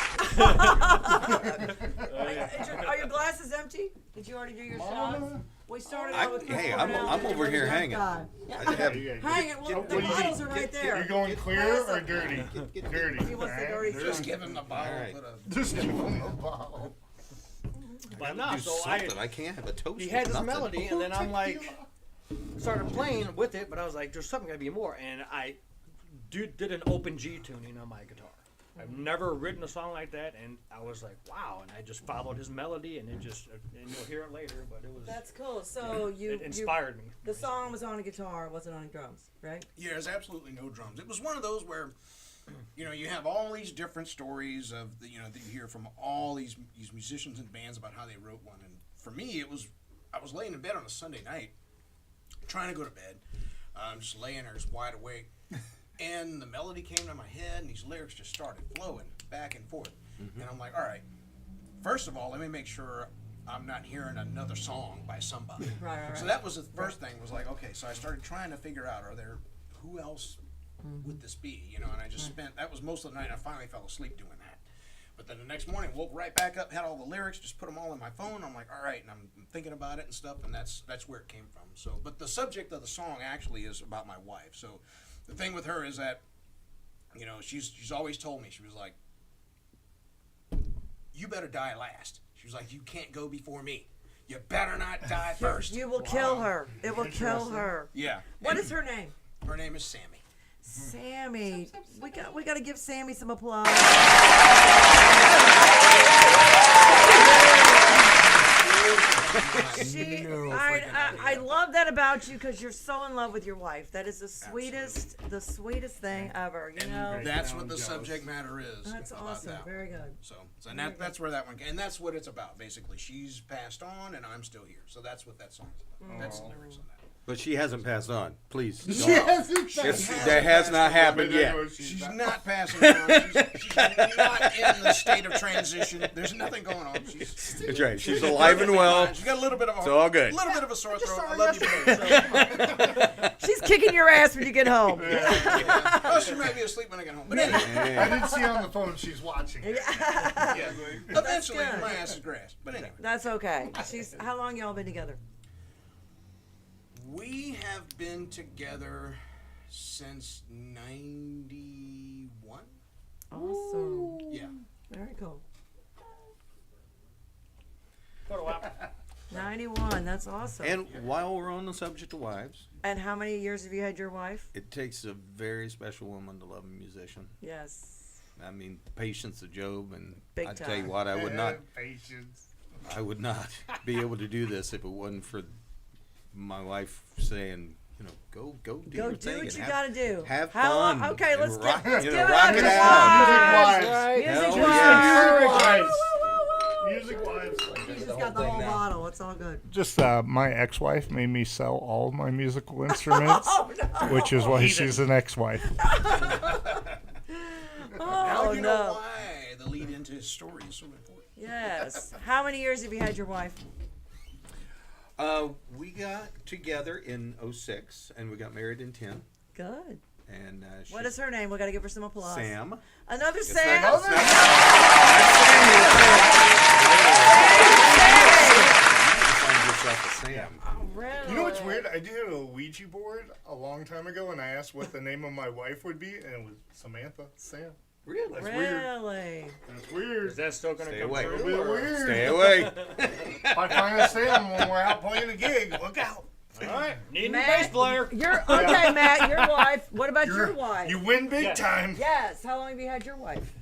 Speaker 1: Are your glasses empty? Did you already do your shots? We started out with
Speaker 6: Hey,
Speaker 1: Chris
Speaker 6: I'm
Speaker 1: Cornell.
Speaker 6: over here
Speaker 1: Deaf
Speaker 6: hanging.
Speaker 1: guy.
Speaker 6: I have,
Speaker 1: Hang it. Well, the
Speaker 4: what do you
Speaker 1: bottles
Speaker 4: need?
Speaker 1: are right
Speaker 4: You're
Speaker 1: there.
Speaker 4: going clear or dirty? Dirty.
Speaker 1: He wants the
Speaker 4: alright?
Speaker 1: dirty
Speaker 7: Just give him the bottle.
Speaker 6: All right.
Speaker 7: Put a,
Speaker 4: Just give him a bottle.
Speaker 3: But
Speaker 6: do
Speaker 3: no, so
Speaker 6: something. I can't have a toast.
Speaker 3: he had
Speaker 6: with
Speaker 3: this
Speaker 6: nothing.
Speaker 3: melody, and then I'm like, started playing with it, but I was like, there's something gotta be more, and I did an open G tuning on my guitar. I've never written a song like that, and I was like, wow, and I just followed his melody, and it just, and you'll hear it later, but it was,
Speaker 1: That's cool. So
Speaker 3: it inspired me.
Speaker 1: the song was on a guitar, it wasn't on drums, right?
Speaker 7: yeah, there's absolutely no drums. It was one of those where, you have all these different stories of that you hear from all these musicians and bands about how they wrote one. And for me, I was laying in bed on a Sunday night, trying to go to bed. I'm just laying there, just wide awake, and the melody came to my head, and these lyrics just started flowing back and forth. And I'm like, all right, first of all, let me make sure I'm not hearing another song by somebody.
Speaker 1: Right.
Speaker 7: So that was the first thing. Was like, okay. So I started trying to figure out, who else would this be? And I just that was most of the night. I finally fell asleep doing that. But then the next morning, woke right back up, had all the lyrics, just put them all in my phone. I'm like, all right, and I'm thinking about it and stuff, and that's where it came from. So, but the subject of the song actually is about my wife. So, the thing with her is that, she's always told me, she was like, you better die last. She was like, you can't go before me. You better not die first.
Speaker 1: You will kill her. It will kill her.
Speaker 7: Yeah.
Speaker 1: What is her name?
Speaker 7: Her name is Sammy.
Speaker 1: Sammy. We got to give Sammy some applause. I love that about you because you're so in love with your wife. That is the sweetest thing ever. You know.
Speaker 7: That's what the subject matter is.
Speaker 1: That's
Speaker 7: about
Speaker 1: awesome.
Speaker 7: that.
Speaker 1: Very good.
Speaker 7: So and that's where that one came. And that's what it's about, basically. She's passed on, and I'm still here. So that's what that song's about. That's the lyrics on that.
Speaker 6: But she hasn't passed on. Please. Don't.
Speaker 4: Yes,
Speaker 6: That has not happened yet.
Speaker 7: She's not passing on. She's not in the state of transition. There's nothing going on.
Speaker 6: That's right. She's alive and well.
Speaker 7: She's got a little bit of a,
Speaker 6: It's all good.
Speaker 7: little bit of a sore throat. I love you, babe.
Speaker 1: She's kicking your ass when you get home.
Speaker 7: Yeah. Oh, she might be asleep when I get home. But anyway,
Speaker 4: I did see on the phone she's watching.
Speaker 7: yeah. Eventually,
Speaker 1: good.
Speaker 7: my ass is grass. But anyway.
Speaker 1: That's okay. How long y'all been together?
Speaker 7: We have been together since '91.
Speaker 1: Awesome.
Speaker 7: Yeah.
Speaker 1: Very cool.
Speaker 3: Quite a while.
Speaker 1: 91. That's awesome.
Speaker 6: And while we're on the subject of wives,
Speaker 1: And how many years have you had your wife?
Speaker 6: it takes a very special woman to love a musician.
Speaker 1: Yes.
Speaker 6: I mean, patience of Job, and
Speaker 1: Big
Speaker 6: I tell you
Speaker 1: time.
Speaker 6: what, I
Speaker 4: Patience.
Speaker 6: would not be able to do this if it wasn't for my wife saying, go do
Speaker 1: Go
Speaker 6: your
Speaker 1: do
Speaker 6: thing
Speaker 1: what
Speaker 6: and
Speaker 1: you
Speaker 6: have,
Speaker 1: gotta do.
Speaker 6: have
Speaker 1: How
Speaker 6: fun.
Speaker 1: long? Okay,
Speaker 6: and
Speaker 1: let's
Speaker 6: rock,
Speaker 1: give it
Speaker 6: rock
Speaker 1: up
Speaker 6: it
Speaker 1: to
Speaker 6: out.
Speaker 1: wives.
Speaker 4: Music
Speaker 1: Music
Speaker 6: Hell
Speaker 1: wives.
Speaker 4: Music wives.
Speaker 1: You just got the whole bottle. It's all good.
Speaker 4: Just my ex-wife made me sell all of my musical instruments,
Speaker 1: Oh, no.
Speaker 4: which is why she's an ex-wife.
Speaker 7: Now
Speaker 1: Oh,
Speaker 7: you know
Speaker 1: no.
Speaker 7: why the lead into his story is so important.
Speaker 1: Yes. How many years have you had your wife?
Speaker 6: We got together in '06, and we got married in '10.
Speaker 1: Good.
Speaker 6: And
Speaker 1: What is her name? We got to give her some applause.
Speaker 6: Sam.
Speaker 1: Another
Speaker 6: It's
Speaker 1: Sam.
Speaker 6: not- it's not- Find yourself a Sam.
Speaker 1: Oh, really?
Speaker 4: You know what's weird? I did a Ouija board a long time ago, and I asked what the name of my wife would be, and it was Samantha Sam.
Speaker 6: Really?
Speaker 4: That's weird.
Speaker 1: Really?
Speaker 4: That's weird.
Speaker 3: Is that still going to
Speaker 6: Stay
Speaker 3: come
Speaker 6: away.
Speaker 4: A
Speaker 3: true?
Speaker 4: bit
Speaker 3: or-
Speaker 4: weird.
Speaker 6: Stay away.
Speaker 4: If I find a Sam when we're out playing a gig, look out.
Speaker 3: All right. Need a new
Speaker 1: Matt,
Speaker 3: bass player.
Speaker 1: You're okay, Matt. Your wife. What about your wife?
Speaker 4: You win big
Speaker 3: Yeah.
Speaker 4: time.
Speaker 1: Yes. How long have you had your wife?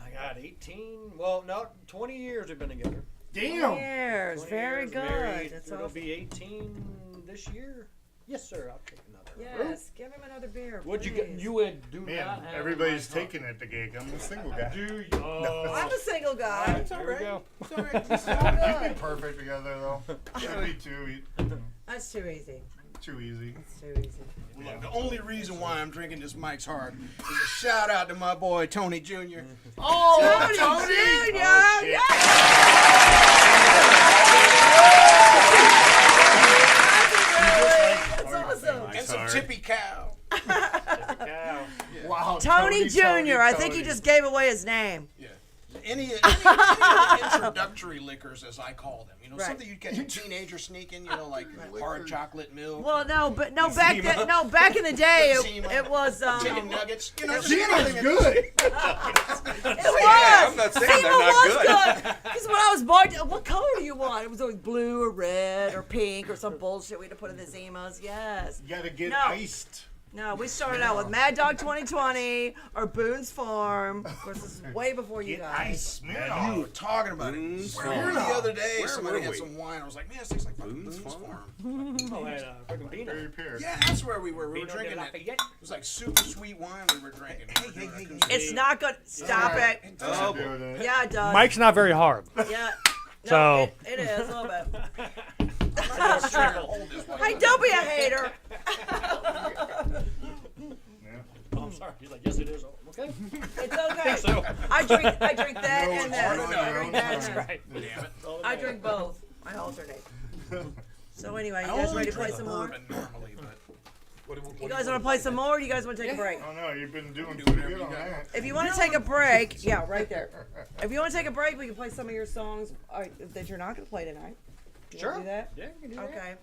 Speaker 3: I got 18. Well, no, 20 years we've been together.
Speaker 4: Damn.
Speaker 1: Years.
Speaker 3: 20
Speaker 1: Very
Speaker 3: years
Speaker 1: good.
Speaker 3: married.
Speaker 1: That's
Speaker 3: It'll
Speaker 1: awesome.
Speaker 3: be 18 this year. Yes, sir. I'll take another.
Speaker 1: Yes. Give him another beer.
Speaker 3: Would you
Speaker 1: please.
Speaker 3: get? You would do
Speaker 4: Man,
Speaker 3: not have
Speaker 4: everybody's
Speaker 3: my car.
Speaker 4: taking it to gig. I'm the single guy.
Speaker 3: Do you? Oh.
Speaker 1: I'm a single guy.
Speaker 4: It's all
Speaker 3: There we
Speaker 4: right.
Speaker 3: go.
Speaker 4: It's all right. It's all right. You'd be perfect together, though. It'd be
Speaker 1: That's too easy.
Speaker 4: too easy.
Speaker 1: That's too easy.
Speaker 7: Look, the only reason why I'm drinking this Mike's Hard is a shout out to my boy Tony Jr.
Speaker 4: Oh,
Speaker 1: Tony Jr.
Speaker 4: shit.
Speaker 1: That's awesome.
Speaker 7: and some Tippy Cow.
Speaker 3: Cow.
Speaker 4: Wow.
Speaker 1: Tony Jr. I think he just gave away his name.
Speaker 7: Yeah. Any of the introductory liquors, as I call them. You know,
Speaker 1: Right.
Speaker 7: something you'd catch a teenager sneaking, you know, like hard chocolate milk,
Speaker 1: Well, back in the day, it was
Speaker 7: chicken nuggets. You know, just
Speaker 4: Zima
Speaker 7: anything
Speaker 4: is
Speaker 7: that-
Speaker 4: good.
Speaker 1: It was.
Speaker 6: I'm not saying
Speaker 1: Zima
Speaker 6: they're not
Speaker 1: was
Speaker 6: good.
Speaker 1: good. Because when I was born, what color do you want? It was always blue or red or pink or some bullshit we had to put in the Zimas. Yes.
Speaker 4: You gotta get
Speaker 1: No.
Speaker 4: iced.
Speaker 1: No, we started out with Mad Dog 2020 or Boone's Farm. Of course, this is way before you
Speaker 4: Get
Speaker 1: guys.
Speaker 4: ice.
Speaker 7: You
Speaker 4: Smirnoff.
Speaker 7: were talking about it.
Speaker 6: Boone's
Speaker 7: Where were
Speaker 6: Farm.
Speaker 7: the other day?
Speaker 6: Where
Speaker 7: Somebody
Speaker 6: were
Speaker 7: had
Speaker 6: we?
Speaker 7: some wine. I was like, man, this tastes like fucking
Speaker 6: Boone's
Speaker 7: Boone's
Speaker 6: Farm?
Speaker 7: Farm.
Speaker 3: Oh, and freaking Beano.
Speaker 4: Very pure.
Speaker 7: Yeah, that's where we were. We were
Speaker 3: Beano de
Speaker 7: drinking it.
Speaker 3: Lafayette.
Speaker 7: It was like super sweet wine we were drinking. Hey.
Speaker 1: It's not good. Stop it.
Speaker 6: Oh,
Speaker 4: Do it.
Speaker 1: Yeah, it does.
Speaker 8: Mike's not very hard.
Speaker 1: Yeah. No,
Speaker 8: So-
Speaker 1: it is a little bit.
Speaker 7: Hey,
Speaker 1: Hey, don't be a hater.
Speaker 3: Oh, I'm sorry. He's like, yes, it is. Oh, okay.
Speaker 1: It's okay.
Speaker 3: So,
Speaker 1: I drink that
Speaker 4: No,
Speaker 1: and
Speaker 4: it's
Speaker 1: that.
Speaker 4: hard
Speaker 1: I
Speaker 4: on
Speaker 1: drink
Speaker 4: your
Speaker 1: that
Speaker 4: own
Speaker 1: and
Speaker 3: that's
Speaker 1: that.
Speaker 3: right.
Speaker 7: Damn it.
Speaker 1: I drink both. I alternate. So anyway, you
Speaker 7: I
Speaker 1: guys
Speaker 7: only
Speaker 1: ready to play
Speaker 7: drink
Speaker 1: some more?
Speaker 7: bourbon normally, but
Speaker 1: You guys want to play some more? Or do you guys want to take a break?
Speaker 4: Oh no, you've been doing
Speaker 7: Do
Speaker 4: pretty
Speaker 7: whatever
Speaker 4: good
Speaker 7: you
Speaker 4: on
Speaker 7: got.
Speaker 4: that.
Speaker 1: If you want to take a break, yeah, right there. If you want to take a break, we can play some of your songs that you're not going to play tonight. Do you
Speaker 3: Sure.
Speaker 1: want to do that?
Speaker 3: Yeah, we can do that.
Speaker 1: Okay.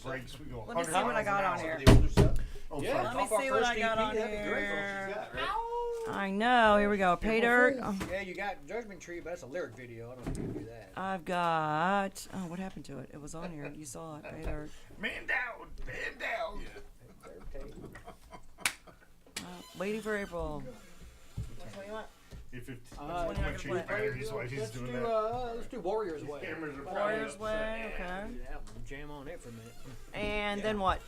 Speaker 4: Breaks, we go
Speaker 1: Let me see
Speaker 4: 100
Speaker 1: what I got on
Speaker 4: miles an
Speaker 1: here.
Speaker 4: hour. Oh,
Speaker 3: Yeah.
Speaker 4: sorry.
Speaker 1: Let me
Speaker 3: Off our
Speaker 1: see what
Speaker 3: first
Speaker 1: I got
Speaker 3: EP,
Speaker 1: on
Speaker 3: that'd be great.
Speaker 1: here. I know. Here we go. PayDirt. Oh,
Speaker 3: Yeah, you got Judgment Tree, but that's a lyric video. I don't think you can do that.
Speaker 1: I've got. Oh, what happened to it? It was on here. You saw it. PayDirt.
Speaker 4: Man down, man down.
Speaker 1: Waiting for April. Which one you want?
Speaker 4: If it,
Speaker 1: one you
Speaker 4: once you
Speaker 1: gonna play?
Speaker 4: batteries, why he's
Speaker 3: Let's
Speaker 4: doing
Speaker 3: do,
Speaker 4: that.
Speaker 3: let's do Warriors Way.
Speaker 4: Cameras are
Speaker 1: Warriors
Speaker 4: probably
Speaker 1: Way.
Speaker 4: upset.
Speaker 1: Okay.
Speaker 3: Do that one. Jam on it for a minute.
Speaker 1: And then what?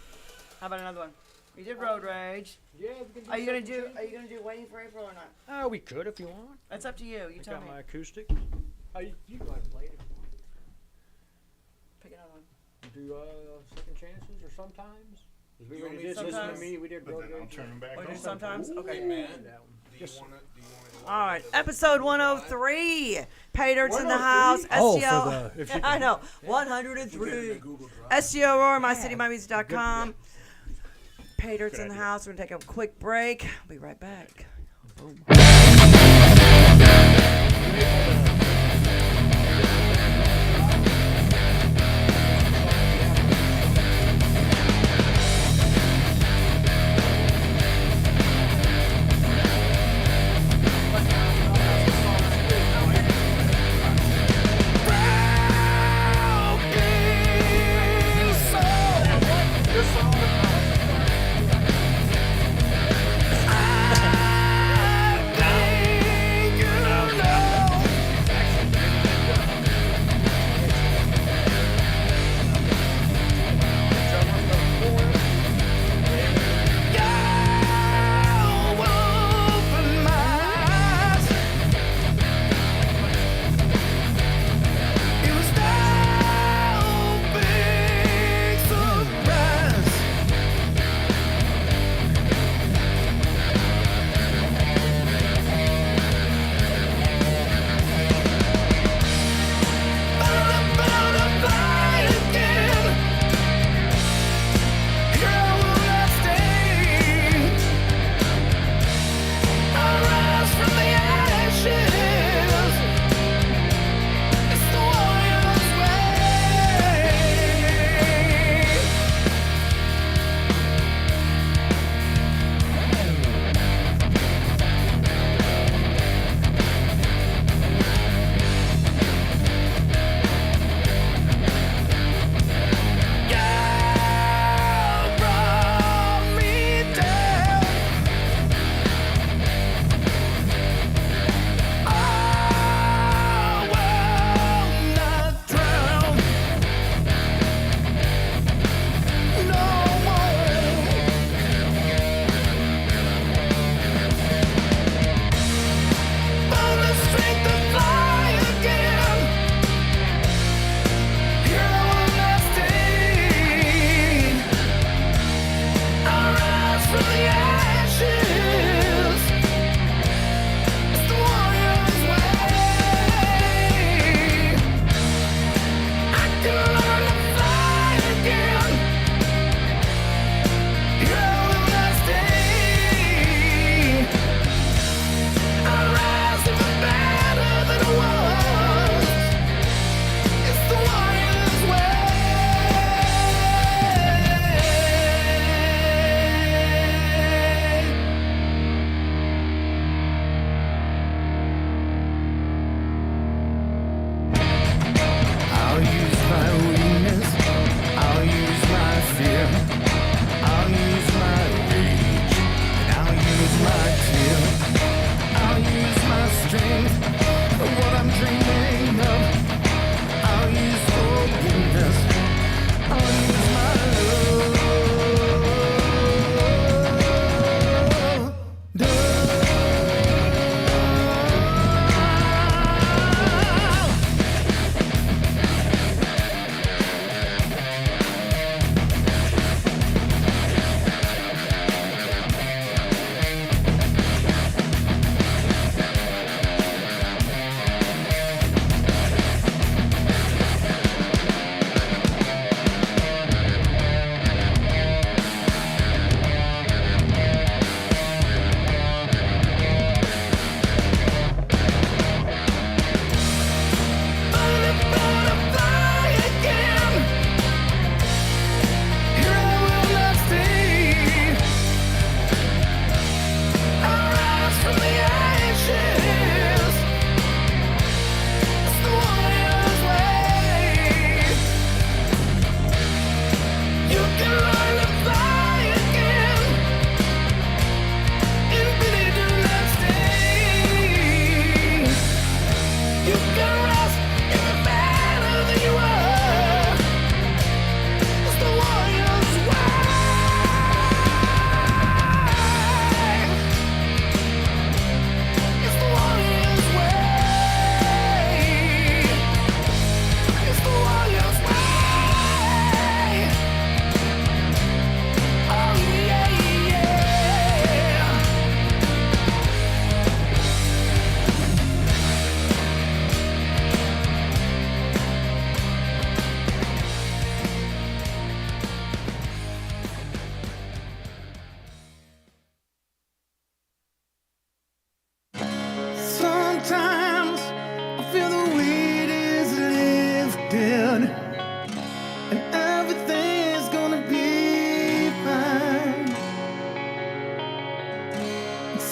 Speaker 1: How about another one? You did Road Rage.
Speaker 3: Yeah, we can do
Speaker 1: Are you gonna
Speaker 3: Second
Speaker 1: do?
Speaker 3: Chance.
Speaker 1: Are you gonna do Waiting for April or not?
Speaker 3: We could if you want.
Speaker 1: That's up to you. You
Speaker 3: I
Speaker 1: tell
Speaker 3: got
Speaker 1: me.
Speaker 3: my acoustic. You go ahead and play it if you want.
Speaker 1: Pick another one.
Speaker 3: Do Second Chances or Sometimes. 'Cause we
Speaker 7: You
Speaker 3: already
Speaker 7: want me
Speaker 3: did
Speaker 7: to
Speaker 3: Listen to
Speaker 1: sometimes?
Speaker 3: Me. We did
Speaker 4: But
Speaker 3: Road
Speaker 4: then I'll
Speaker 3: Rage.
Speaker 4: turn them back
Speaker 1: Or do
Speaker 4: on.
Speaker 1: sometimes? Okay.
Speaker 7: Hey man,
Speaker 3: That one.
Speaker 7: do you want to?
Speaker 1: All right, episode 103. PayDirt's in the
Speaker 3: 103?
Speaker 1: house.
Speaker 8: Oh,
Speaker 1: STL.
Speaker 8: for the- if you
Speaker 1: I
Speaker 8: can-
Speaker 1: know.
Speaker 7: Get it
Speaker 1: 103.
Speaker 7: in Google Drive.
Speaker 1: STL Roar, mycitymymusic.com. PayDirt's in the house. We're going to take a quick break. We'll be right back. Boom.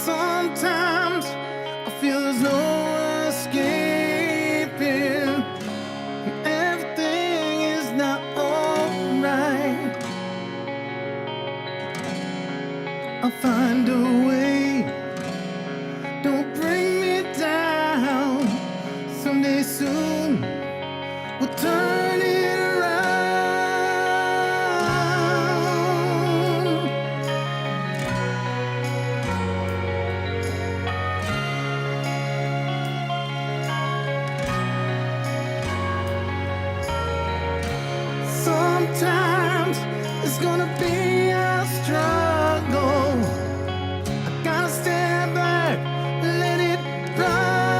Speaker 5: Sometimes I feel there's no escaping. Everything is not alright. I'll find a way. Don't bring me down. Someday soon we'll turn it around. Sometimes it's gonna be a struggle. I gotta stand back, let it ride.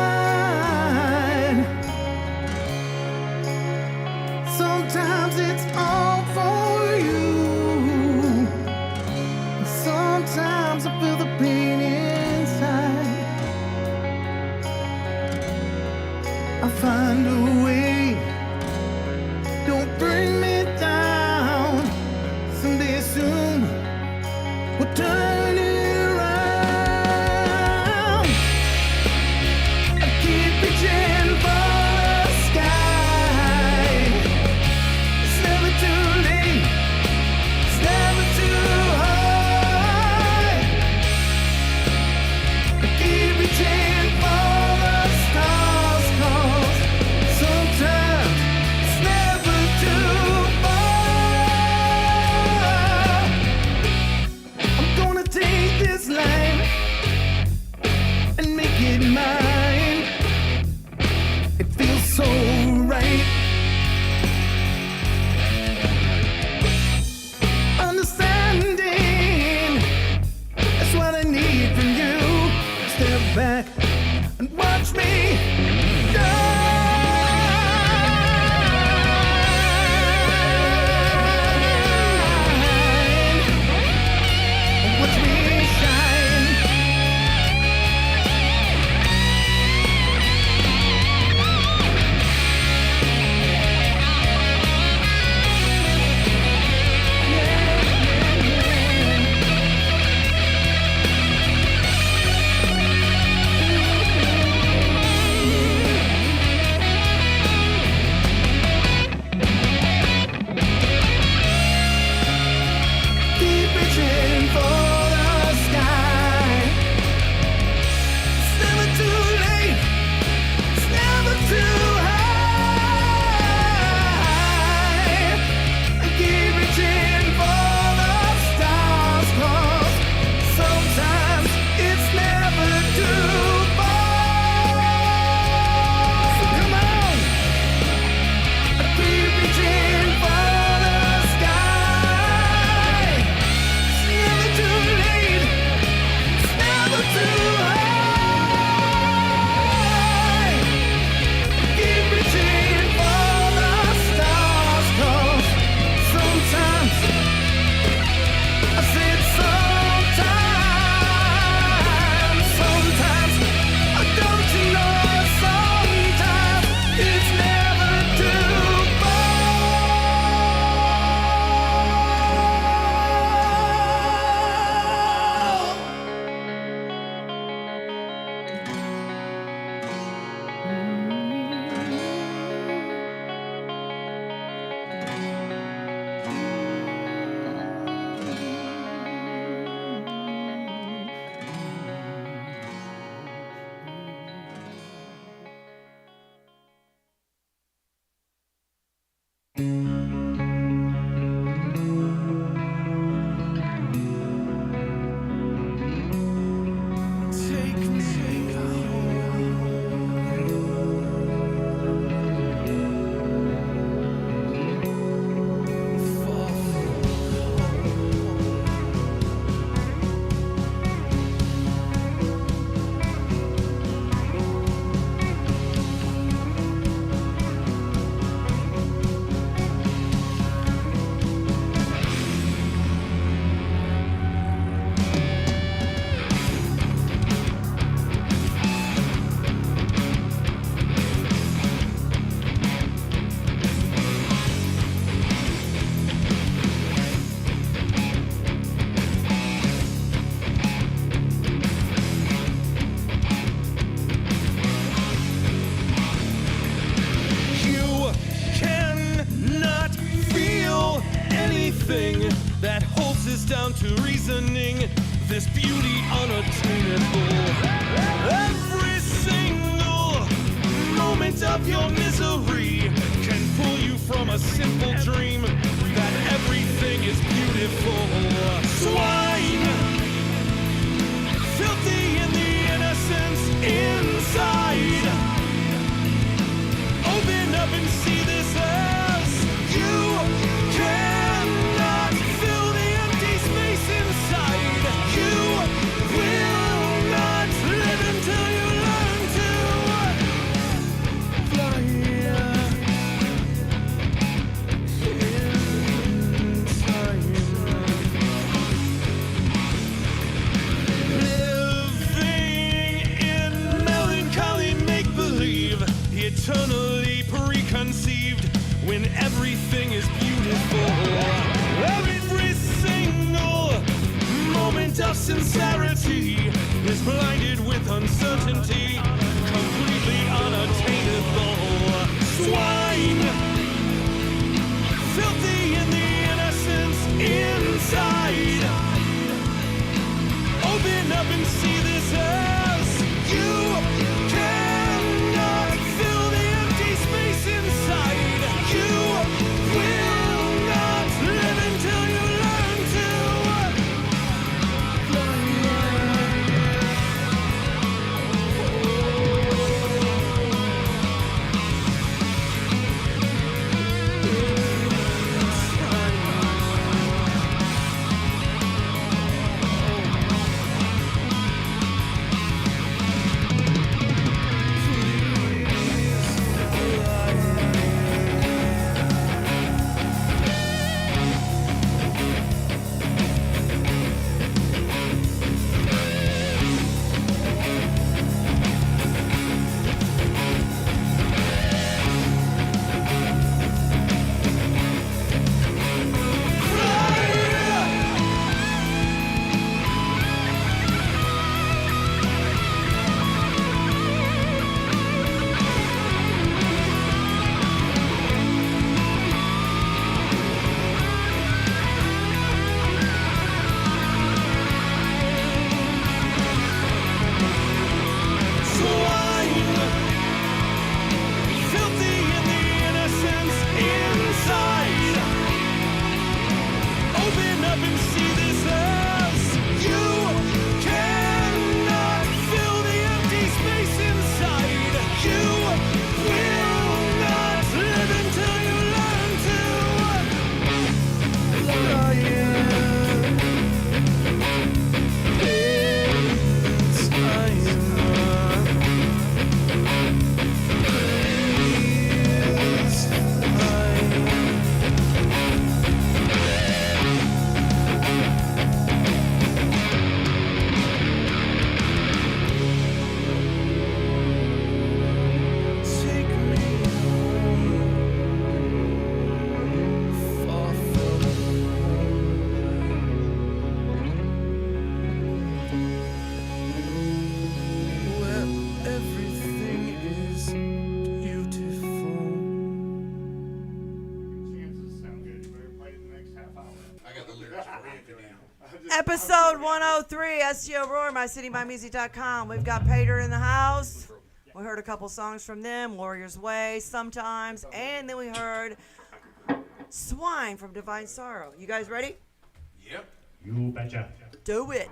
Speaker 5: Sometimes it's all for you. And sometimes I feel the pain inside. I find a way. Don't bring me down. Someday soon we'll turn it around. I keep reaching for the sky. It's never too late. It's never too high. I keep reaching for the stars, 'cause sometimes it's never too far. I'm gonna take this life and make it mine. It feels so right. Understanding, that's what I need from you. Step back and watch me shine. Watch me shine. to reasoning, this beauty unattainable. Every single moment of your misery can pull you from a simple dream that everything is beautiful. Swine, filthy in the innocence inside. Open up and see this as you cannot fill the empty space inside. You will not live until you learn to fly inside. Living in melancholy make-believe, eternally preconceived when everything is beautiful. Every single moment of sincerity is blinded with uncertainty, completely unattainable. Swine, filthy in the innocence inside. Open up and see this as you cannot fill the empty space inside. You will not live until you learn to fly.
Speaker 1: Episode 103, STL Roar, MyCityMyMusic.com. We've got PayDirt in the house. We heard a couple songs from them, Warrior's Way, Sometimes, and then we heard Swine from Divine Sorrow. You guys ready?
Speaker 7: Yep.
Speaker 8: You betcha.
Speaker 1: Do it.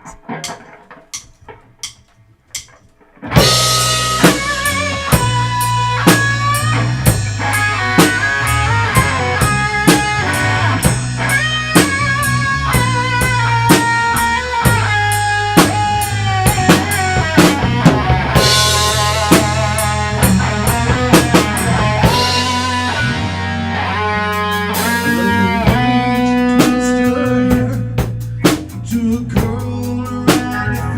Speaker 5: To a girl around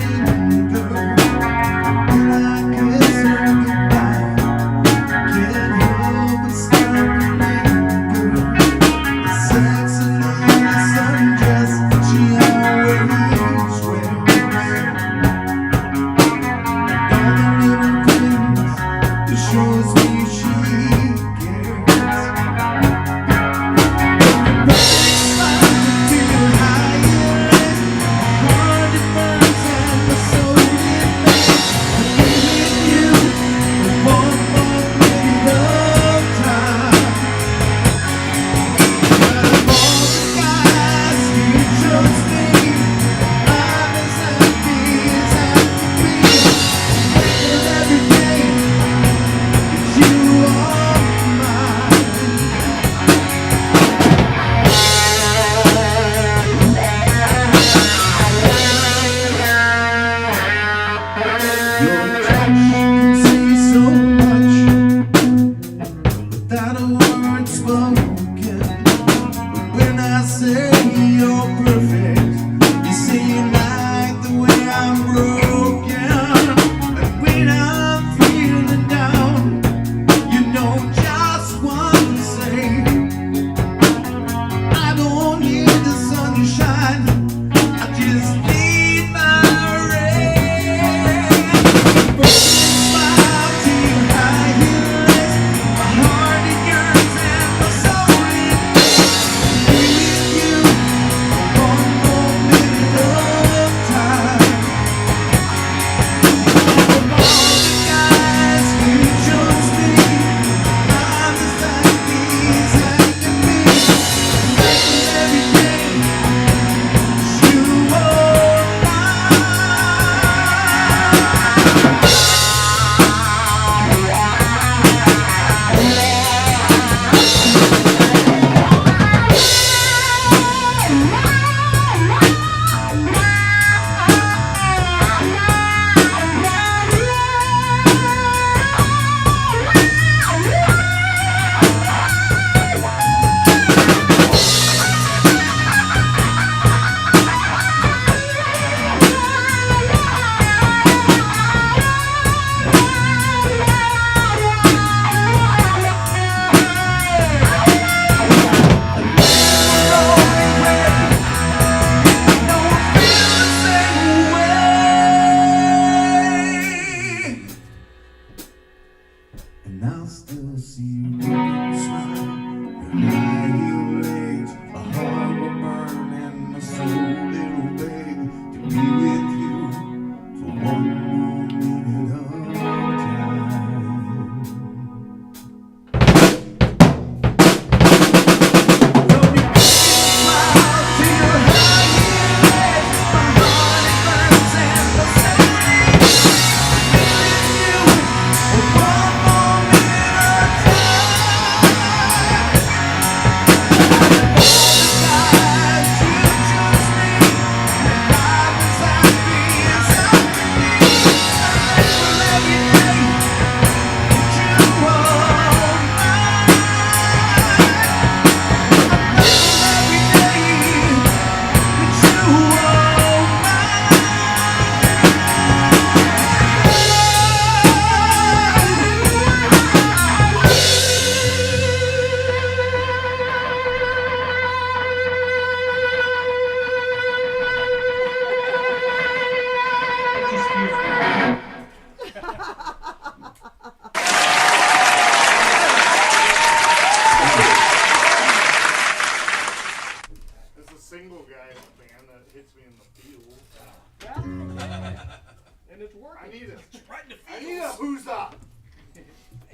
Speaker 4: I need a
Speaker 7: Right in the
Speaker 4: I
Speaker 7: field.
Speaker 4: need a huzzah.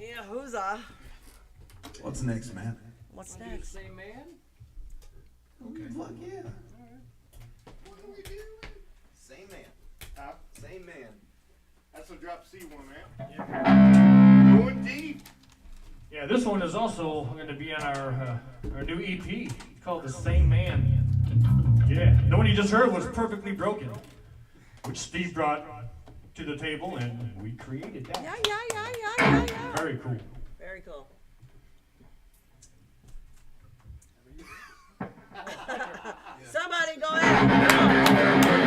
Speaker 1: Yeah, who's
Speaker 2: What's next, Matt?
Speaker 1: What's next?
Speaker 3: Same man.
Speaker 2: Okay. Fuck yeah.
Speaker 4: What are we doing?
Speaker 6: Same man.
Speaker 4: Huh?
Speaker 6: Same man.
Speaker 4: That's a drop C one, man. Going deep.
Speaker 8: Yeah, this one is also going to be on our new EP. It's called The Same Man. Yeah, the one you just heard was Perfectly Broken, which Steve brought to the table, and we created that.
Speaker 1: Yeah.
Speaker 8: Very cool.
Speaker 1: Very cool. Somebody go ahead.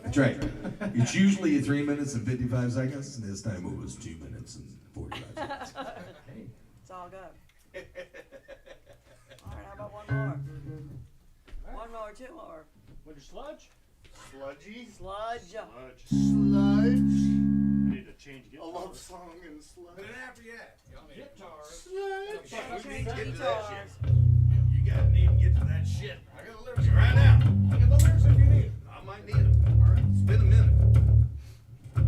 Speaker 2: That's right. It's usually 3 minutes and 55 seconds, and this time it was 2 minutes and 45 seconds.
Speaker 1: It's all good. All right, how about one more? One more, two more.
Speaker 3: With your sludge?
Speaker 4: Sludgy.
Speaker 1: Sludge.
Speaker 4: Sludge. Sludge.
Speaker 8: I need to change
Speaker 4: A
Speaker 8: guitar.
Speaker 4: love song and
Speaker 7: But
Speaker 4: sludge.
Speaker 7: then after that,
Speaker 3: Guitar.
Speaker 4: Sludge.
Speaker 1: Change
Speaker 7: get to that
Speaker 1: guitars.
Speaker 7: you gotta need to get to that shit. I got the lyrics right now. I got the lyrics if you need. I might need them. All right, it's been a minute.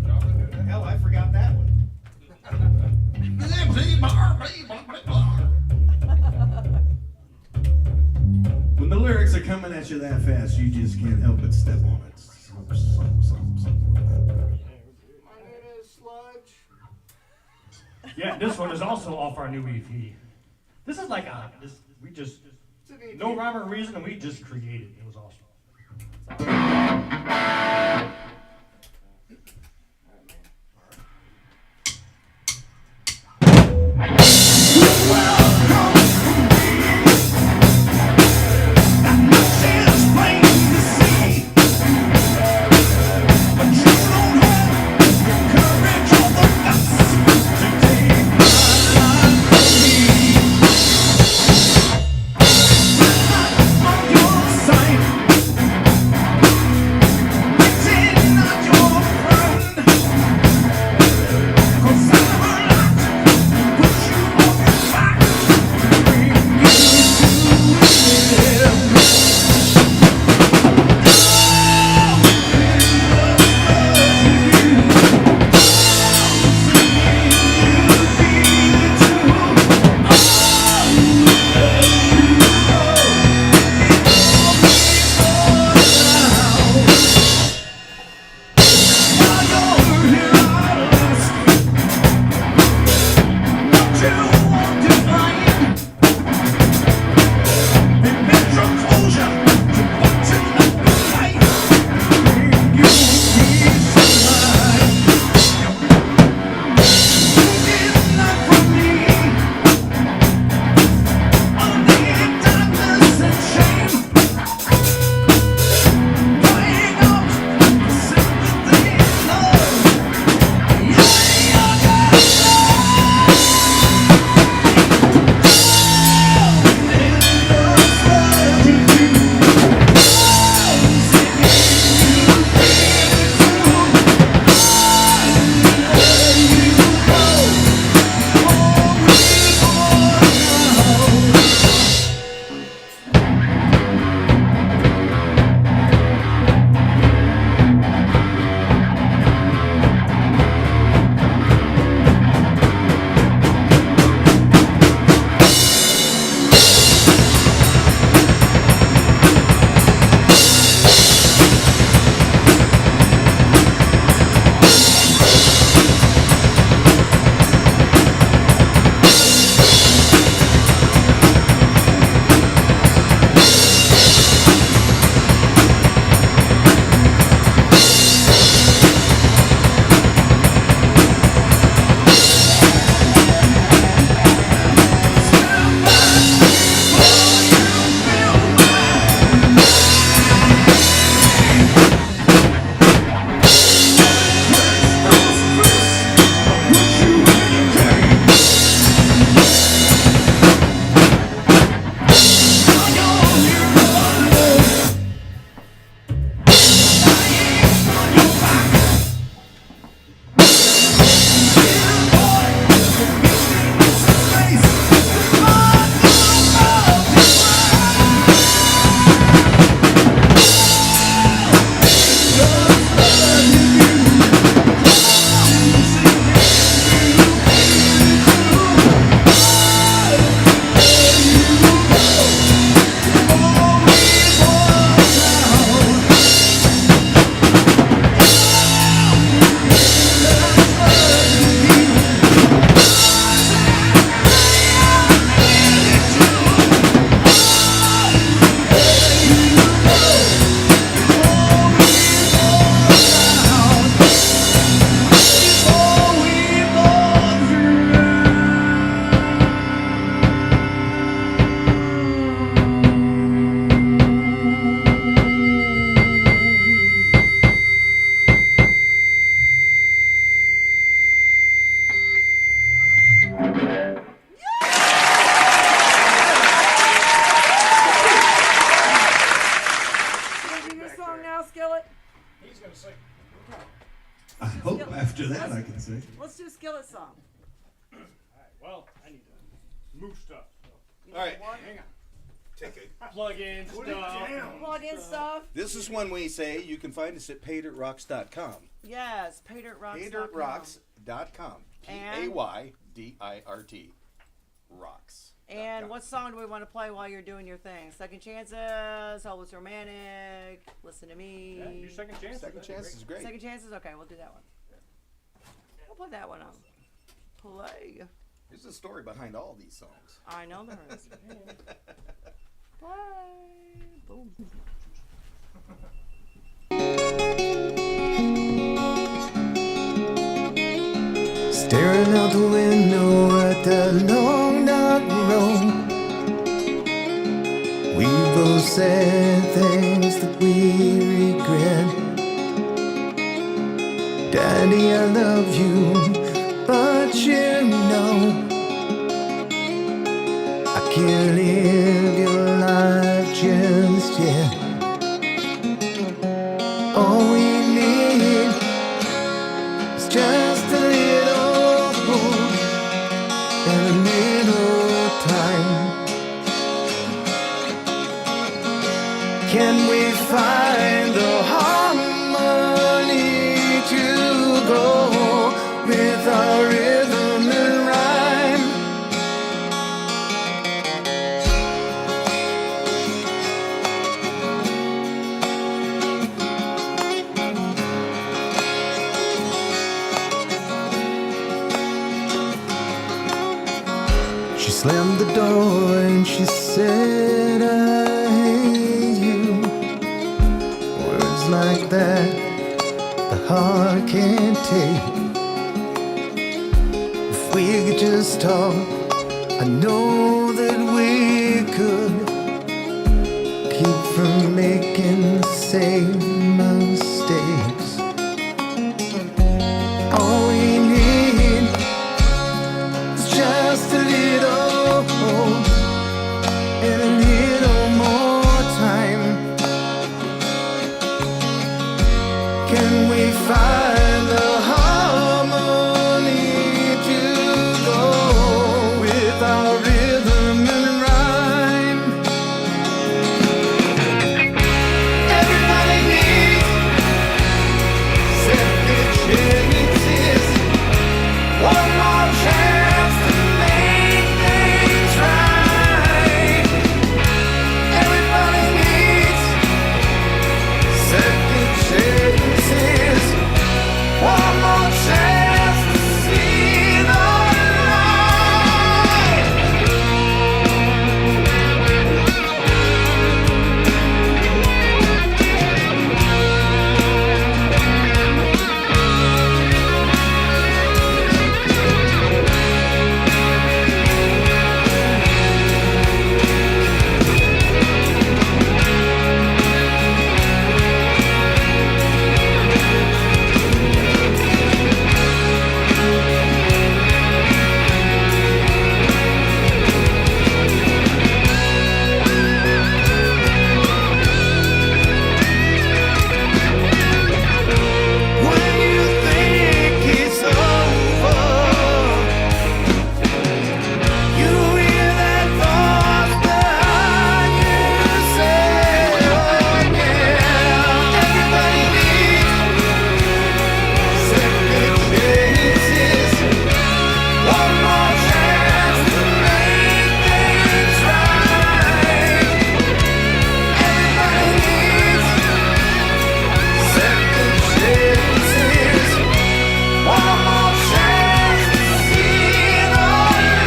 Speaker 7: Y'all gonna do that?
Speaker 4: Hell, I forgot that one.
Speaker 2: got you that fast, you just can't help but step on it.
Speaker 4: My name is Sludge.
Speaker 8: Yeah, this one is also off our new EP. This is like no rhyme or reason, and we just created. It was awesome.
Speaker 2: I hope after that I can sing.
Speaker 1: Let's do Skillet song.
Speaker 8: Well, I need to move stuff. So.
Speaker 6: All right, hang on. Take a
Speaker 8: Plug in stuff.
Speaker 1: Plug in stuff.
Speaker 6: This is one way say you can find us at PayDirtRocks.com.
Speaker 1: Yes, PayDirtRocks.
Speaker 6: PayDirtRocks.com.
Speaker 1: And?
Speaker 6: PayDirt. Rocks.
Speaker 1: And what song do we want to play while you're doing your thing? Second Chances, Hopeless Romantic, Listen to Me.
Speaker 3: Yeah, do second chance.
Speaker 6: Second chance is great.
Speaker 1: Second Chances? Okay, we'll do that one. We'll put that one on. Play.
Speaker 6: There's a story behind all these songs.
Speaker 1: I know there is. Play. Boom.
Speaker 5: Staring out the window at that long dark road. We both said things that we regret. Daddy, I love you, but you know I can't live your life just yet. All we need is just a little hope and a little time. Can we find the harmony to go with our rhythm and rhyme? She slammed the door and she said, I hate you. Words like that the heart can't take. If we could just talk, I know that we could keep from making the same mistakes. All we need is just a little hope and a little more time. Can we find the harmony to go with our rhythm and rhyme? Everybody needs second chances, one more chance to make things right. Everybody needs second chances, one more chance to see the light. When you think it's over, you hear that voice behind you say, oh yeah. Everybody needs second chances, one more chance to make things right. Everybody needs second chances, one more chance to see the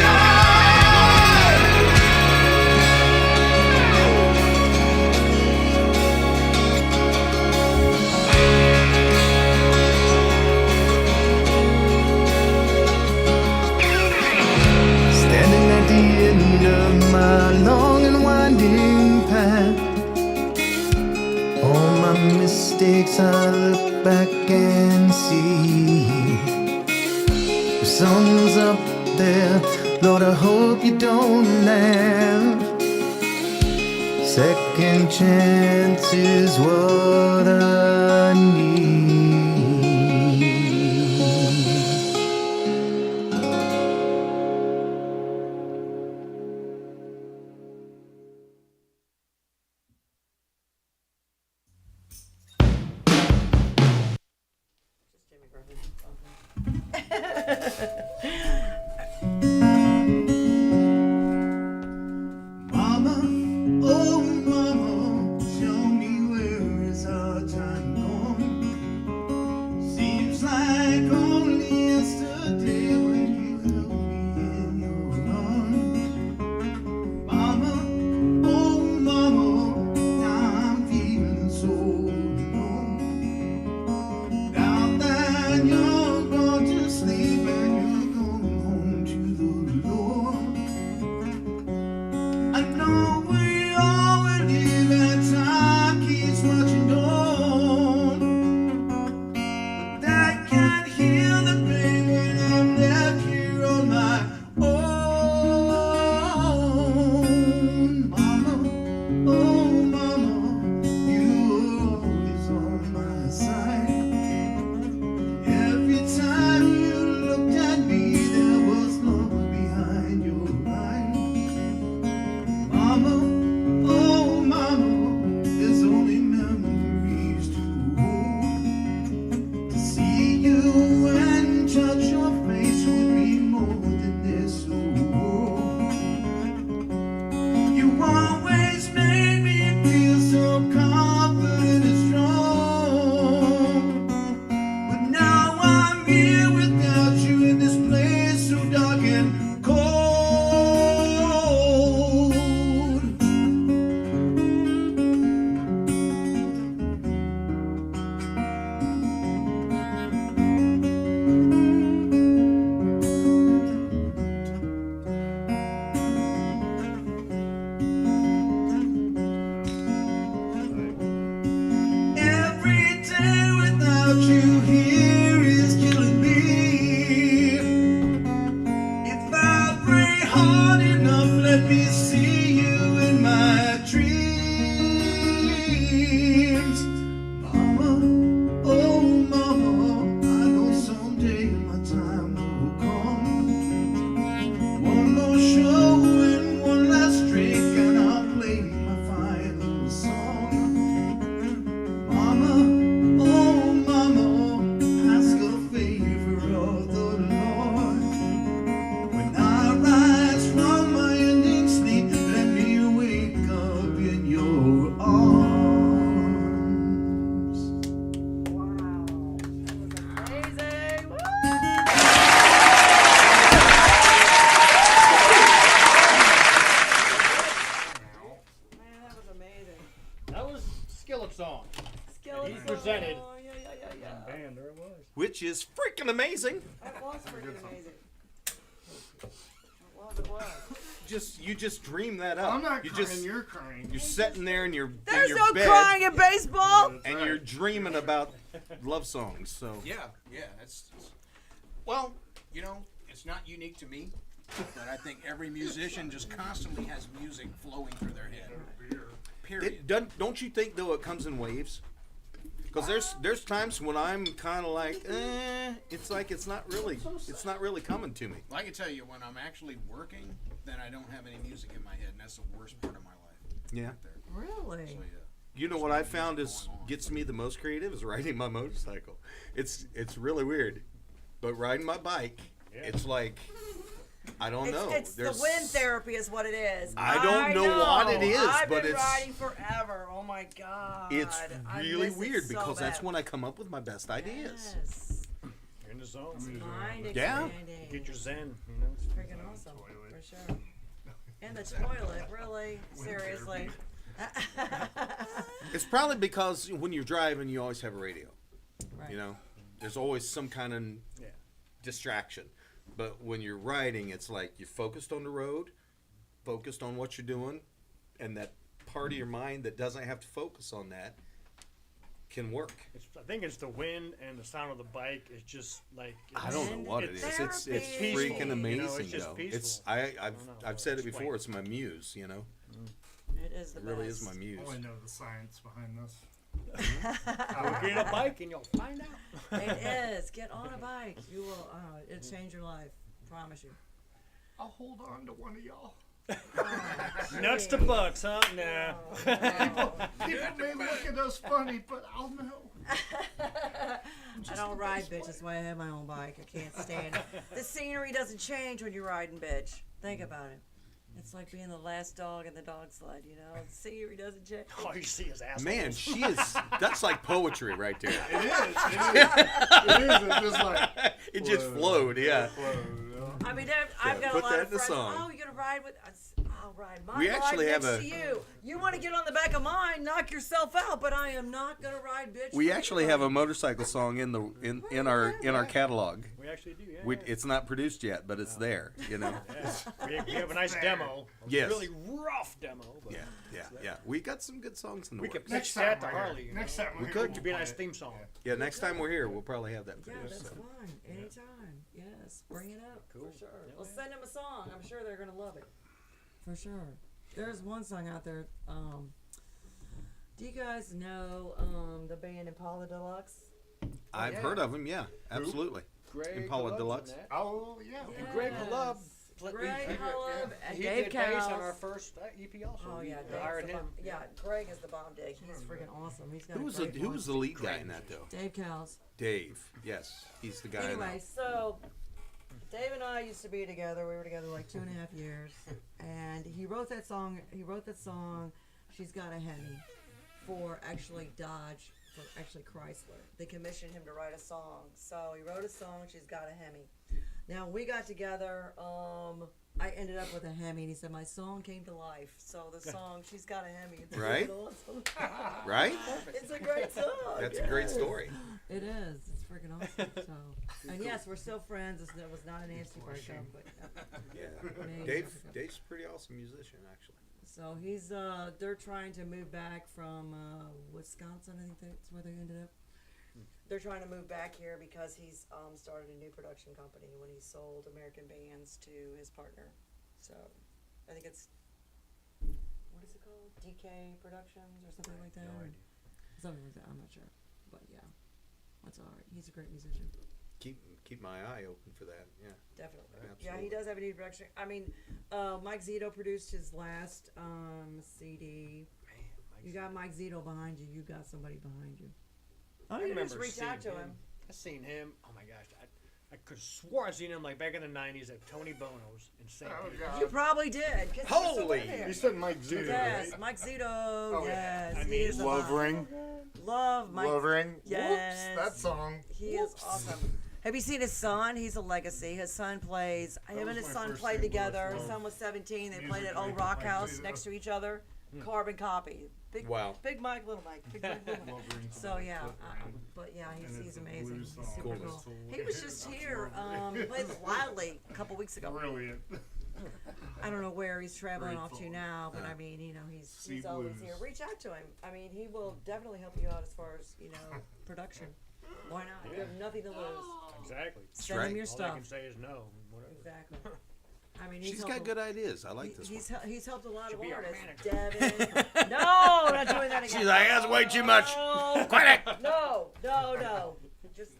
Speaker 5: light. Standing at the end of my long and winding path, all my mistakes I look back and see. The sun's up there, Lord, I hope you don't laugh. Second chance is what I need.
Speaker 3: Skillet Song.
Speaker 1: Skeleton.
Speaker 3: He presented.
Speaker 1: Oh, yeah.
Speaker 3: Man, there it was.
Speaker 6: Which is freaking amazing.
Speaker 1: That was freaking amazing. It was.
Speaker 6: You just dream that up.
Speaker 4: I'm not
Speaker 6: you
Speaker 4: crying.
Speaker 6: just
Speaker 4: You're crying.
Speaker 6: you're sitting there in your
Speaker 1: There's
Speaker 6: in
Speaker 1: no
Speaker 6: your bed
Speaker 1: crying in baseball.
Speaker 6: and you're dreaming about love songs. So
Speaker 7: Yeah, well, it's not unique to me, but I think every musician just constantly has music flowing through their head. Period.
Speaker 6: don't you think though it comes in waves? Because there's times when I'm kind of like, it's like it's not really coming to me.
Speaker 7: Well, I can tell you when I'm actually working, then I don't have any music in my head, and that's the worst part of my life.
Speaker 6: Yeah.
Speaker 7: Right there.
Speaker 1: Really?
Speaker 7: So yeah.
Speaker 6: You know what I found is gets me the most creative is riding my motorcycle. It's really weird, but riding my bike, it's like I don't know.
Speaker 1: It's the wind therapy is what it is.
Speaker 6: I don't know what it is,
Speaker 1: I've
Speaker 6: but
Speaker 1: been
Speaker 6: it's-
Speaker 1: riding forever. Oh my god.
Speaker 6: It's
Speaker 1: I
Speaker 6: really
Speaker 1: miss it
Speaker 6: weird
Speaker 1: so
Speaker 6: because that's
Speaker 1: bad.
Speaker 6: when I come up with my best ideas.
Speaker 1: Yes.
Speaker 3: You're in the zone.
Speaker 1: Mind
Speaker 6: Yeah.
Speaker 1: expanding.
Speaker 3: Get your zen. You know. It's
Speaker 1: Freaking awesome. For sure. And the toilet, really? Seriously.
Speaker 6: It's probably because when you're driving, you always have a radio.
Speaker 1: Right.
Speaker 6: You know, there's always some kind of distraction. But when you're riding, it's like you're focused on the road, focused on what you're doing, and that part of your mind that doesn't have to focus on that can work.
Speaker 3: I think it's the wind and the sound of the bike. It's just like
Speaker 6: I don't know what it is. It's
Speaker 1: Therapy.
Speaker 6: freaking
Speaker 3: You know,
Speaker 6: amazing
Speaker 3: it's just
Speaker 6: though.
Speaker 3: peaceful.
Speaker 6: It's
Speaker 3: don't know
Speaker 6: I've
Speaker 3: how
Speaker 6: said
Speaker 3: to
Speaker 6: it before. It's my muse. You know,
Speaker 1: It is the
Speaker 6: it really
Speaker 1: best.
Speaker 6: is my muse.
Speaker 4: I know the science behind this.
Speaker 3: Get a bike and you'll find out.
Speaker 1: It is. Get on a bike. You will. It'll change your life. Promise you.
Speaker 4: I'll hold on to one of y'all.
Speaker 3: Nuts to bucks, huh? Nah.
Speaker 4: People may look at us funny, but I'll know.
Speaker 1: I don't ride, bitch. That's why I have my own bike. I can't stand it. The scenery doesn't change when you're riding, bitch. Think about it. It's like being the last dog in the dog sled, you know? The scenery doesn't change.
Speaker 3: All you see is assholes.
Speaker 6: Man, she is. That's like poetry right there.
Speaker 4: It is. It's just like.
Speaker 6: It just flowed. Yeah.
Speaker 1: I mean, I've got a
Speaker 6: put
Speaker 1: lot
Speaker 6: that
Speaker 1: of
Speaker 6: in the
Speaker 1: friends.
Speaker 6: song.
Speaker 1: Oh, you're gonna ride with us? I'll ride my
Speaker 6: We
Speaker 1: bike
Speaker 6: actually have
Speaker 1: next
Speaker 6: a-
Speaker 1: to you. You want to get on the back of mine? Knock yourself out. But I am not gonna ride, bitch.
Speaker 6: We
Speaker 1: for
Speaker 6: actually
Speaker 1: you.
Speaker 6: have a motorcycle song in our catalog.
Speaker 3: We actually do, yeah.
Speaker 6: It's not produced yet, but it's there. You know.
Speaker 3: Yeah. We have a nice demo.
Speaker 6: Yes.
Speaker 3: Really rough demo. But
Speaker 6: Yeah. We got some good songs in the
Speaker 3: We
Speaker 6: works.
Speaker 3: could pitch that to Harley. You
Speaker 4: Next
Speaker 3: know?
Speaker 4: time
Speaker 6: We
Speaker 4: we're
Speaker 6: could.
Speaker 4: here,
Speaker 3: It could be a
Speaker 4: we'll
Speaker 3: nice
Speaker 4: play it.
Speaker 3: theme song.
Speaker 6: Yeah. Next time we're here, we'll probably have that
Speaker 1: Yeah,
Speaker 6: produced.
Speaker 1: that's
Speaker 6: so.
Speaker 1: fine. Anytime. Yes, bring it up.
Speaker 3: Cool.
Speaker 1: For sure.
Speaker 3: Yeah,
Speaker 1: We'll
Speaker 3: man.
Speaker 1: send them a song. I'm sure they're gonna love it. For sure. There's one song out there. Do you guys know the band Impala Deluxe?
Speaker 6: I've heard of him. Yeah, absolutely.
Speaker 3: Greg
Speaker 6: Impala
Speaker 3: Love's
Speaker 6: Deluxe.
Speaker 3: in that.
Speaker 4: Oh, yeah.
Speaker 3: And Greg Halub.
Speaker 1: Greg Halub and
Speaker 3: He
Speaker 1: Dave
Speaker 3: did bass on
Speaker 1: Cowles.
Speaker 3: our first EP also.
Speaker 1: Oh
Speaker 3: We
Speaker 1: yeah,
Speaker 3: hired
Speaker 1: Dave's the
Speaker 3: him.
Speaker 1: bomb. Yeah, Greg is the bomb dick. He's freaking awesome. He's got
Speaker 6: Who
Speaker 1: a
Speaker 6: was
Speaker 1: great
Speaker 6: who was the
Speaker 1: voice.
Speaker 6: lead guy in that though?
Speaker 1: Dave Cowles.
Speaker 6: Dave. Yes, he's the guy. I know.
Speaker 1: Anyway, so Dave and I used to be together. We were together like 2.5 years, and he wrote that song. She's Got a Hemi for actually Dodge, for actually Chrysler. They commissioned him to write a song, so he wrote a song. She's Got a Hemi. Now we got together. I ended up with a Hemi, and he said my song came to life. So the song "She's Got a Hemi," it's
Speaker 6: Right?
Speaker 1: awesome.
Speaker 6: Right?
Speaker 1: It's a great song.
Speaker 6: That's a great story.
Speaker 1: It is. It's freaking awesome. So, and yes, we're still friends. It was not a nasty breakup, but
Speaker 6: Yeah.
Speaker 1: maybe.
Speaker 6: Dave's a pretty awesome musician actually.
Speaker 1: So he's they're trying to move back from Wisconsin. I think that's where they ended up. They're trying to move back here because he's started a new production company when he sold American Bands to his partner. So I think it's what is it called? DK Productions or something like that.
Speaker 3: No idea.
Speaker 1: Something like that. I'm not sure, but yeah, that's all right. He's a great musician.
Speaker 6: Keep my eye open for that. Yeah.
Speaker 1: Definitely.
Speaker 6: Absolutely.
Speaker 1: Yeah, he does have a new production. I mean, Mike Zito produced his last CD. You got Mike Zito behind you. You got somebody behind you. Oh, you just reach out to him.
Speaker 3: I seen him. Oh my gosh, I could have swore I seen him like back in the '90s at Tony Bono's in St.
Speaker 4: Oh,
Speaker 3: Pete.
Speaker 4: God.
Speaker 1: You probably did. 'Cause
Speaker 6: Holy!
Speaker 1: he used to live here.
Speaker 4: You said Mike Zito,
Speaker 1: Yes,
Speaker 4: right?
Speaker 1: Mike Zito. Yes,
Speaker 3: I
Speaker 1: he
Speaker 3: mean,
Speaker 1: is a
Speaker 4: Love
Speaker 1: bomb.
Speaker 4: Ring.
Speaker 1: Love Mike.
Speaker 4: Love Ring.
Speaker 1: Yes.
Speaker 4: Whoops, that song.
Speaker 1: He is awesome. Have you seen his son? He's a legacy. His son plays. Him and
Speaker 4: was
Speaker 1: his
Speaker 4: my
Speaker 1: son
Speaker 4: first
Speaker 1: played
Speaker 4: St. Louis
Speaker 1: together. His
Speaker 4: love.
Speaker 1: son was 17. They played at
Speaker 4: Musically,
Speaker 1: Old Rock
Speaker 4: Mike
Speaker 1: House
Speaker 4: Zito.
Speaker 1: next to each other. carbon copy. Big,
Speaker 6: Wow.
Speaker 1: Big Mike, Little Mike. Big Mike, Little Mike. So yeah, but yeah, he's amazing. He's super cool. He was just here. He played with Wildly a couple weeks ago.
Speaker 4: Brilliant.
Speaker 1: I don't know where he's traveling off to
Speaker 4: Grateful.
Speaker 1: now, but I mean, he's
Speaker 4: Sea
Speaker 1: always
Speaker 4: Blues.
Speaker 1: here. Reach out to him. I mean, he will definitely help you out as far as production. Why not? You have nothing to lose.
Speaker 3: Exactly.
Speaker 1: Send
Speaker 6: right.
Speaker 1: him your
Speaker 3: All I
Speaker 1: stuff.
Speaker 3: can say is no. Whatever.
Speaker 1: Exactly. I mean,
Speaker 6: She's got good ideas. I like this one.
Speaker 1: He's helped a lot
Speaker 3: Should
Speaker 1: of
Speaker 3: be our
Speaker 1: artists.
Speaker 3: manager.
Speaker 1: Devin. No, not doing that again.
Speaker 6: She's like, that's way too much.
Speaker 1: No.
Speaker 6: Quit it.
Speaker 1: No.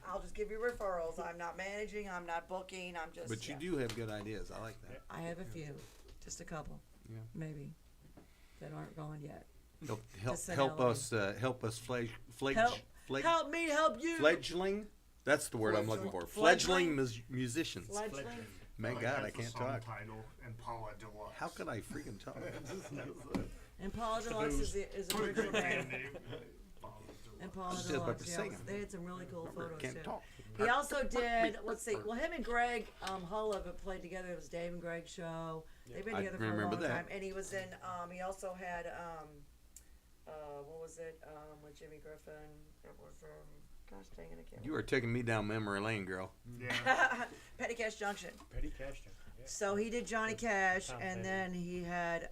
Speaker 1: I'll just give you referrals. I'm not managing. I'm not booking. I'm just.
Speaker 6: But you do have good ideas. I like that.
Speaker 1: I have a few, just a couple,
Speaker 6: Yeah.
Speaker 1: maybe, that aren't going yet.
Speaker 6: Help us
Speaker 1: Help me help you.
Speaker 6: fledgling. That's the word I'm looking for. Fledgling musicians.
Speaker 1: Fledgling.
Speaker 6: My
Speaker 4: Like,
Speaker 6: God,
Speaker 4: that's
Speaker 6: I
Speaker 4: the
Speaker 6: can't
Speaker 4: song
Speaker 6: talk.
Speaker 4: Title and Paula Deluxe.
Speaker 6: How could I freaking talk?
Speaker 1: And Paula Deluxe is the original band.
Speaker 4: Paula Deluxe.
Speaker 1: And Paula
Speaker 6: Just about
Speaker 1: Deluxe,
Speaker 6: to
Speaker 1: yeah,
Speaker 6: sing 'em.
Speaker 1: they had some really cool photos
Speaker 6: Can't
Speaker 1: too.
Speaker 6: talk.
Speaker 1: He also did, let's see, well, him and Greg Hull have played together. It was Dave and Greg's show. They've been
Speaker 6: I
Speaker 1: together for a
Speaker 6: remember
Speaker 1: long
Speaker 6: that.
Speaker 1: time. And he was in, he also had, what was it, with Jimmy Griffin? It was, gosh dang it, I can't
Speaker 6: You are taking me down memory lane, girl.
Speaker 4: Yeah.
Speaker 1: remember. Petty Cash Junction.
Speaker 3: Petty cash. Yeah.
Speaker 1: So he did Johnny Cash,
Speaker 3: Tom
Speaker 1: and
Speaker 3: Petty.
Speaker 1: then he had,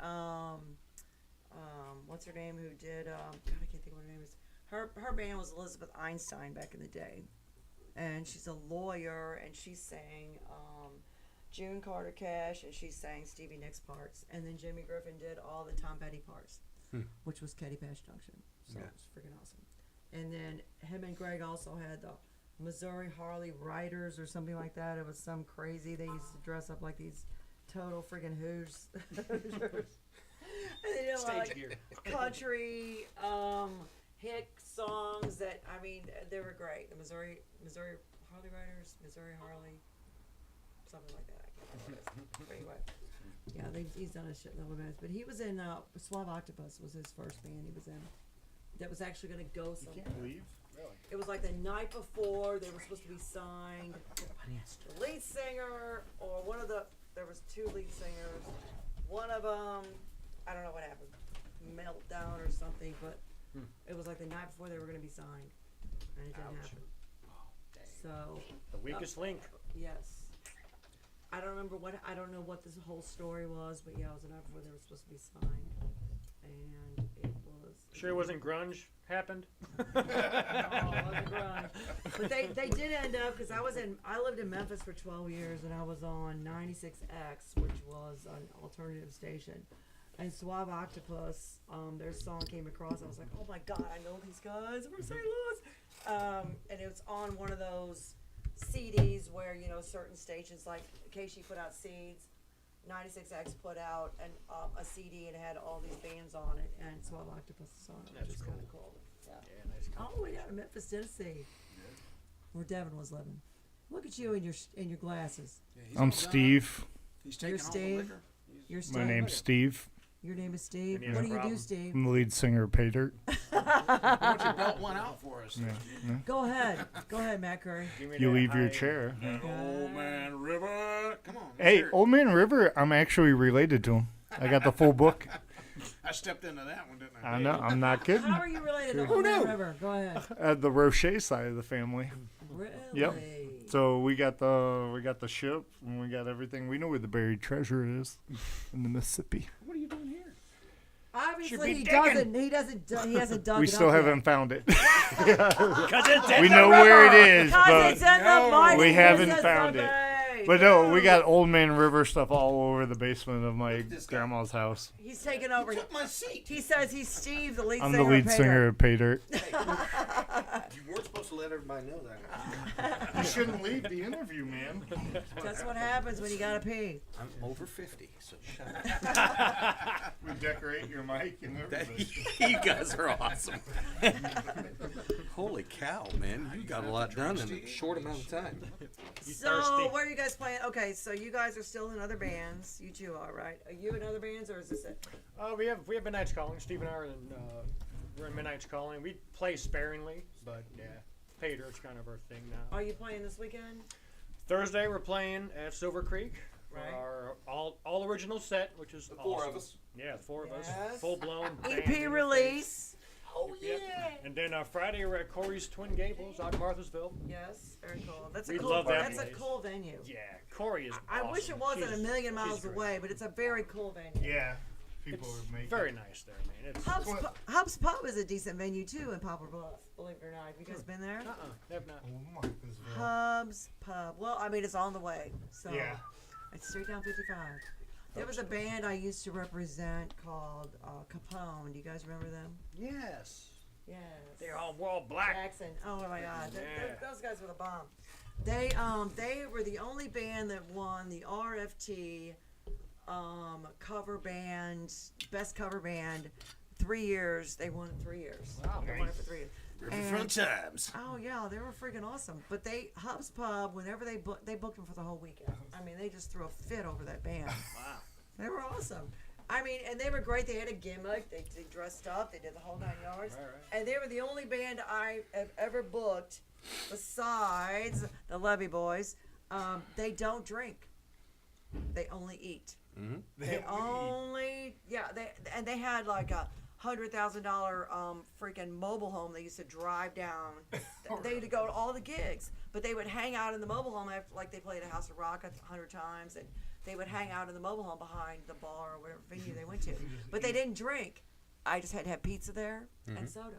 Speaker 1: what's her name, who did, God, I can't think of what her name is. Her band was Elizabeth Einstein back in the day. And she's a lawyer, and she sang June Carter Cash, and she sang Stevie Nicks parts. And then Jimmy Griffin did all the Tom Petty parts, which was Petty Cash Junction. So
Speaker 6: Yeah.
Speaker 1: it was freaking awesome. And then him and Greg also had the Missouri Harley Riders or something like that. It was some crazy. They used to dress up like these total freaking Hoosiers. And they did a lot of,
Speaker 3: Stage gear.
Speaker 1: country, hit songs that, I mean, they were great. The Missouri Harley Riders, Missouri Harley, something like that. I can't remember what it is. But anyway, yeah, he's done a shitload of bands. But he was in Suave Octopus was his first band he was in. That was actually going to go somewhere.
Speaker 4: Leave?
Speaker 1: It was like the night before they were supposed to be signed. The lead singer or there was two lead singers. One of them, I don't know what happened, meltdown or something, but it was like the night before they were going to be signed, and it didn't happen. So
Speaker 3: The weakest link.
Speaker 1: yes, I don't know what this whole story was, but yeah, it was the night before they were supposed to be signed, and it was.
Speaker 3: Sure it wasn't grunge happened?
Speaker 1: No, it wasn't grunge. But they did end up, because I lived in Memphis for 12 years, and I was on 96X, which was an alternative station. And Suave Octopus, their song came across. I was like, oh my God, I know these guys from St. Louis. And it was on one of those CDs where, certain stations, like KC put out Seeds, 96X put out a CD and it had all these bands on it, and Suave Octopus is on it, which
Speaker 3: That's
Speaker 1: is
Speaker 3: cool.
Speaker 1: kind of cool. Yeah.
Speaker 3: Yeah, nice.
Speaker 1: All the way down to Memphis, Tennessee, where Devin was living. Look at you in your glasses.
Speaker 7: Yeah, he's
Speaker 4: I'm
Speaker 7: all done.
Speaker 4: Steve.
Speaker 7: He's
Speaker 1: You're
Speaker 7: taking all
Speaker 1: Steve?
Speaker 7: the liquor.
Speaker 1: Your
Speaker 4: My name's Steve.
Speaker 1: Your name is Steve.
Speaker 3: And he has
Speaker 1: What
Speaker 3: a
Speaker 1: do you do,
Speaker 3: problem.
Speaker 1: Steve?
Speaker 4: I'm the lead singer of PayDirt.
Speaker 7: Why don't you belt one out for us?
Speaker 1: Go ahead, Matt Curry.
Speaker 3: Give me
Speaker 4: You
Speaker 3: that
Speaker 4: leave your
Speaker 3: high-
Speaker 4: chair.
Speaker 7: Old Man River. Come on. let's
Speaker 4: Hey,
Speaker 7: hear it.
Speaker 4: Old Man River, I'm actually related to him. I got the full book.
Speaker 7: I stepped into that one, didn't I?
Speaker 4: I know, I'm not kidding.
Speaker 1: How are you related to Old Man River? Go ahead.
Speaker 4: At the Rocher side of the family.
Speaker 1: Really?
Speaker 4: Yep. So we got the ship and we got everything. We know where the buried treasure is in the Mississippi.
Speaker 7: What are you doing here?
Speaker 1: Obviously,
Speaker 3: be
Speaker 1: he
Speaker 3: digging.
Speaker 1: hasn't dug
Speaker 4: We
Speaker 1: it
Speaker 4: still
Speaker 1: up
Speaker 4: haven't found it.
Speaker 3: Cause it's in
Speaker 4: We
Speaker 3: the
Speaker 4: know
Speaker 3: river.
Speaker 4: where it is,
Speaker 1: Cause
Speaker 4: but
Speaker 1: it's in the mighty
Speaker 4: we haven't found
Speaker 1: Mississippi.
Speaker 4: But no, we got Old Man River stuff all over the basement of my
Speaker 7: This guy.
Speaker 4: grandma's house.
Speaker 1: He's taking over.
Speaker 7: Took my seat.
Speaker 1: He says he's Steve, the lead
Speaker 4: I'm
Speaker 1: singer.
Speaker 4: the lead
Speaker 1: of
Speaker 4: singer of PayDirt.
Speaker 6: You weren't supposed to let everybody know that.
Speaker 4: You shouldn't leave the interview, man.
Speaker 1: PayDirt. That's what happens when you gotta pee.
Speaker 6: I'm over 50, so shut up.
Speaker 4: We decorate your mic and everything.
Speaker 6: You guys are awesome. Holy cow, man. You got a lot done in a short amount of time.
Speaker 3: You
Speaker 1: So,
Speaker 3: thirsty?
Speaker 1: where are you guys playing? Okay, so you guys are still in other bands. You two are, right? Are you in other bands, or is this it?
Speaker 3: We have Midnight's Calling. Steve and I are in, we're in Midnight's Calling. We play sparingly, but yeah, PayDirt's kind of our thing now.
Speaker 1: Are you playing this weekend?
Speaker 3: Thursday we're playing at Silver Creek. for
Speaker 1: Right.
Speaker 3: our all original set, which is
Speaker 6: Four
Speaker 3: awesome.
Speaker 6: of us.
Speaker 3: Yeah, four of us,
Speaker 1: Yes.
Speaker 3: full blown
Speaker 1: EP release.
Speaker 3: Oh yeah. And then Friday we're at Corey's Twin Gables out in Marthasville.
Speaker 1: Yes, very cool. That's
Speaker 3: We
Speaker 1: a cool.
Speaker 3: love that
Speaker 1: That's a
Speaker 3: place.
Speaker 1: cool venue.
Speaker 3: Yeah, Corey is.
Speaker 1: I wish it
Speaker 3: awesome.
Speaker 1: wasn't a
Speaker 3: She's-
Speaker 1: million
Speaker 3: she's
Speaker 1: miles
Speaker 3: great.
Speaker 1: away, but it's a very cool venue.
Speaker 4: Yeah. People
Speaker 3: It's
Speaker 4: are making
Speaker 3: very nice there, man. It's
Speaker 1: Hub's Pub is a decent venue too in Poplar Bluff. Believe it or not, have you guys been there?
Speaker 3: never not.
Speaker 4: Oh, Marcusville.
Speaker 1: Hub's Pub. Well, I mean it's on the way, so
Speaker 4: Yeah.
Speaker 1: it's straight down 55. There was a band I used to represent called Capone. Do you guys remember them?
Speaker 3: Yes.
Speaker 1: Yes.
Speaker 3: They're all black.
Speaker 1: Jackson. Oh my God,
Speaker 3: Yeah.
Speaker 1: those guys were the bomb. They were the only band that won the RFT cover band, best cover band. 3 years. They won it 3 years.
Speaker 3: Wow.
Speaker 1: They won it for 3 years.
Speaker 6: Fun times.
Speaker 1: Oh yeah, they were freaking awesome. But Hub's Pub, whenever they booked them for the whole weekend. I mean, they just threw a fit over that band.
Speaker 3: Wow.
Speaker 1: They were awesome. I mean, and they were great. They had a gimmick. They dressed up. They did the whole 9 yards.
Speaker 3: Right.
Speaker 1: And they were the only band I have ever booked, besides the Levy Boys. They don't drink. They only eat.
Speaker 6: Mm-hmm.
Speaker 1: They only they had like a $100,000 freaking mobile home they used to drive down. They used to go to all the gigs, but they would hang out in the mobile home after, like they played a House of Rock 100 times, and they would hang out in the mobile home behind the bar or whatever venue they went to. But they didn't drink. I just had to have pizza there and soda.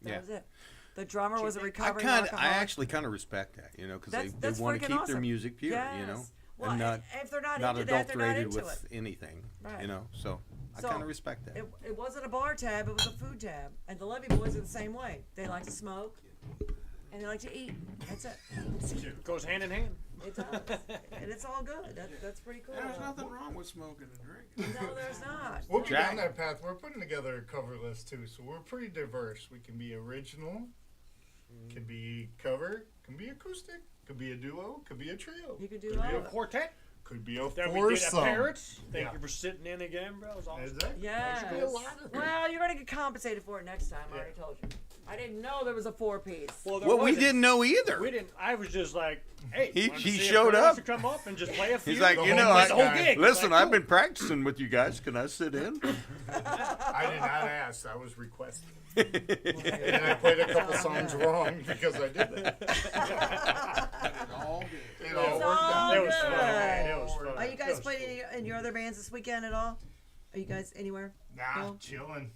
Speaker 1: That was it. The drummer was a recovering
Speaker 6: I
Speaker 1: alcoholic.
Speaker 6: actually kind of respect that, because they
Speaker 1: That's
Speaker 6: want to
Speaker 1: freaking
Speaker 6: keep their
Speaker 1: awesome.
Speaker 6: music pure,
Speaker 1: Yes. Well,
Speaker 6: and not
Speaker 1: if they're not
Speaker 6: not
Speaker 1: into that, they're not
Speaker 6: adulterated
Speaker 1: into
Speaker 6: with
Speaker 1: it.
Speaker 6: anything,
Speaker 1: Right.
Speaker 6: So I
Speaker 1: So,
Speaker 6: kind of respect that.
Speaker 1: It wasn't a bar tab, it was a food tab. And the Levy Boys are the same way. They like to smoke and they like to eat. That's it.
Speaker 3: It goes hand in hand.
Speaker 1: It does. And it's all good. That's pretty cool.
Speaker 7: There's nothing wrong with smoking and drinking.
Speaker 1: No, there's not.
Speaker 4: We'll be
Speaker 6: Jack.
Speaker 4: down that path. We're putting together a cover list too, so we're pretty diverse. We can be original, can be cover, can be acoustic, could be a duo, could be a trio,
Speaker 1: You can do
Speaker 4: could
Speaker 1: all
Speaker 4: be
Speaker 1: of
Speaker 4: a
Speaker 1: it.
Speaker 3: Quartet
Speaker 4: could be a
Speaker 3: that we did at
Speaker 4: foursome.
Speaker 3: Parrots. Thank
Speaker 4: Yeah.
Speaker 3: you for sitting in again, bro. It was awesome.
Speaker 4: Exactly.
Speaker 1: Yes.
Speaker 4: There should be a lot of
Speaker 1: Well, you're going to get compensated for it next time. I already told you. I didn't know there was a 4-piece.
Speaker 3: Well, there
Speaker 6: Well, we
Speaker 3: wasn't.
Speaker 6: didn't know either.
Speaker 3: We didn't. I was just like, hey,
Speaker 6: He-
Speaker 3: wanna
Speaker 6: he
Speaker 3: see if
Speaker 6: showed
Speaker 3: Chris
Speaker 6: up.
Speaker 3: wants to come up and just play a few.
Speaker 6: He's like,
Speaker 4: The
Speaker 6: you
Speaker 4: whole
Speaker 6: know,
Speaker 4: night
Speaker 3: the whole
Speaker 4: guy.
Speaker 3: gig.
Speaker 6: listen,
Speaker 3: Like,
Speaker 6: I've
Speaker 3: cool.
Speaker 6: been practicing with you guys. Can I sit in?
Speaker 4: I did not ask. I was requesting. And I played a couple songs wrong because I did that.
Speaker 7: All good.
Speaker 4: It all
Speaker 1: It's
Speaker 4: worked
Speaker 1: all
Speaker 4: out.
Speaker 3: It was
Speaker 1: good.
Speaker 3: fun, man. It was fun.
Speaker 1: Are you
Speaker 3: It
Speaker 1: guys
Speaker 3: was
Speaker 1: playing in your other bands this weekend at all? Are you guys anywhere?
Speaker 4: Nah,
Speaker 1: No?
Speaker 4: chilling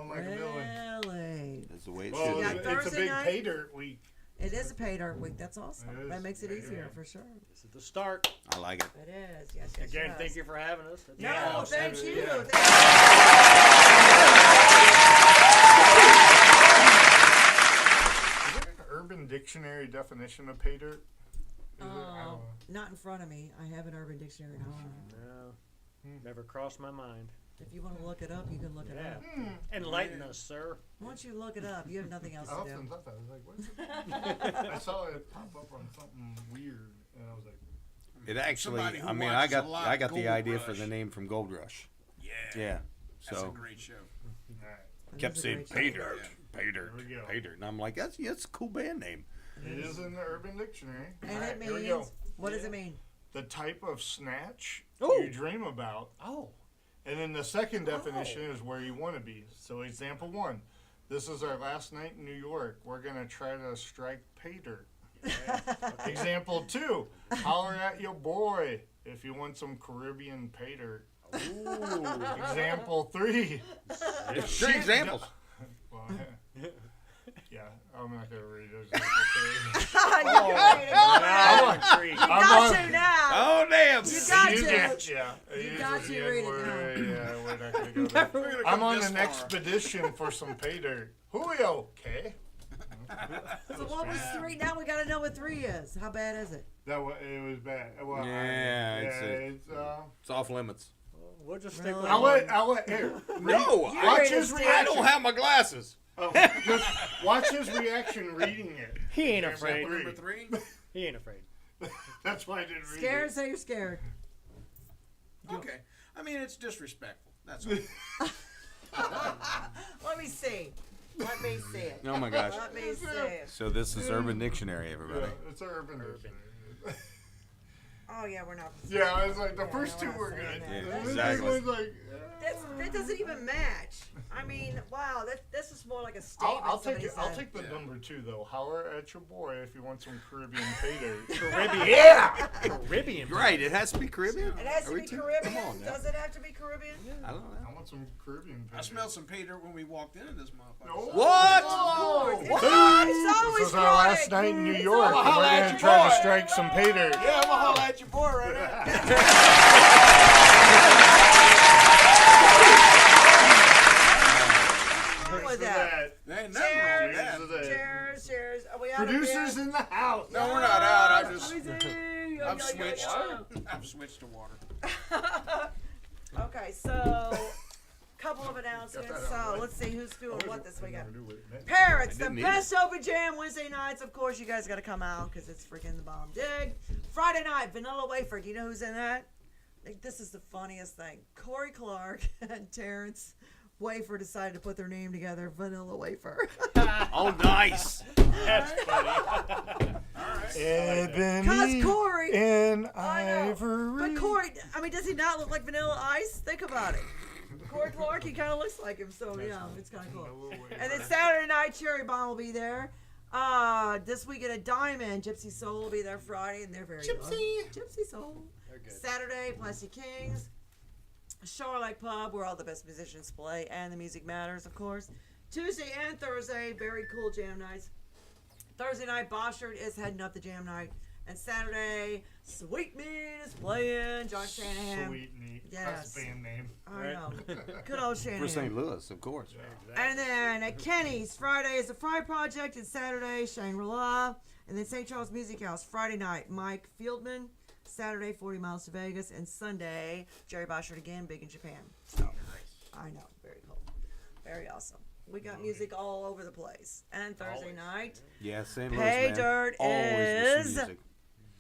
Speaker 4: like a villain.
Speaker 1: Really?
Speaker 6: That's the way it
Speaker 4: Well,
Speaker 6: should
Speaker 1: got
Speaker 6: be.
Speaker 4: it's a
Speaker 1: Thursday
Speaker 4: big
Speaker 1: night?
Speaker 4: pay dirt week.
Speaker 1: It is a pay dirt week. That's awesome.
Speaker 4: It is.
Speaker 1: That makes it
Speaker 4: Yeah,
Speaker 1: easier
Speaker 4: yeah.
Speaker 1: for sure.
Speaker 3: This is the start.
Speaker 6: I like it.
Speaker 1: It is. Yes, yes,
Speaker 3: Again,
Speaker 1: yes.
Speaker 3: thank you for having us. That's
Speaker 1: No,
Speaker 3: awesome.
Speaker 1: thank you.
Speaker 4: Yeah. Is there an Urban Dictionary definition of pay dirt? Is it? I don't know.
Speaker 1: Not in front of me. I have an Urban Dictionary at home.
Speaker 3: No, never crossed my mind.
Speaker 1: If you want to look it up, you can look it
Speaker 3: Yeah.
Speaker 1: up.
Speaker 3: Enlighten us, sir.
Speaker 1: Once you look it up, you have nothing else
Speaker 4: I
Speaker 1: to
Speaker 4: often
Speaker 1: do.
Speaker 4: thought that. I was like, what's it? I saw it pop up on something weird, and I was like,
Speaker 6: It actually,
Speaker 7: Somebody who
Speaker 6: I mean,
Speaker 7: watches a lot
Speaker 6: I got
Speaker 7: Gold
Speaker 6: the idea for
Speaker 7: Rush.
Speaker 6: the name from Gold Rush.
Speaker 7: Yeah.
Speaker 6: Yeah.
Speaker 7: That's a
Speaker 6: So
Speaker 7: great show.
Speaker 4: all right.
Speaker 1: That
Speaker 6: kept
Speaker 1: is a
Speaker 6: saying
Speaker 1: great
Speaker 6: pay
Speaker 1: show.
Speaker 6: dirt, pay dirt,
Speaker 4: There we go.
Speaker 6: pay dirt, and I'm like, that's a cool band name.
Speaker 4: It is in the Urban Dictionary.
Speaker 1: And
Speaker 4: All
Speaker 1: it
Speaker 4: right, here we go.
Speaker 1: means, what does it mean?
Speaker 4: The type of snatch
Speaker 3: Ooh.
Speaker 4: you dream about.
Speaker 3: Oh,
Speaker 4: And then the second definition is where you want to be. So example 1, this is our last night in New York. We're going to try to strike pay dirt. Example 2, holler at your boy if you want some Caribbean pay dirt. Example 3,
Speaker 6: It's 3 examples.
Speaker 4: well, yeah, I'm not going to read example 3.
Speaker 3: now I'm intrigued.
Speaker 1: You got to now.
Speaker 6: Oh damn!
Speaker 1: You got
Speaker 4: Use
Speaker 1: to.
Speaker 4: it, yeah.
Speaker 1: You
Speaker 4: Use
Speaker 1: got
Speaker 4: the
Speaker 1: to read it
Speaker 4: N-word.
Speaker 1: now.
Speaker 4: Yeah, we're not going to go there.
Speaker 7: We're gonna
Speaker 4: I'm
Speaker 7: come
Speaker 4: on
Speaker 7: this
Speaker 4: an
Speaker 7: far.
Speaker 4: expedition for some pay dirt. Julio, okay?
Speaker 1: So what was 3? Now we got to know what 3 is. How bad is it?
Speaker 4: It was bad. Well,
Speaker 6: Yeah,
Speaker 4: it's
Speaker 6: It's off limits.
Speaker 3: We'll just stick
Speaker 1: Really?
Speaker 3: with
Speaker 4: I'll let here.
Speaker 6: No,
Speaker 4: Watch
Speaker 1: read
Speaker 4: his
Speaker 1: it,
Speaker 6: I
Speaker 4: reaction.
Speaker 6: don't have my glasses.
Speaker 4: Oh, just watch his reaction reading it.
Speaker 3: He ain't
Speaker 4: Example
Speaker 3: afraid.
Speaker 7: Number 3.
Speaker 3: He ain't afraid.
Speaker 4: That's why I didn't read
Speaker 1: Scared?
Speaker 4: it.
Speaker 1: Say you're scared.
Speaker 7: Okay. I mean, it's disrespectful. That's all.
Speaker 1: Let me see. Let me see it.
Speaker 6: Oh my gosh.
Speaker 1: Let me see it.
Speaker 6: So this is Urban Dictionary,
Speaker 4: Yeah,
Speaker 6: everybody.
Speaker 4: it's an urban dictionary.
Speaker 1: Oh yeah, we're not.
Speaker 4: Yeah, I was like, the
Speaker 1: Yeah,
Speaker 4: first
Speaker 1: no,
Speaker 4: two
Speaker 1: we're
Speaker 4: were
Speaker 1: not
Speaker 4: good.
Speaker 1: saying
Speaker 6: Yeah,
Speaker 1: that.
Speaker 4: The
Speaker 6: exactly.
Speaker 4: next one's like,
Speaker 1: That doesn't even match. I mean, wow, this is more like a statement.
Speaker 4: I'll take
Speaker 1: somebody
Speaker 4: it. I'll
Speaker 1: said.
Speaker 4: take the number 2 though. Holler at your boy if you want some Caribbean PayDirt.
Speaker 3: Caribbean.
Speaker 4: Yeah.
Speaker 3: Caribbean.
Speaker 6: Right, it has to be Caribbean.
Speaker 1: It has
Speaker 6: Are
Speaker 1: to
Speaker 6: we
Speaker 1: be
Speaker 6: too-
Speaker 1: Caribbean.
Speaker 6: Come on now.
Speaker 1: Does it have to be Caribbean?
Speaker 6: I don't know.
Speaker 4: I want some Caribbean PayDirt.
Speaker 7: I smelled some pay dirt when we walked into this motherfucker.
Speaker 4: No.
Speaker 6: What?
Speaker 4: Whoa.
Speaker 1: It's
Speaker 4: What?
Speaker 1: always
Speaker 4: This was our
Speaker 1: chronic.
Speaker 4: last night in New
Speaker 1: It's
Speaker 4: York,
Speaker 1: always
Speaker 4: and we're
Speaker 7: at
Speaker 4: gonna
Speaker 7: your
Speaker 4: try to
Speaker 7: boy.
Speaker 4: strike some PayDirt.
Speaker 7: Yeah, I'm gonna holler at your boy right now.
Speaker 1: What's wrong with that?
Speaker 7: There ain't nothing wrong with that.
Speaker 4: Cheers to that.
Speaker 1: Cheers, cheers. Are we out
Speaker 4: Producers
Speaker 1: of
Speaker 4: in the house.
Speaker 7: No, we're not out. I just,
Speaker 1: I've
Speaker 7: I've switched. I've switched to water.
Speaker 1: Okay, so couple of announcements. So let's see who's doing what this weekend. Parrots, the
Speaker 6: didn't
Speaker 1: best open jam Wednesday nights. Of course, you guys got to come out because it's freaking the bomb dig. Friday night, Vanilla Wafer. Do you know who's in that? Like, this is the funniest thing. Corey Clark and Terrence Wafer decided to put their name together, Vanilla Wafer.
Speaker 6: Oh, nice.
Speaker 3: That's funny.
Speaker 4: Ebony
Speaker 1: Cause Corey,
Speaker 4: and
Speaker 1: I know,
Speaker 4: Ivory.
Speaker 1: but Corey, I mean, does he not look like Vanilla Ice? Think about it. Corey Clark, he kind of looks like him, so yeah, it's kind of cool. And then Saturday night, Cherry Bomb will be there. This weekend at Diamond, Gypsy Soul will be there Friday, and they're very good. Gypsy Soul. Saturday, Plastic Kings. Charlotte Pub, where all the best musicians play, and the music matters, of course. Tuesday and Thursday, very cool jam nights. Thursday night, Boschard is heading up the jam night. And Saturday, Sweet Meat is playing. John Shanahan.
Speaker 4: Sweet Meat.
Speaker 1: Yes.
Speaker 4: That's a band name.
Speaker 1: I know. Good old Shanahan.
Speaker 6: For St. Louis, of course.
Speaker 1: And then at Kenny's, Friday is the Fry Project, and Saturday, Shangri-La. And then St. Charles Music House, Friday night, Mike Fieldman. Saturday, 40 miles to Vegas. And Sunday, Jerry Boschard again, big in Japan. So, I know. Very cool. Very awesome. We got music all over the place. And Thursday night,
Speaker 6: Yeah, St. Louis,
Speaker 1: Pay
Speaker 6: man.
Speaker 1: Dirt
Speaker 6: Always
Speaker 1: is-
Speaker 6: listen to music.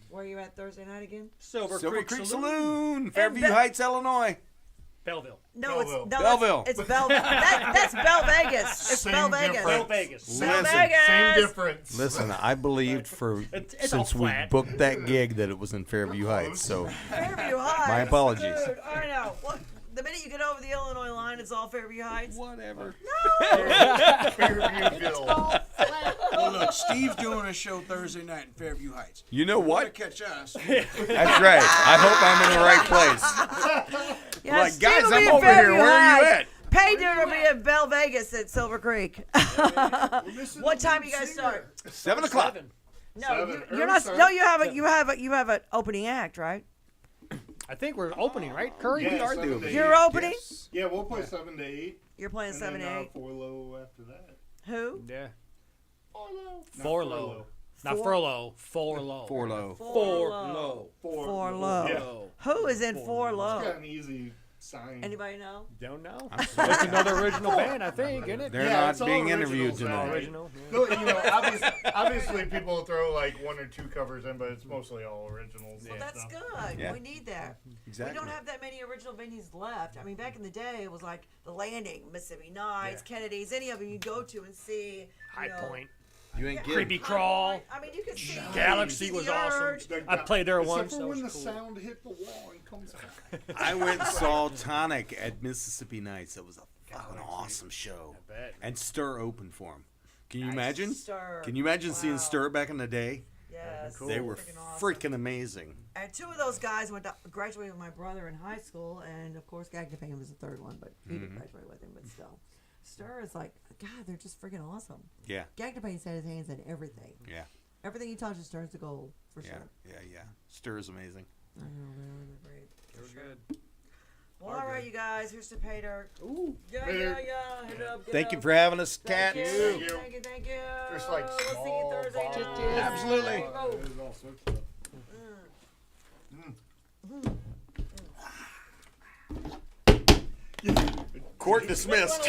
Speaker 1: where are you at Thursday night again?
Speaker 3: Silver
Speaker 6: Silver
Speaker 3: Creek,
Speaker 6: Creek
Speaker 3: Saloon.
Speaker 6: Saloon, Fairview
Speaker 1: Be-
Speaker 6: Heights, Illinois.
Speaker 3: Belleville.
Speaker 1: No, it's
Speaker 4: Belleville.
Speaker 1: no,
Speaker 6: Belleville.
Speaker 1: It's Bell. That's Bell Vegas. It's
Speaker 4: Same
Speaker 1: Bell Vegas.
Speaker 4: difference.
Speaker 3: Bell Vegas.
Speaker 1: Bell
Speaker 6: Listen,
Speaker 1: Vegas.
Speaker 4: Same difference.
Speaker 6: Listen, I believed for
Speaker 3: It's
Speaker 6: since
Speaker 3: all
Speaker 6: we
Speaker 3: flat.
Speaker 6: booked that gig that it was in Fairview Heights. So
Speaker 1: Fairview Heights.
Speaker 6: My apologies.
Speaker 1: Dude, I know. What? The minute you get over the Illinois line, it's all Fairview Heights.
Speaker 6: whatever.
Speaker 4: Fairviewville.
Speaker 7: Well, look, Steve's doing a show Thursday night in Fairview Heights.
Speaker 6: You know
Speaker 7: Want to
Speaker 6: what?
Speaker 7: catch us?
Speaker 6: That's right. I hope I'm in the right place.
Speaker 1: Yeah,
Speaker 6: Like,
Speaker 1: Steve
Speaker 6: guys,
Speaker 1: will be
Speaker 6: I'm
Speaker 1: in
Speaker 6: over here.
Speaker 1: Fairview
Speaker 6: Where are you
Speaker 1: Heights.
Speaker 6: at?
Speaker 1: Pay Dirt will be at Bell Vegas at Silver Creek. What time you guys start?
Speaker 6: 7 o'clock.
Speaker 3: 7.
Speaker 1: No,
Speaker 4: Seven.
Speaker 1: you're not.
Speaker 4: Early
Speaker 1: No,
Speaker 4: start.
Speaker 1: you have an opening act, right?
Speaker 3: I think we're opening, right? Curry?
Speaker 4: Yeah,
Speaker 6: We are
Speaker 4: 7
Speaker 6: doing
Speaker 4: to
Speaker 6: it.
Speaker 4: 8.
Speaker 1: You're opening.
Speaker 6: Yes.
Speaker 4: Yeah, we'll play 7 to 8.
Speaker 1: You're playing
Speaker 4: And
Speaker 1: 7
Speaker 4: then,
Speaker 1: to 8.
Speaker 4: 4 low after that.
Speaker 1: Who?
Speaker 3: Yeah.
Speaker 4: Furlough.
Speaker 3: Forlow. Not furlough. Forlow.
Speaker 6: Four low.
Speaker 3: Forlow.
Speaker 1: Four low.
Speaker 4: Yeah.
Speaker 1: Who is in Four
Speaker 4: It's
Speaker 1: Low?
Speaker 4: got an easy sign.
Speaker 1: Anybody know?
Speaker 3: Don't know. It's another original band, I think, isn't it?
Speaker 6: They're
Speaker 4: Yeah, it's
Speaker 6: not
Speaker 4: all
Speaker 6: being interviewed
Speaker 4: originals now.
Speaker 6: tonight.
Speaker 3: Original. Yeah.
Speaker 4: No, you know, obviously people throw like 1 or 2 covers in, but it's mostly all originals.
Speaker 1: Well,
Speaker 4: and
Speaker 1: that's
Speaker 4: stuff.
Speaker 1: good.
Speaker 6: Yeah.
Speaker 1: We need that.
Speaker 6: Exactly.
Speaker 1: We don't have that many original venues left. I mean, back in the day, it was like The Landing, Mississippi Nights, Kennedy's, any of them you go to and see.
Speaker 3: High Point.
Speaker 6: You ain't
Speaker 3: Creepy
Speaker 6: kidding.
Speaker 3: Crawl.
Speaker 1: I mean, you can see
Speaker 3: Galaxy
Speaker 1: see
Speaker 3: was
Speaker 1: the
Speaker 3: awesome.
Speaker 1: Urge.
Speaker 3: I played there
Speaker 4: Except
Speaker 3: once.
Speaker 4: for
Speaker 3: That
Speaker 4: when
Speaker 3: was
Speaker 4: the
Speaker 3: cool.
Speaker 4: sound hit the wall and comes back.
Speaker 6: I went and saw Tonic at Mississippi Nights. That was a fucking awesome show.
Speaker 3: I bet.
Speaker 6: And Stir opened for him. Can you imagine?
Speaker 1: Stir.
Speaker 6: Can you imagine seeing
Speaker 1: Wow.
Speaker 6: Stir back in the day?
Speaker 1: Yes.
Speaker 6: They were
Speaker 1: Freaking awesome.
Speaker 6: freaking amazing.
Speaker 1: And 2 of those guys graduated with my brother in high school, and of course, Gagnapan was the 3rd one, but he didn't graduate with him, but still. Stir is like, God, they're just freaking awesome.
Speaker 6: Yeah,
Speaker 1: Gagnapan's had his hands in everything.
Speaker 6: yeah,
Speaker 1: Everything he touches turns to gold, for
Speaker 6: yeah,
Speaker 1: sure.
Speaker 6: yeah. Stir is amazing.
Speaker 1: I know, they're great.
Speaker 3: They were good.
Speaker 1: Well, all right, you guys, here's to Pay Dirt.
Speaker 3: Ooh.
Speaker 1: Yeah,
Speaker 4: Pay
Speaker 1: yeah,
Speaker 4: Dirt.
Speaker 1: yeah. Hit it up, get
Speaker 6: Thank
Speaker 1: up.
Speaker 6: you for having us,
Speaker 1: Thank
Speaker 6: cats.
Speaker 1: you,
Speaker 4: Thank you.
Speaker 1: thank you, thank you.
Speaker 4: There's like
Speaker 1: We'll see you
Speaker 4: small
Speaker 1: Thursday
Speaker 4: bottles.
Speaker 1: night.
Speaker 6: Absolutely.
Speaker 1: Go.
Speaker 4: There's all sorts of stuff.
Speaker 6: Court dismissed.
Speaker 4: Is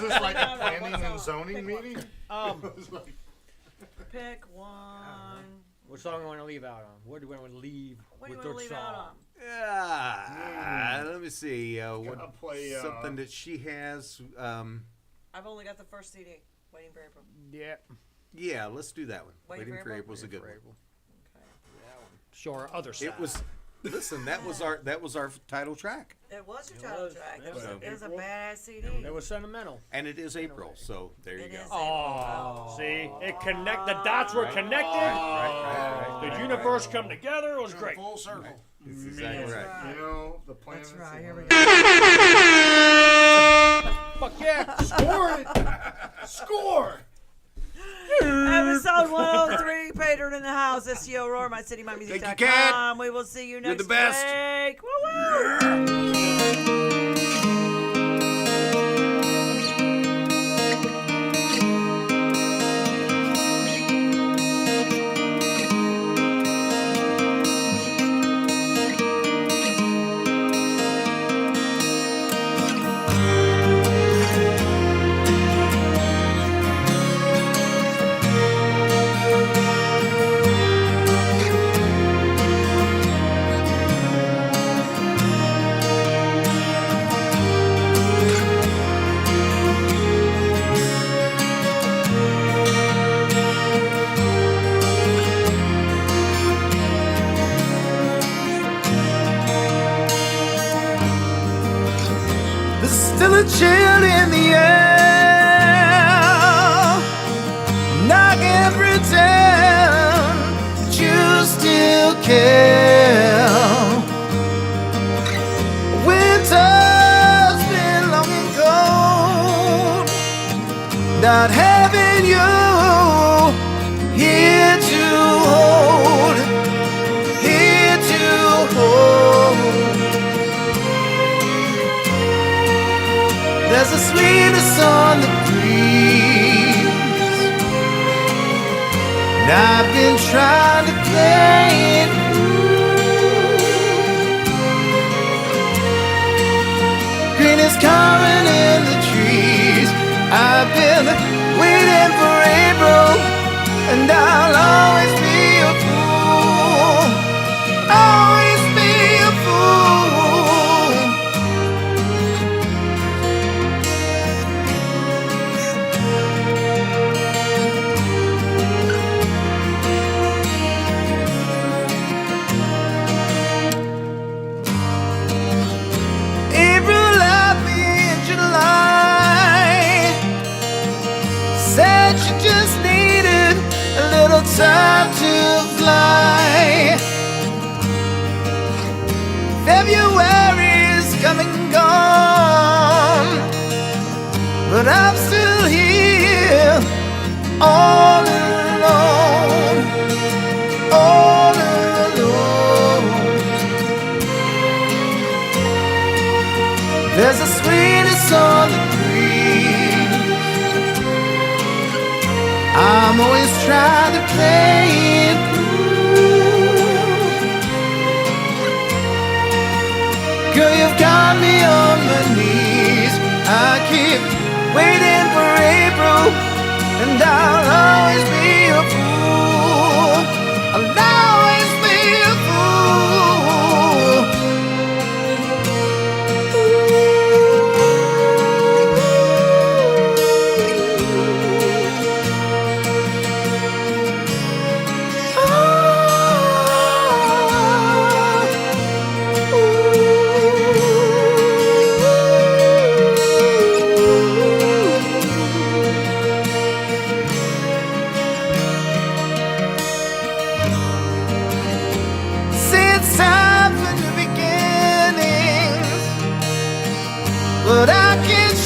Speaker 4: this like a planning and zoning meeting? It's like-
Speaker 1: Pick one.
Speaker 3: What song do you want to leave out on? What do you want to leave
Speaker 1: What do you
Speaker 3: with
Speaker 1: want to
Speaker 3: their
Speaker 1: leave out
Speaker 3: song?
Speaker 1: on?
Speaker 6: Yeah. Let me see. What,
Speaker 4: Gotta play,
Speaker 6: something that she has.
Speaker 1: I've only got the first CD. Waiting for April.
Speaker 3: Yeah.
Speaker 6: Yeah, let's do that one.
Speaker 1: Waiting
Speaker 6: Waiting
Speaker 1: for
Speaker 6: for
Speaker 1: April?
Speaker 6: April's a good one.
Speaker 1: Okay.
Speaker 3: show our other side.
Speaker 6: It was. Listen, that was our title track,
Speaker 1: It was your title track.
Speaker 3: yeah.
Speaker 1: It was a badass CD.
Speaker 3: It was sentimental.
Speaker 6: and it is April, so there you
Speaker 1: It
Speaker 6: go.
Speaker 1: is.
Speaker 3: Oh, see, the dots were connected.
Speaker 6: Right.
Speaker 3: The universe come together. It was great.
Speaker 7: Full circle.
Speaker 6: That's exactly right.
Speaker 4: You know, the planet.
Speaker 1: That's right. Here we go.
Speaker 3: Fuck yeah.
Speaker 4: Score!
Speaker 1: Episode 103, PayDirt in the house. STL Roar, my city, my music.
Speaker 6: Thank you, Kat.
Speaker 1: We will see you
Speaker 6: You're
Speaker 1: next
Speaker 6: the best.
Speaker 1: week. Woo-woo!
Speaker 5: There's still a chill in the air. And I can pretend that you still care. Winter's been long and cold. Not having you here to hold. Here to hold. There's a sweetness on the breeze, and I've been trying to play it cool. Green is coming in the trees. I've been waiting for April, and I'll always be a fool. Always be a fool. April left me in July. Said she just needed a little time to fly. February's come and gone, but I'm still here, all alone, all alone. There's a sweetness on the breeze. I'm always trying to play it cool. Girl, you've got me on my knees. I keep waiting for April, and I'll always be a fool. I'll always be a fool. Say it's time for new beginnings, but I can't